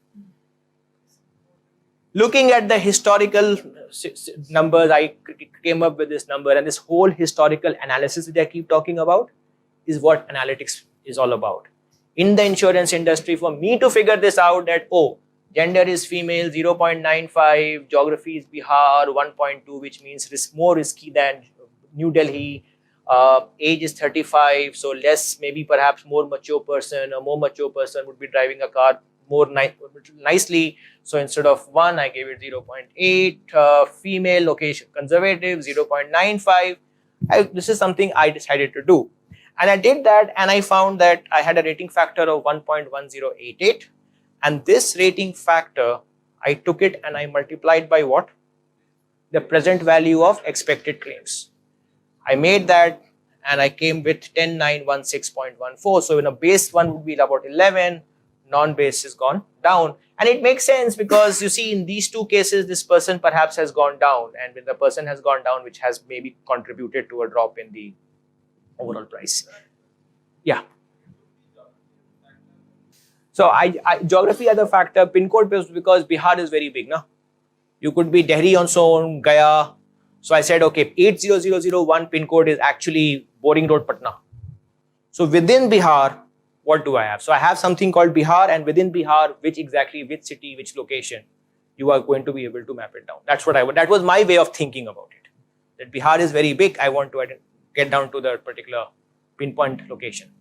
Looking at the historical numbers, I came up with this number, and this whole historical analysis that I keep talking about is what analytics is all about. In the insurance industry, for me to figure this out, that, oh, gender is female, 0.95, geography is Bihar, 1.2, which means more risky than New Delhi, age is 35, so less, maybe perhaps more mature person, a more mature person would be driving a car more nicely. So instead of 1, I gave it 0.8, female, location conservative, 0.95. This is something I decided to do. And I did that, and I found that I had a rating factor of 1.1088. And this rating factor, I took it and I multiplied by what? The present value of expected claims. I made that and I came with 10916.14. So in a base one would be about 11, non-base is gone down. And it makes sense, because you see, in these two cases, this person perhaps has gone down, and when the person has gone down, which has maybe contributed to a drop in the overall price. Yeah. So geography as a factor, pin code, because Bihar is very big, no? You could be Delhi on its own, Gaya. So I said, okay, 80001 pin code is actually Boring Road, Patna. So within Bihar, what do I have? So I have something called Bihar, and within Bihar, which city, which location, you are going to be able to map it down. That was my way of thinking about it. That Bihar is very big. I want to get down to the particular pinpoint location.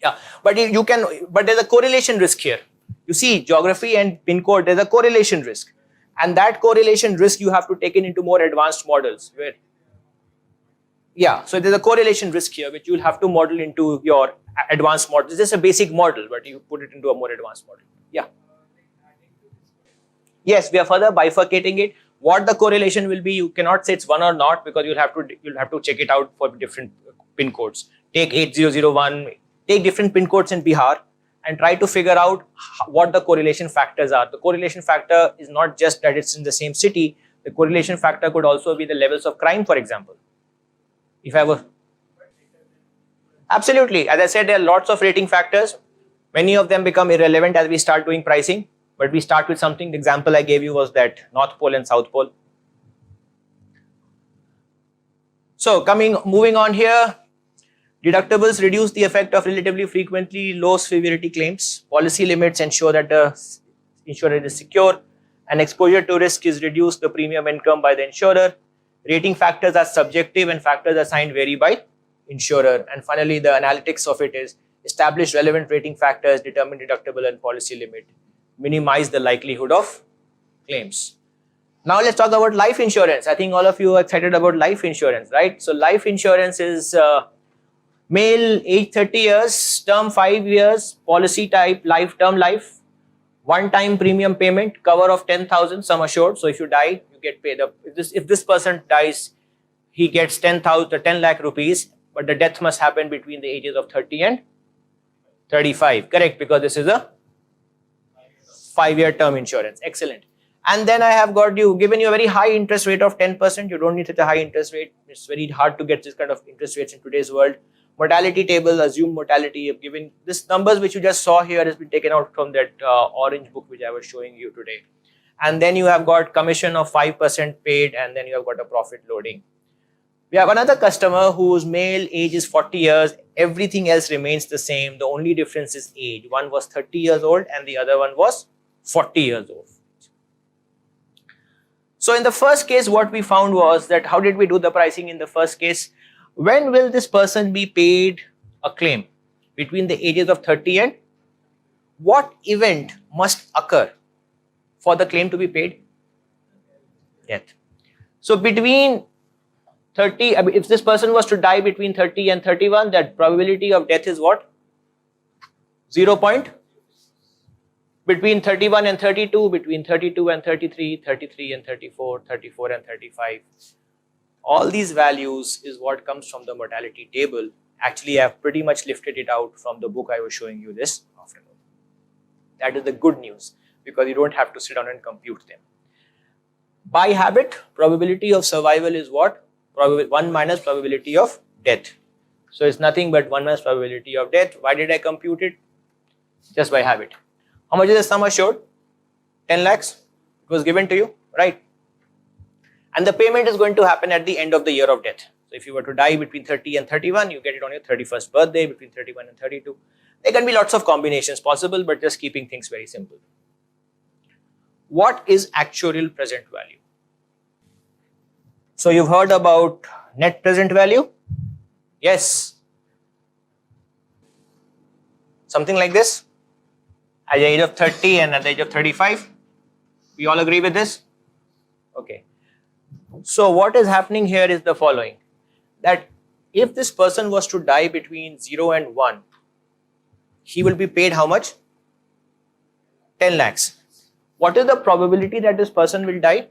Yeah, but there's a correlation risk here. You see, geography and pin code, there's a correlation risk. And that correlation risk you have to take it into more advanced models. So there's a correlation risk here, which you'll have to model into your advanced model. It's just a basic model, but you put it into a more advanced model. Yeah. Yes, we are further bifurcating it. What the correlation will be, you cannot say it's 1 or not, because you'll have to check it out for different pin codes. Take 8001, take different pin codes in Bihar, and try to figure out what the correlation factors are. The correlation factor is not just that it's in the same city. The correlation factor could also be the levels of crime, for example. Absolutely. As I said, there are lots of rating factors. Many of them become irrelevant as we start doing pricing. But we start with something. The example I gave you was that North Pole and South Pole. So moving on here. Deductibles reduce the effect of relatively frequently low severity claims. Policy limits ensure that the insurer is secure, and exposure to risk is reduced the premium income by the insurer. Rating factors are subjective, and factors assigned vary by insurer. And finally, the analytics of it is establish relevant rating factors, determine deductible and policy limit, minimize the likelihood of claims. Now let's talk about life insurance. I think all of you are excited about life insurance, right? So life insurance is male, age 30 years, term 5 years, policy type term life, one-time premium payment, cover of 10,000, sum assured. So if you die, you get paid up. If this person dies, he gets 10 lakh rupees, but the death must happen between the ages of 30 and 35. Correct, because this is a 5-year term insurance. Excellent. And then I have given you a very high interest rate of 10%. You don't need such a high interest rate. It's very hard to get this kind of interest rates in today's world. Mortality table, assumed mortality. I've given this numbers which you just saw here has been taken out from that orange book which I was showing you today. And then you have got commission of 5% paid, and then you have got a profit loading. We have another customer whose male age is 40 years. Everything else remains the same. The only difference is age. One was 30 years old and the other one was 40 years old. So in the first case, what we found was that how did we do the pricing in the first case? When will this person be paid a claim? Between the ages of 30 and what event must occur for the claim to be paid? Death. So between 30, I mean, if this person was to die between 30 and 31, that probability of death is what? 0. Between 31 and 32, between 32 and 33, 33 and 34, 34 and 35. All these values is what comes from the mortality table. Actually, I have pretty much lifted it out from the book I was showing you this afternoon. That is the good news, because you don't have to sit down and compute them. By habit, probability of survival is what? 1 minus probability of death. So it's nothing but 1 minus probability of death. Why did I compute it? Just by habit. How much is the sum assured? 10 lakhs. It was given to you, right? And the payment is going to happen at the end of the year of death. So if you were to die between 30 and 31, you get it on your 31st birthday, between 31 and 32. There can be lots of combinations possible, but just keeping things very simple. What is actuarial present value? So you've heard about net present value? Yes. Something like this? At the age of 30 and at the age of 35? We all agree with this? Okay. So what is happening here is the following. That if this person was to die between 0 and 1, he will be paid how much? 10 lakhs. What is the probability that this person will die?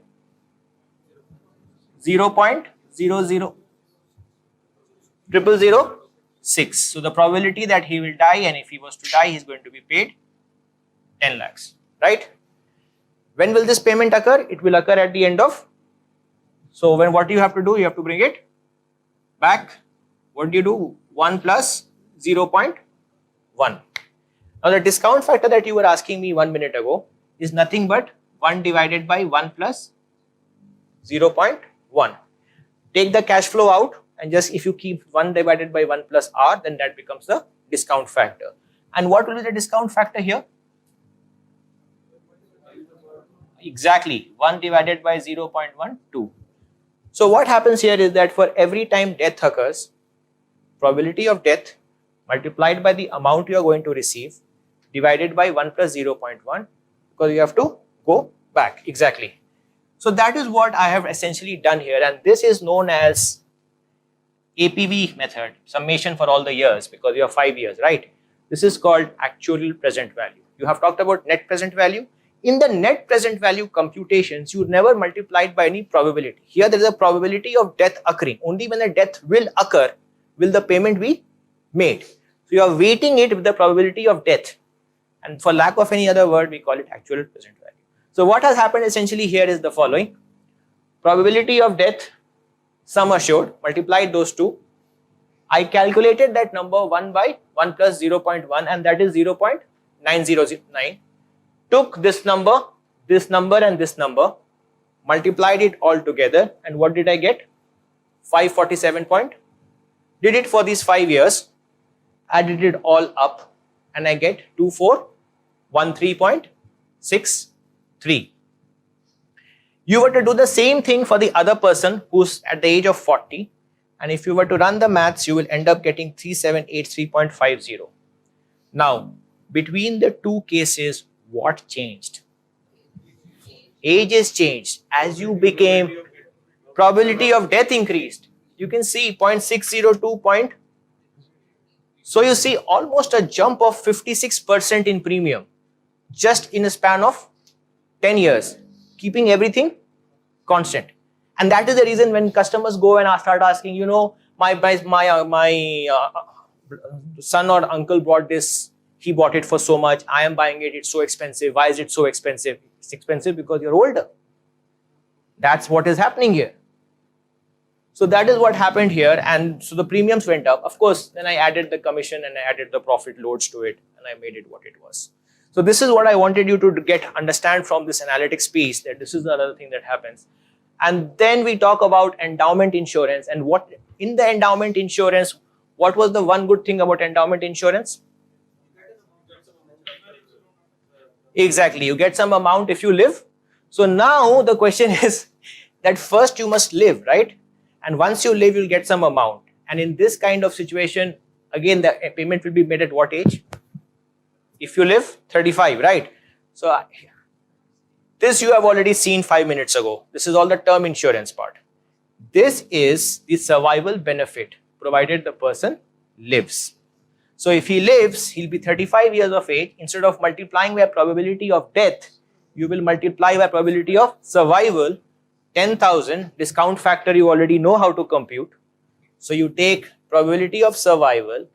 0.00006. So the probability that he will die, and if he was to die, he is going to be paid 10 lakhs, right? When will this payment occur? It will occur at the end of. So what do you have to do? You have to bring it back. What do you do? 1 plus 0.1. Now the discount factor that you were asking me 1 minute ago is nothing but 1 divided by 1 plus 0.1. Take the cash flow out, and just if you keep 1 divided by 1 plus R, then that becomes the discount factor. And what will be the discount factor here? Exactly, 1 divided by 0.12. So what happens here is that for every time death occurs, probability of death multiplied by the amount you are going to receive divided by 1 plus 0.1, because you have to go back. Exactly. So that is what I have essentially done here, and this is known as APV method, summation for all the years, because you have 5 years, right? This is called actuarial present value. You have talked about net present value. In the net present value computations, you never multiply it by any probability. Here there is a probability of death occurring. Only when the death will occur will the payment be made. So you are weighting it with the probability of death, and for lack of any other word, we call it actual present value. So what has happened essentially here is the following. Probability of death, sum assured, multiplied those two. I calculated that number 1 by 1 plus 0.1, and that is 0.9009. Took this number and this number, multiplied it all together, and what did I get? 547 point. Did it for these 5 years, added it all up, and I get 2413.63. You were to do the same thing for the other person who's at the age of 40, and if you were to run the maths, you will end up getting 3783.50. Now, between the two cases, what changed? Age is changed. As you became, probability of death increased. You can see 0.602 point. So you see almost a jump of 56% in premium just in a span of 10 years, keeping everything constant. And that is the reason when customers go and start asking, you know, my son or uncle bought this. He bought it for so much. I am buying it. It's so expensive. Why is it so expensive? It's expensive because you're older. That's what is happening here. So that is what happened here. And so the premiums went up. Of course, then I added the commission and I added the profit loads to it, and I made it what it was. So this is what I wanted you to understand from this analytics piece, that this is the other thing that happens. And then we talk about endowment insurance, and what in the endowment insurance, what was the one good thing about endowment insurance? Exactly, you get some amount if you live. So now the question is that first you must live, right? And once you live, you'll get some amount. And in this kind of situation, again, the payment will be made at what age? If you live, 35, right? So this you have already seen 5 minutes ago. This is all the term insurance part. This is the survival benefit provided the person lives. So if he lives, he'll be 35 years of age. Instead of multiplying by probability of death, you will multiply by probability of survival. 10,000 discount factor you already know how to compute. So you take probability of survival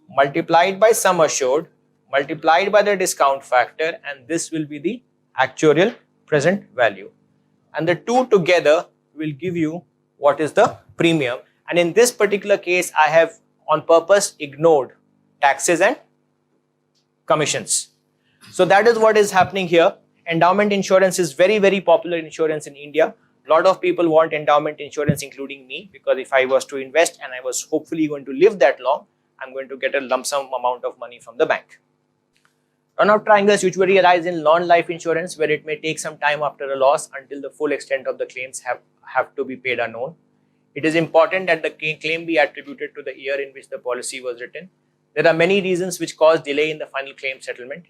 multiplied by sum assured multiplied by the discount factor, and this will be the actuarial present value. And the two together will give you what is the premium. And in this particular case, I have on purpose ignored taxes and commissions. So that is what is happening here. Endowment insurance is very, very popular insurance in India. A lot of people want endowment insurance, including me, because if I was to invest and I was hopefully going to live that long, I'm going to get a lump sum amount of money from the bank. Runoff triangles usually arise in non-life insurance, where it may take some time after a loss until the full extent of the claims have to be paid are known. It is important that the claim be attributed to the year in which the policy was written. There are many reasons which cause delay in the final claim settlement.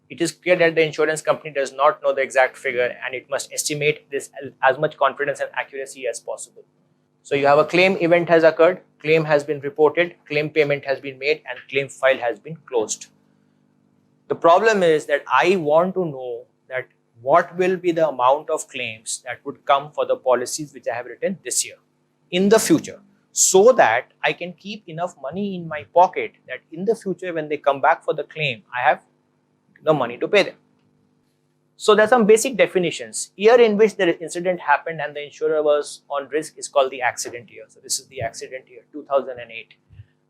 It is clear that the insurance company does not know the exact figure, and it must estimate this as much confidence and accuracy as possible. So you have a claim event has occurred, claim has been reported, claim payment has been made, and claim file has been closed. The problem is that I want to know that what will be the amount of claims that would come for the policies which I have written this year in the future, so that I can keep enough money in my pocket that in the future when they come back for the claim, I have the money to pay them. So there are some basic definitions. Year in which the incident happened and the insurer was on risk is called the accident year. So this is the accident year, 2008.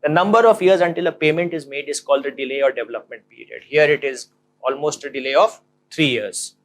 The number of years until a payment is made is called the delay or development period. Here it is almost a delay of 3 years.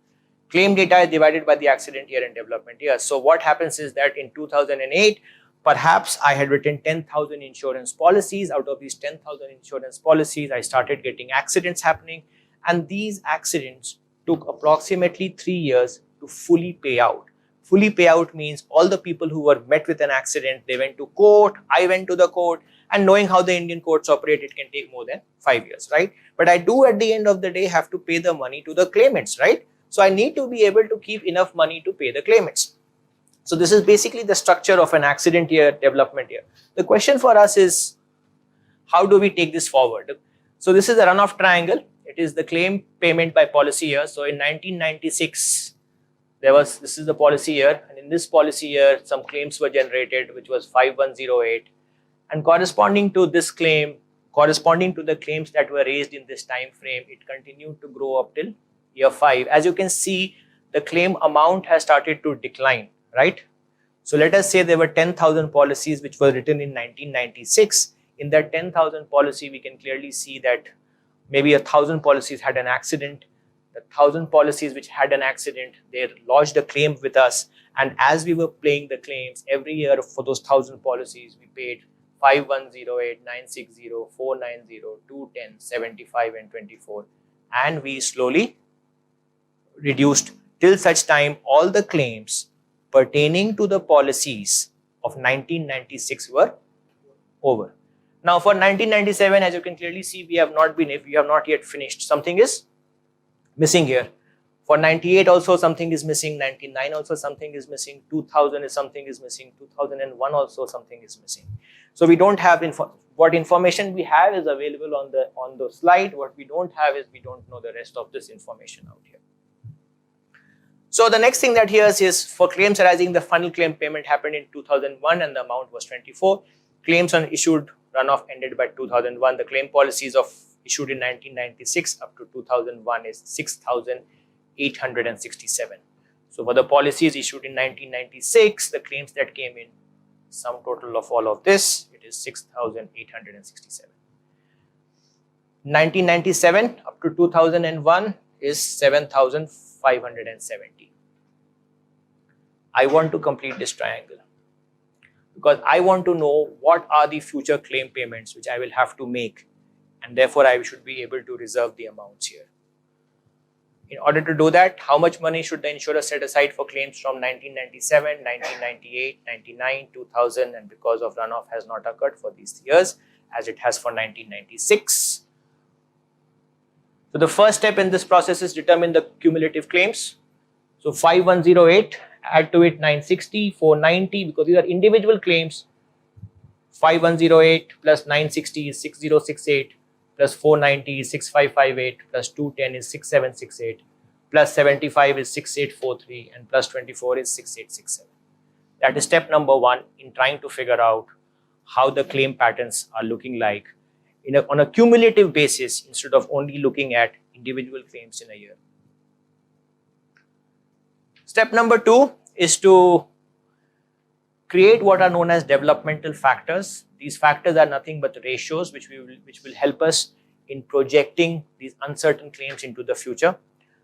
Claim data is divided by the accident year and development year. So what happens is that in 2008, perhaps I had written 10,000 insurance policies. Out of these 10,000 insurance policies, I started getting accidents happening. And these accidents took approximately 3 years to fully pay out. Fully pay out means all the people who were met with an accident, they went to court, I went to the court, and knowing how the Indian courts operate, it can take more than 5 years, right? But I do at the end of the day have to pay the money to the claimants, right? So I need to be able to keep enough money to pay the claimants. So this is basically the structure of an accident year, development year. The question for us is, how do we take this forward? So this is a runoff triangle. It is the claim payment by policy year. So in 1996, this is the policy year, and in this policy year, some claims were generated, which was 5108, and corresponding to this claim, corresponding to the claims that were raised in this time frame, it continued to grow up till year 5. As you can see, the claim amount has started to decline, right? So let us say there were 10,000 policies which were written in 1996. In that 10,000 policy, we can clearly see that maybe 1,000 policies had an accident. The 1,000 policies which had an accident, they lodged a claim with us. And as we were paying the claims, every year for those 1,000 policies, we paid 5108, 960, 490, 210, 75, and 24. And we slowly reduced till such time all the claims pertaining to the policies of 1996 were over. Now for 1997, as you can clearly see, we have not yet finished. Something is missing here. For 98 also something is missing, 99 also something is missing, 2000 is something is missing, 2001 also something is missing. So we don't have what information we have is available on the slide. What we don't have is we don't know the rest of this information out here. So the next thing that here is for claims arising, the final claim payment happened in 2001 and the amount was 24. Claims on issued runoff ended by 2001. The claim policies of issued in 1996 up to 2001 is 6,867. So for the policies issued in 1996, the claims that came in, sum total of all of this, it is 6,867. 1997 up to 2001 is 7,570. I want to complete this triangle because I want to know what are the future claim payments which I will have to make, and therefore I should be able to reserve the amounts here. In order to do that, how much money should the insurer set aside for claims from 1997, 1998, 99, 2000, and because of runoff has not occurred for these years as it has for 1996. So the first step in this process is determine the cumulative claims. So 5108, add to it 960, 490, because these are individual claims. 5108 plus 960 is 6068, plus 490 is 6558, plus 210 is 6768, plus 75 is 6843, and plus 24 is 6867. That is step number one in trying to figure out how the claim patterns are looking like on a cumulative basis instead of only looking at individual claims in a year. Step number two is to create what are known as developmental factors. These factors are nothing but ratios which will help us in projecting these uncertain claims into the future.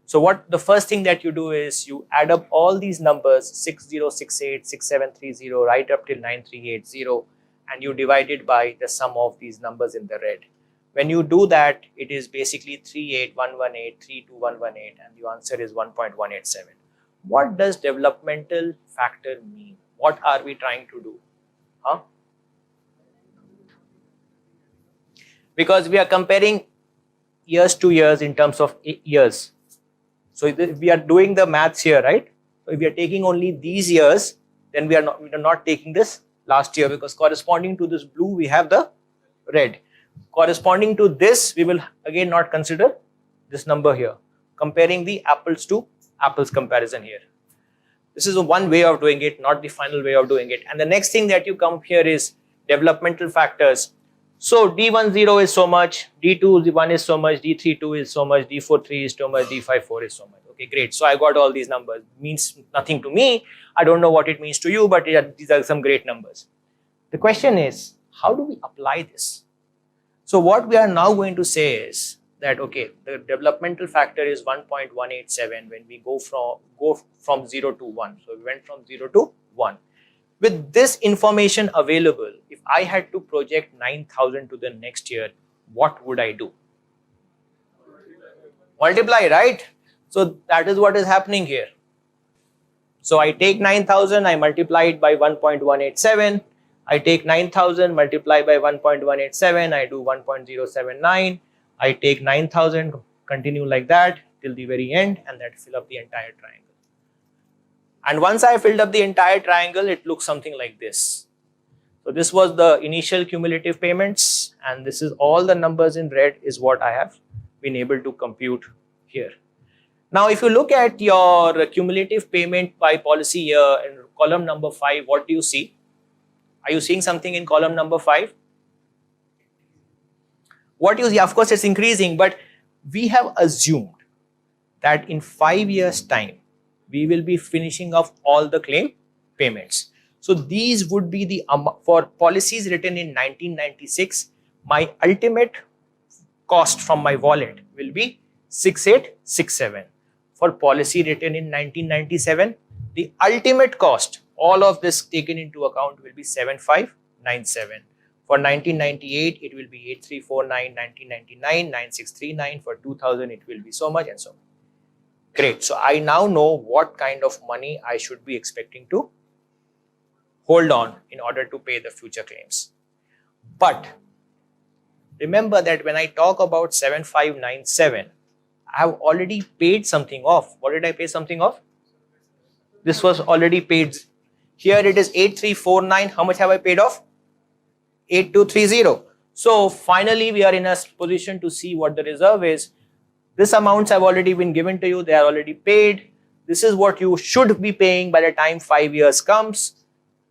So what the first thing that you do is you add up all these numbers 6068, 6730 right up till 9380, and you divide it by the sum of these numbers in the red. When you do that, it is basically 38118, 32118, and the answer is 1.187. What does developmental factor mean? What are we trying to do? Because we are comparing years to years in terms of years. So we are doing the maths here, right? So if we are taking only these years, then we are not taking this last year, because corresponding to this blue, we have the red. Corresponding to this, we will again not consider this number here. Comparing the apples to apples comparison here. This is one way of doing it, not the final way of doing it. And the next thing that you come here is developmental factors. So D10 is so much, D21 is so much, D32 is so much, D43 is so much, D54 is so much. Okay, great. So I got all these numbers. Means nothing to me. I don't know what it means to you, but these are some great numbers. The question is, how do we apply this? So what we are now going to say is that, okay, the developmental factor is 1.187 when we go from 0 to 1. So we went from 0 to 1. With this information available, if I had to project 9,000 to the next year, what would I do? Multiply, right? So that is what is happening here. So I take 9,000, I multiply it by 1.187. I take 9,000, multiply by 1.187, I do 1.079. I take 9,000, continue like that till the very end, and that fill up the entire triangle. And once I filled up the entire triangle, it looks something like this. So this was the initial cumulative payments, and this is all the numbers in red is what I have been able to compute here. Now, if you look at your cumulative payment by policy year in column number 5, what do you see? Are you seeing something in column number 5? What you see, of course, it's increasing, but we have assumed that in 5 years' time, we will be finishing off all the claim payments. So these would be the for policies written in 1996, my ultimate cost from my wallet will be 6867. For policy written in 1997, the ultimate cost, all of this taken into account, will be 7597. For 1998, it will be 8349, 1999, 9639. For 2000, it will be so much and so on. Great. So I now know what kind of money I should be expecting to hold on in order to pay the future claims. But remember that when I talk about 7597, I have already paid something off. What did I pay something off? This was already paid. Here it is 8349. How much have I paid off? 8230. So finally we are in a position to see what the reserve is. These amounts have already been given to you. They are already paid. This is what you should be paying by the time 5 years comes.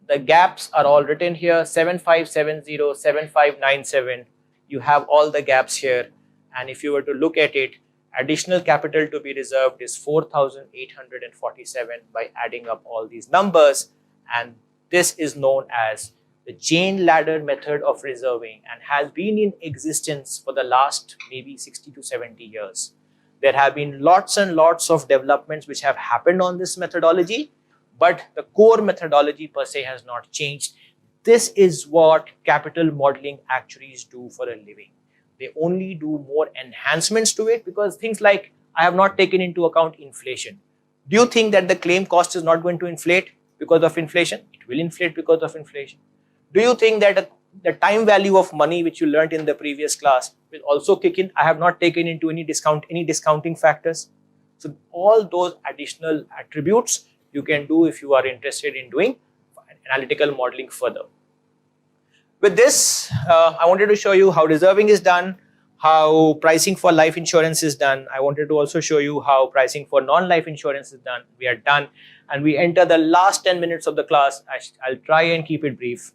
The gaps are all written here. 7570, 7597. You have all the gaps here. And if you were to look at it, additional capital to be reserved is 4,847 by adding up all these numbers. And this is known as the chain ladder method of reserving and has been in existence for the last maybe 60 to 70 years. There have been lots and lots of developments which have happened on this methodology, but the core methodology per se has not changed. This is what capital modeling actuaries do for a living. They only do more enhancements to it because things like I have not taken into account inflation. Do you think that the claim cost is not going to inflate because of inflation? It will inflate because of inflation. Do you think that the time value of money, which you learned in the previous class, will also kick in. I have not taken into any discounting factors. So all those additional attributes you can do if you are interested in doing analytical modeling further. With this, I wanted to show you how reserving is done, how pricing for life insurance is done. I wanted to also show you how pricing for non-life insurance is done. We are done, and we enter the last 10 minutes of the class. I'll try and keep it brief.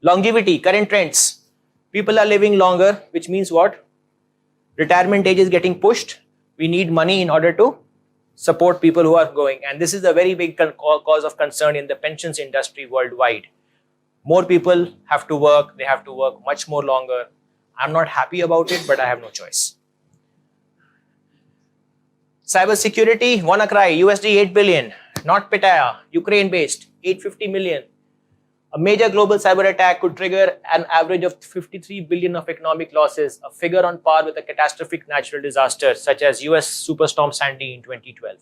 Longevity, current trends. People are living longer, which means what? Retirement age is getting pushed. We need money in order to support people who are going. And this is a very big cause of concern in the pensions industry worldwide. More people have to work. They have to work much more longer. I'm not happy about it, but I have no choice. Cybersecurity, WannaCry, USD 8 billion. NotPetya, Ukraine-based, 850 million. A major global cyber attack could trigger an average of 53 billion of economic losses, a figure on par with a catastrophic natural disaster such as US Superstorm Sandy in 2012.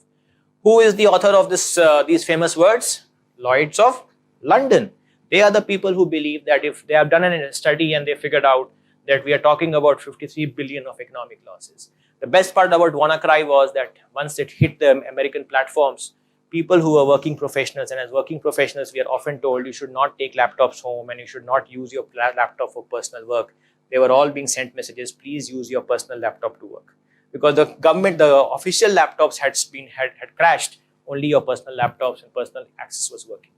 Who is the author of these famous words? Lloyds of London. They are the people who believe that if they have done a study and they figured out that we are talking about 53 billion of economic losses. The best part about WannaCry was that once it hit the American platforms, people who are working professionals, and as working professionals, we are often told you should not take laptops home and you should not use your laptop for personal work. They were all being sent messages, please use your personal laptop to work. Because the government, the official laptops had crashed, only your personal laptops and personal access was working.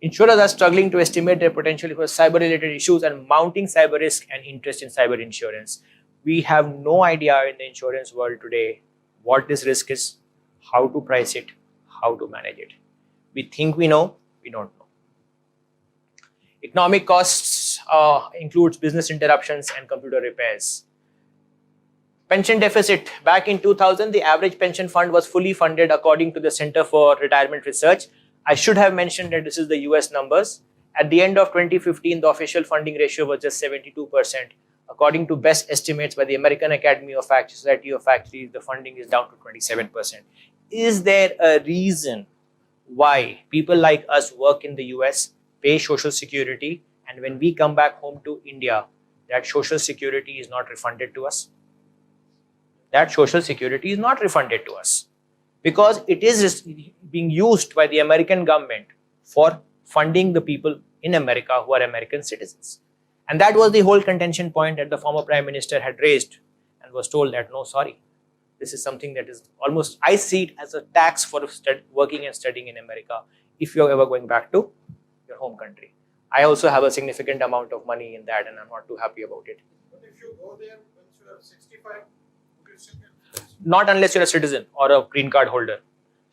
Insurers are struggling to estimate their potential for cyber-related issues and mounting cyber risk and interest in cyber insurance. We have no idea in the insurance world today what this risk is, how to price it, how to manage it. We think we know, we don't know. Economic costs includes business interruptions and computer repairs. Pension deficit. Back in 2000, the average pension fund was fully funded according to the Center for Retirement Research. I should have mentioned that this is the US numbers. At the end of 2015, the official funding ratio was just 72%. According to best estimates by the American Academy of Society of Actuaries, the funding is down to 27%. Is there a reason why people like us work in the US, pay social security, and when we come back home to India, that social security is not refunded to us? That social security is not refunded to us because it is being used by the American government for funding the people in America who are American citizens. And that was the whole contention point that the former Prime Minister had raised and was told that, no, sorry, this is something that is almost, I see it as a tax for working and studying in America if you're ever going back to your home country. I also have a significant amount of money in that and I'm not too happy about it. But if you go there once you are 65, you still get not unless you're a citizen or a green card holder.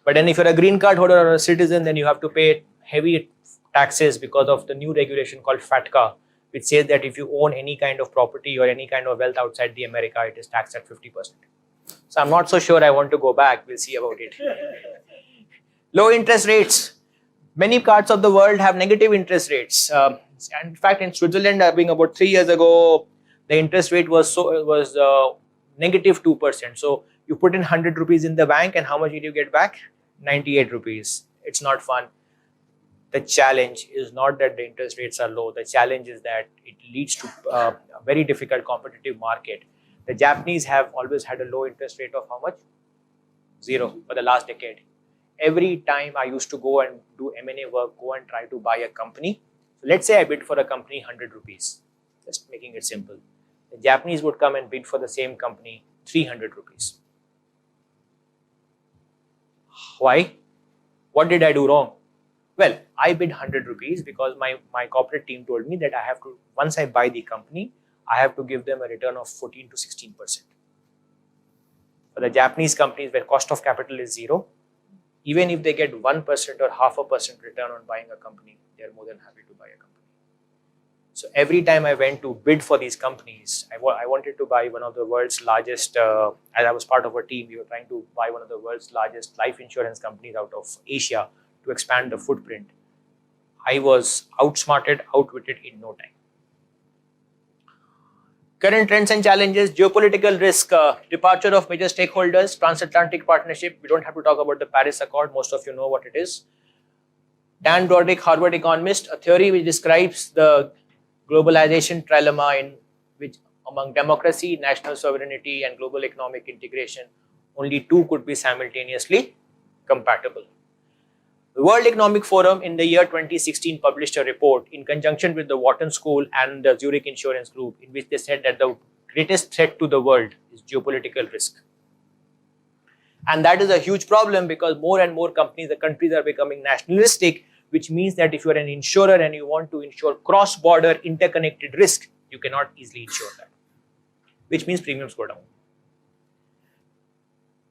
But then if you're a green card holder or a citizen, then you have to pay heavy taxes because of the new regulation called FATCA, which says that if you own any kind of property or any kind of wealth outside the America, it is taxed at 50%. So I'm not so sure I want to go back. We'll see about it. Low interest rates. Many parts of the world have negative interest rates. And in fact, in Switzerland, being about 3 years ago, the interest rate was negative 2%. So you put in 100 rupees in the bank and how much did you get back? 98 rupees. It's not fun. The challenge is not that the interest rates are low. The challenge is that it leads to a very difficult competitive market. The Japanese have always had a low interest rate of how much? 0 for the last decade. Every time I used to go and do M&A work, go and try to buy a company. So let's say I bid for a company 100 rupees, just making it simple. The Japanese would come and bid for the same company 300 rupees. Why? What did I do wrong? Well, I bid 100 rupees because my corporate team told me that I have to, once I buy the company, I have to give them a return of 14 to 16%. For the Japanese companies where cost of capital is 0, even if they get 1% or 0.5% return on buying a company, they are more than happy to buy a company. So every time I went to bid for these companies, I wanted to buy one of the world's largest, as I was part of a team, we were trying to buy one of the world's largest life insurance companies out of Asia to expand the footprint. I was outsmarted, outwitted in no time. Current trends and challenges, geopolitical risk, departure of major stakeholders, transatlantic partnership. We don't have to talk about the Paris Accord. Most of you know what it is. Dan Broderick, Harvard economist, a theory which describes the globalization trilemma in which among democracy, national sovereignty, and global economic integration, only two could be simultaneously compatible. The World Economic Forum in the year 2016 published a report in conjunction with the Wharton School and the Zurich Insurance Group, in which they said that the greatest threat to the world is geopolitical risk. And that is a huge problem because more and more countries are becoming nationalistic, which means that if you are an insurer and you want to insure cross-border interconnected risk, you cannot easily insure that, which means premiums go down.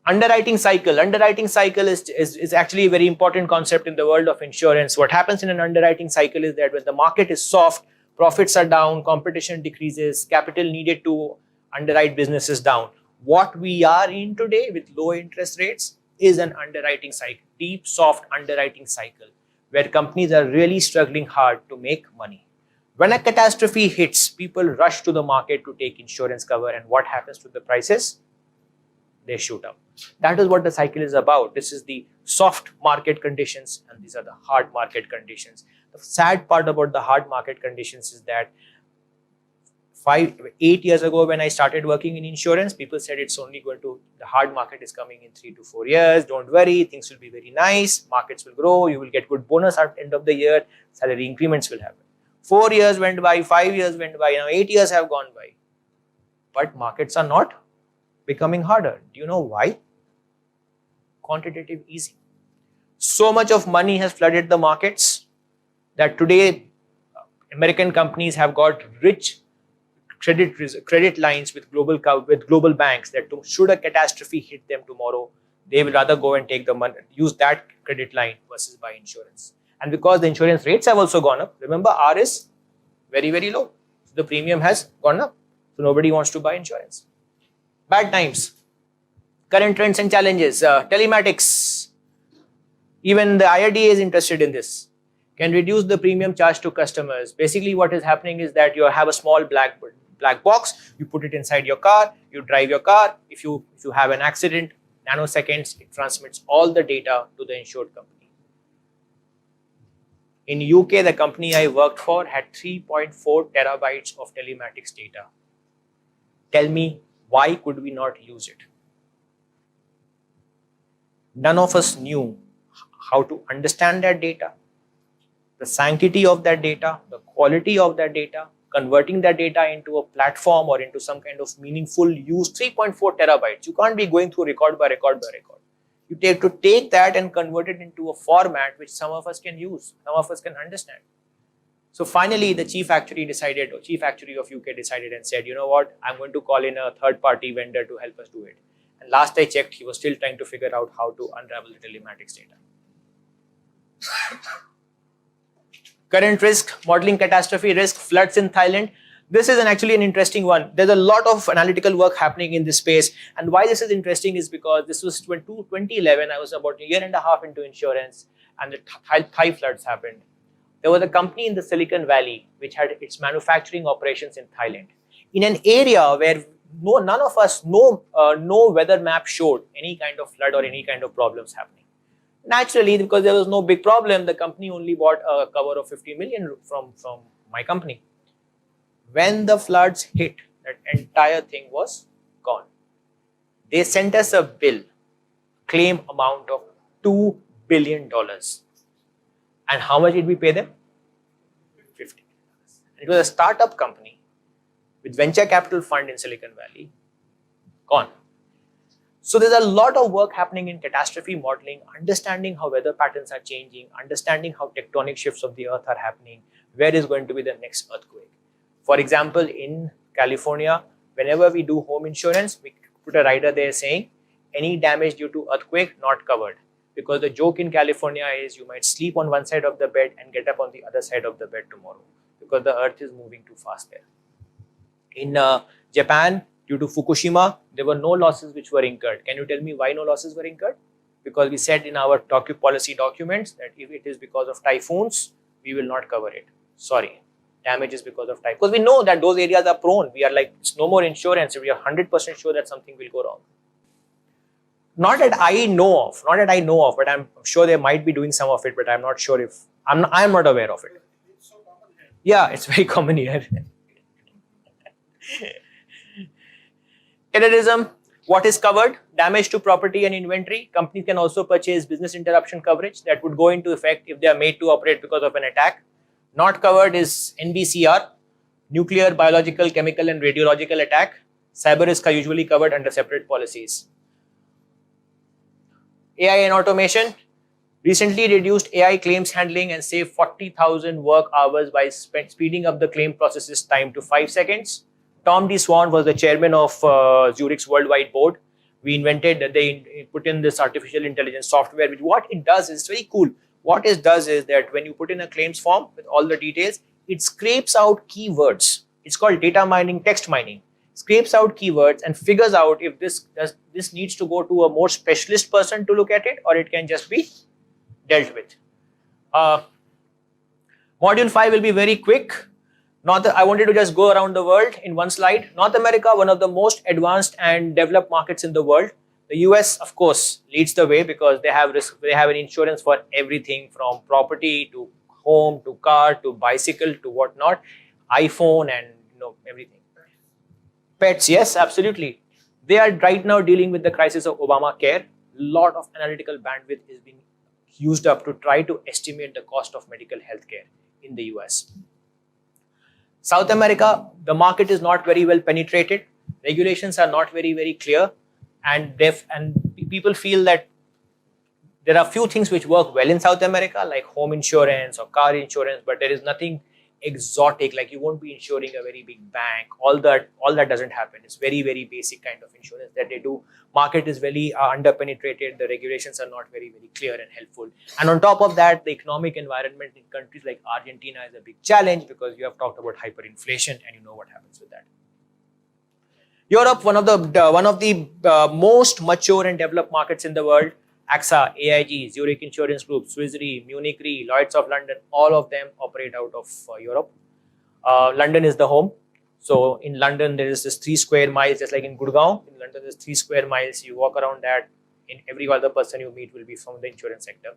Underwriting cycle is actually a very important concept in the world of insurance. What happens in an underwriting cycle is that when the market is soft, profits are down, competition decreases, capital needed to underwrite business is down. What we are in today with low interest rates is an underwriting cycle, deep, soft underwriting cycle, where companies are really struggling hard to make money. When a catastrophe hits, people rush to the market to take insurance cover, and what happens to the prices? They shoot up. That is what the cycle is about. This is the soft market conditions, and these are the hard market conditions. The sad part about the hard market conditions is that 8 years ago when I started working in insurance, people said it's only the hard market is coming in 3 to 4 years. Don't worry, things will be very nice. Markets will grow. You will get good bonus at the end of the year. Salary increments will happen. 4 years went by, 5 years went by, now 8 years have gone by. But markets are not becoming harder. Do you know why? Quantitative easing. So much of money has flooded the markets that today American companies have got rich credit lines with global banks that should a catastrophe hit them tomorrow, they will rather go and take the money, use that credit line versus buy insurance. And because the insurance rates have also gone up, remember R is very, very low. So the premium has gone up. So nobody wants to buy insurance. Bad times. Current trends and challenges. Telematics. Even the IRDA is interested in this. Can reduce the premium charge to customers. Basically what is happening is that you have a small black box, you put it inside your car, you drive your car. If you have an accident, nanoseconds, it transmits all the data to the insured company. In UK, the company I worked for had 3.4 terabytes of telematics data. Tell me, why could we not use it? None of us knew how to understand that data, the sanctity of that data, the quality of that data, converting that data into a platform or into some kind of meaningful use. 3.4 terabytes. You can't be going through record by record by record. You take to take that and convert it into a format which some of us can use, some of us can understand. So finally, the chief actuary of UK decided and said, you know what, I'm going to call in a third-party vendor to help us do it. And last I checked, he was still trying to figure out how to unravel the telematics data. Current risk, modeling catastrophe risk, floods in Thailand. This is actually an interesting one. There's a lot of analytical work happening in this space. And why this is interesting is because this was 2011. I was about a year and a half into insurance and the Thai floods happened. There was a company in the Silicon Valley which had its manufacturing operations in Thailand. In an area where none of us, no weather map showed any kind of flood or any kind of problems happening. Naturally, because there was no big problem, the company only bought a cover of 50 million from my company. When the floods hit, that entire thing was gone. They sent us a bill, claim amount of $2 billion. And how much did we pay them? $50 million. It was a startup company with venture capital fund in Silicon Valley, gone. So there's a lot of work happening in catastrophe modeling, understanding how weather patterns are changing, understanding how tectonic shifts of the earth are happening, where is going to be the next earthquake. For example, in California, whenever we do home insurance, we put a rider there saying, any damage due to earthquake not covered. Because the joke in California is you might sleep on one side of the bed and get up on the other side of the bed tomorrow because the earth is moving too fast there. In Japan, due to Fukushima, there were no losses which were incurred. Can you tell me why no losses were incurred? Because we said in our policy documents that if it is because of typhoons, we will not cover it. Sorry, damage is because of typhoons. Because we know that those areas are prone. We are like, it's no more insurance. We are 100% sure that something will go wrong. Not that I know of, but I'm sure they might be doing some of it, but I'm not sure if I'm not aware of it. It's so common here. Yeah, it's very common here. Terrorism, what is covered? Damage to property and inventory. Companies can also purchase business interruption coverage that would go into effect if they are made to operate because of an attack. Not covered is NBCR, nuclear, biological, chemical and radiological attack. Cyber risk are usually covered under separate policies. AI and automation. Recently reduced AI claims handling and saved 40,000 work hours by speeding up the claim processes time to 5 seconds. Tom D. Swan was the chairman of Zurich's Worldwide Board. We invented that they put in this artificial intelligence software, which what it does is very cool. What it does is that when you put in a claims form with all the details, it scrapes out keywords. It's called data mining, text mining. Scrapes out keywords and figures out if this needs to go to a more specialist person to look at it, or it can just be dealt with. Module 5 will be very quick. I wanted to just go around the world in one slide. North America, one of the most advanced and developed markets in the world. The US, of course, leads the way because they have risk. They have an insurance for everything from property to home to car to bicycle to whatnot, iPhone and everything. Pets, yes, absolutely. They are right now dealing with the crisis of Obamacare. A lot of analytical bandwidth is being used up to try to estimate the cost of medical health care in the US. South America, the market is not very well penetrated. Regulations are not very, very clear. And people feel that there are few things which work well in South America, like home insurance or car insurance, but there is nothing exotic, like you won't be insuring a very big bank. All that doesn't happen. It's very, very basic kind of insurance that they do. Market is very under-penetrated. The regulations are not very, very clear and helpful. And on top of that, the economic environment in countries like Argentina is a big challenge because you have talked about hyperinflation and you know what happens with that. Europe, one of the most mature and developed markets in the world. AXA, AIG, Zurich Insurance Group, Swiss Re, Munich Re, Lloyds of London, all of them operate out of Europe. London is the home. So in London, there is this 3 square miles, just like in Gurgaon. In London, there's 3 square miles. You walk around that, and every other person you meet will be from the insurance sector.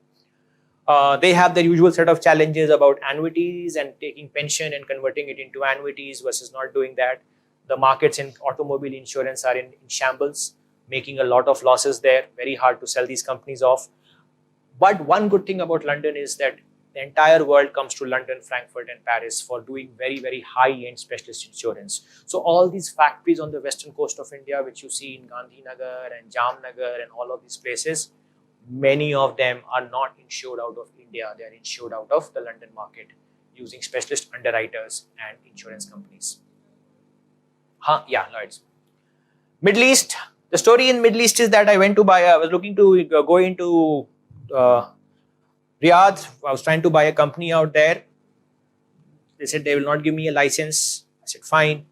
They have their usual set of challenges about annuities and taking pension and converting it into annuities versus not doing that. The markets in automobile insurance are in shambles, making a lot of losses there. Very hard to sell these companies off. But one good thing about London is that the entire world comes to London, Frankfurt and Paris for doing very, very high-end specialist insurance. So all these factories on the western coast of India, which you see in Gandhinagar and Jamnagar and all of these places, many of them are not insured out of India. They are insured out of the London market using specialist underwriters and insurance companies. Yeah, Lloyds. Middle East. The story in Middle East is that I was looking to go into Riyadh. I was trying to buy a company out there. They said they will not give me a license. I said, fine.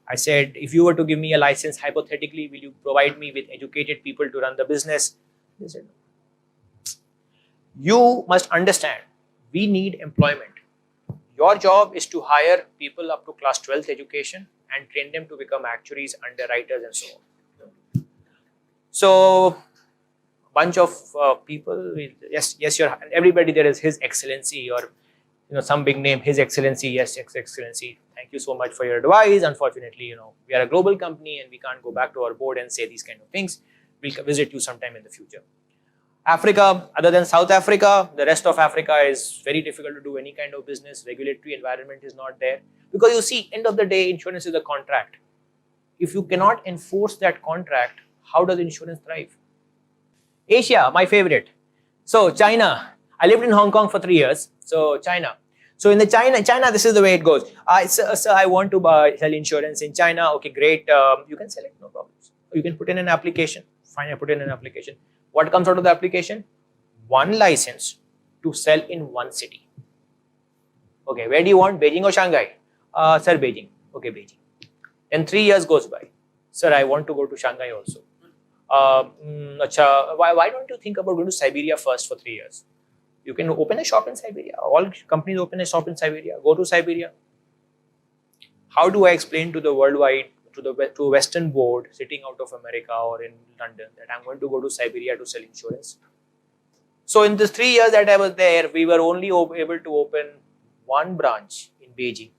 I said, if you were to give me a license, hypothetically, will you provide me with educated people to run the business? They said, no. You must understand, we need employment. Your job is to hire people up to class 12th education and train them to become actuaries, underwriters and so on. So, bunch of people, yes, everybody there is His Excellency or some big name, His Excellency, yes, Excellency. Thank you so much for your advice. Unfortunately, we are a global company and we can't go back to our board and say these kind of things. We'll visit you sometime in the future. Africa, other than South Africa, the rest of Africa is very difficult to do any kind of business. Regulatory environment is not there. Because you see, end of the day, insurance is a contract. If you cannot enforce that contract, how does insurance thrive? Asia, my favorite. So China, I lived in Hong Kong for 3 years. So China. So in China, this is the way it goes. So I want to sell insurance in China. Okay, great. You can sell it, no problems. You can put in an application. Fine, I put in an application. What comes out of the application? One license to sell in one city. Okay, where do you want? Beijing or Shanghai? Sir, Beijing. Okay, Beijing. Then 3 years goes by. Sir, I want to go to Shanghai also. Why don't you think about going to Siberia first for 3 years? You can open a shop in Siberia. All companies open a shop in Siberia. Go to Siberia. How do I explain to the worldwide, to a Western board sitting out of America or in London that I'm going to go to Siberia to sell insurance? So in the 3 years that I was there, we were only able to open one branch in Beijing.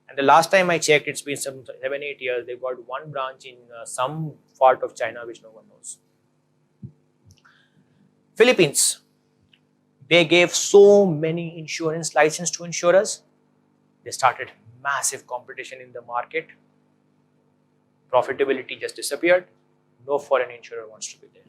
And the last time I checked, it's been 7-8 years. They've got one branch in some part of China which no one knows. Philippines, they gave so many insurance license to insurers. They started massive competition in the market. Profitability just disappeared. No foreign insurer wants to be there.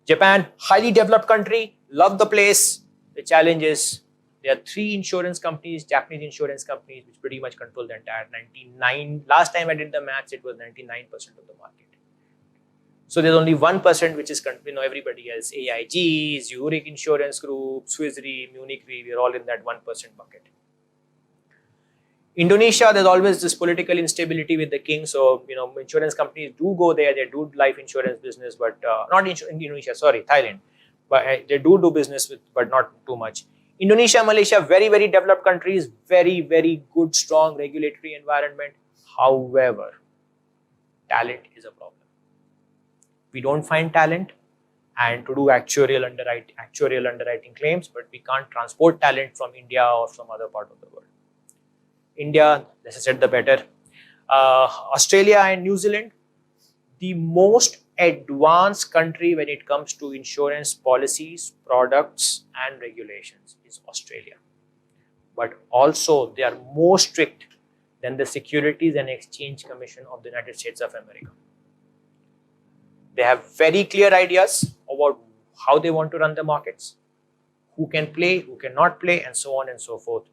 Japan, highly developed country, love the place. The challenge is there are 3 insurance companies, Japanese insurance companies, which pretty much control the entire 99. Last time I did the maths, it was 99% of the market. So there's only 1% which is, everybody else, AIG, Zurich Insurance Group, Swiss Re, Munich Re, we're all in that 1% bucket. Indonesia, there's always this political instability with the king. So, insurance companies do go there. They do life insurance business, but not Indonesia, sorry, Thailand. But they do business with, but not too much. Indonesia, Malaysia, very, very developed countries, very, very good, strong regulatory environment. However, talent is a problem. We don't find talent and to do actuarial underwriting claims, but we can't transport talent from India or some other part of the world. India, less I said the better. Australia and New Zealand, the most advanced country when it comes to insurance policies, products and regulations is Australia. But also they are more strict than the Securities and Exchange Commission of the United States of America. They have very clear ideas about how they want to run the markets, who can play, who cannot play, and so on and so forth.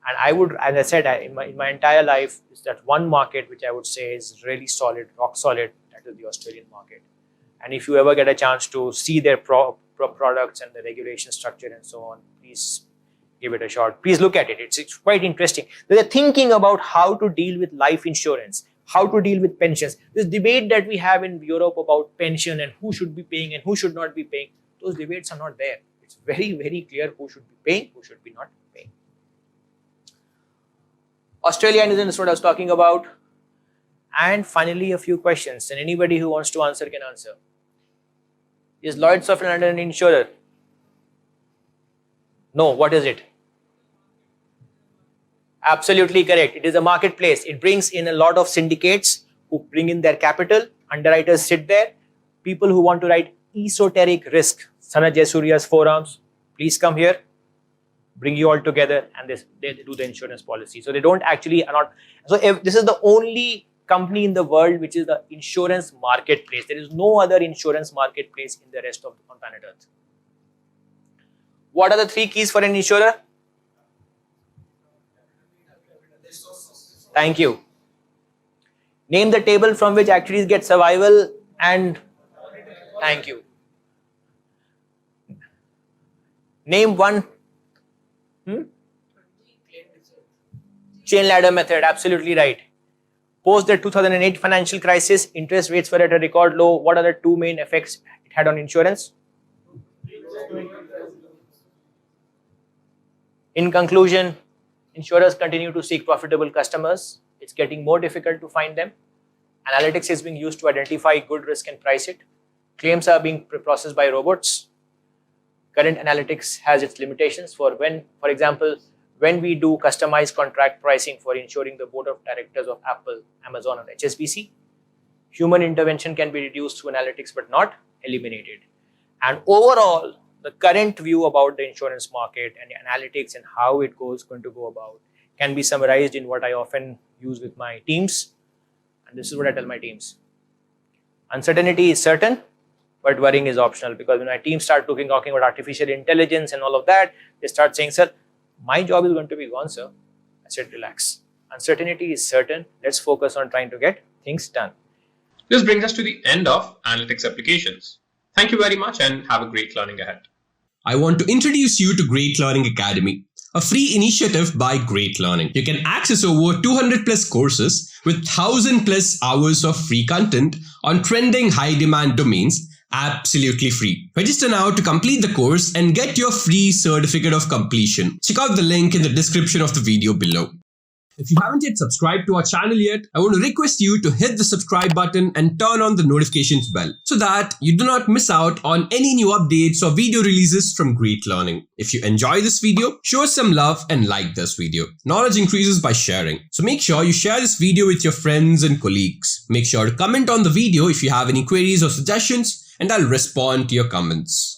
And I would, as I said, in my entire life, is that one market which I would say is really solid, rock solid, that is the Australian market. And if you ever get a chance to see their products and the regulation structure and so on, please give it a shot. Please look at it. It's quite interesting. They're thinking about how to deal with life insurance, how to deal with pensions. This debate that we have in Europe about pension and who should be paying and who should not be paying, those debates are not there. It's very, very clear who should be paying, who should be not paying. Australia and New Zealand is what I was talking about. And finally, a few questions. And anybody who wants to answer can answer. Is Lloyd's of London an insurer? No. What is it? Absolutely correct. It is a marketplace. It brings in a lot of syndicates who bring in their capital. Underwriters sit there. People who want to write esoteric risk. Sanat Jaisuriya's forearms. Please come here. Bring you all together and they do the insurance policy. So they don't actually are not. So if this is the only company in the world which is the insurance marketplace. There is no other insurance marketplace in the rest of on planet Earth. What are the 3 keys for an insurer? Thank you. Name the table from which actuaries get survival and thank you. Name one. Chain ladder method, absolutely right. Post the 2008 financial crisis, interest rates were at a record low. What are the 2 main effects it had on insurance? In conclusion, insurers continue to seek profitable customers. It's getting more difficult to find them. Analytics is being used to identify good risk and price it. Claims are being processed by robots. Current analytics has its limitations for example, when we do customized contract pricing for insuring the board of directors of Apple, Amazon, or HSBC, human intervention can be reduced through analytics but not eliminated. And overall, the current view about the insurance market and the analytics and how it going to go about can be summarized in what I often use with my teams. And this is what I tell my teams. Uncertainty is certain, but worrying is optional, because when my team start talking about artificial intelligence and all of that, they start saying, sir, my job is going to be gone, sir. I said, relax. Uncertainty is certain. Let's focus on trying to get things done. This brings us to the end of analytics applications. Thank you very much and have a great learning ahead. I want to introduce you to Great Learning Academy, a free initiative by Great Learning. You can access over 200 plus courses with 1000 plus hours of free content on trending high demand domains absolutely free. Register now to complete the course and get your free certificate of completion. Check out the link in the description of the video below. If you haven't yet subscribed to our channel yet, I want to request you to hit the subscribe button and turn on the notifications bell so that you do not miss out on any new updates or video releases from Great Learning. If you enjoy this video, show us some love and like this video. Knowledge increases by sharing. So make sure you share this video with your friends and colleagues. Make sure to comment on the video if you have any queries or suggestions, and I'll respond to your comments.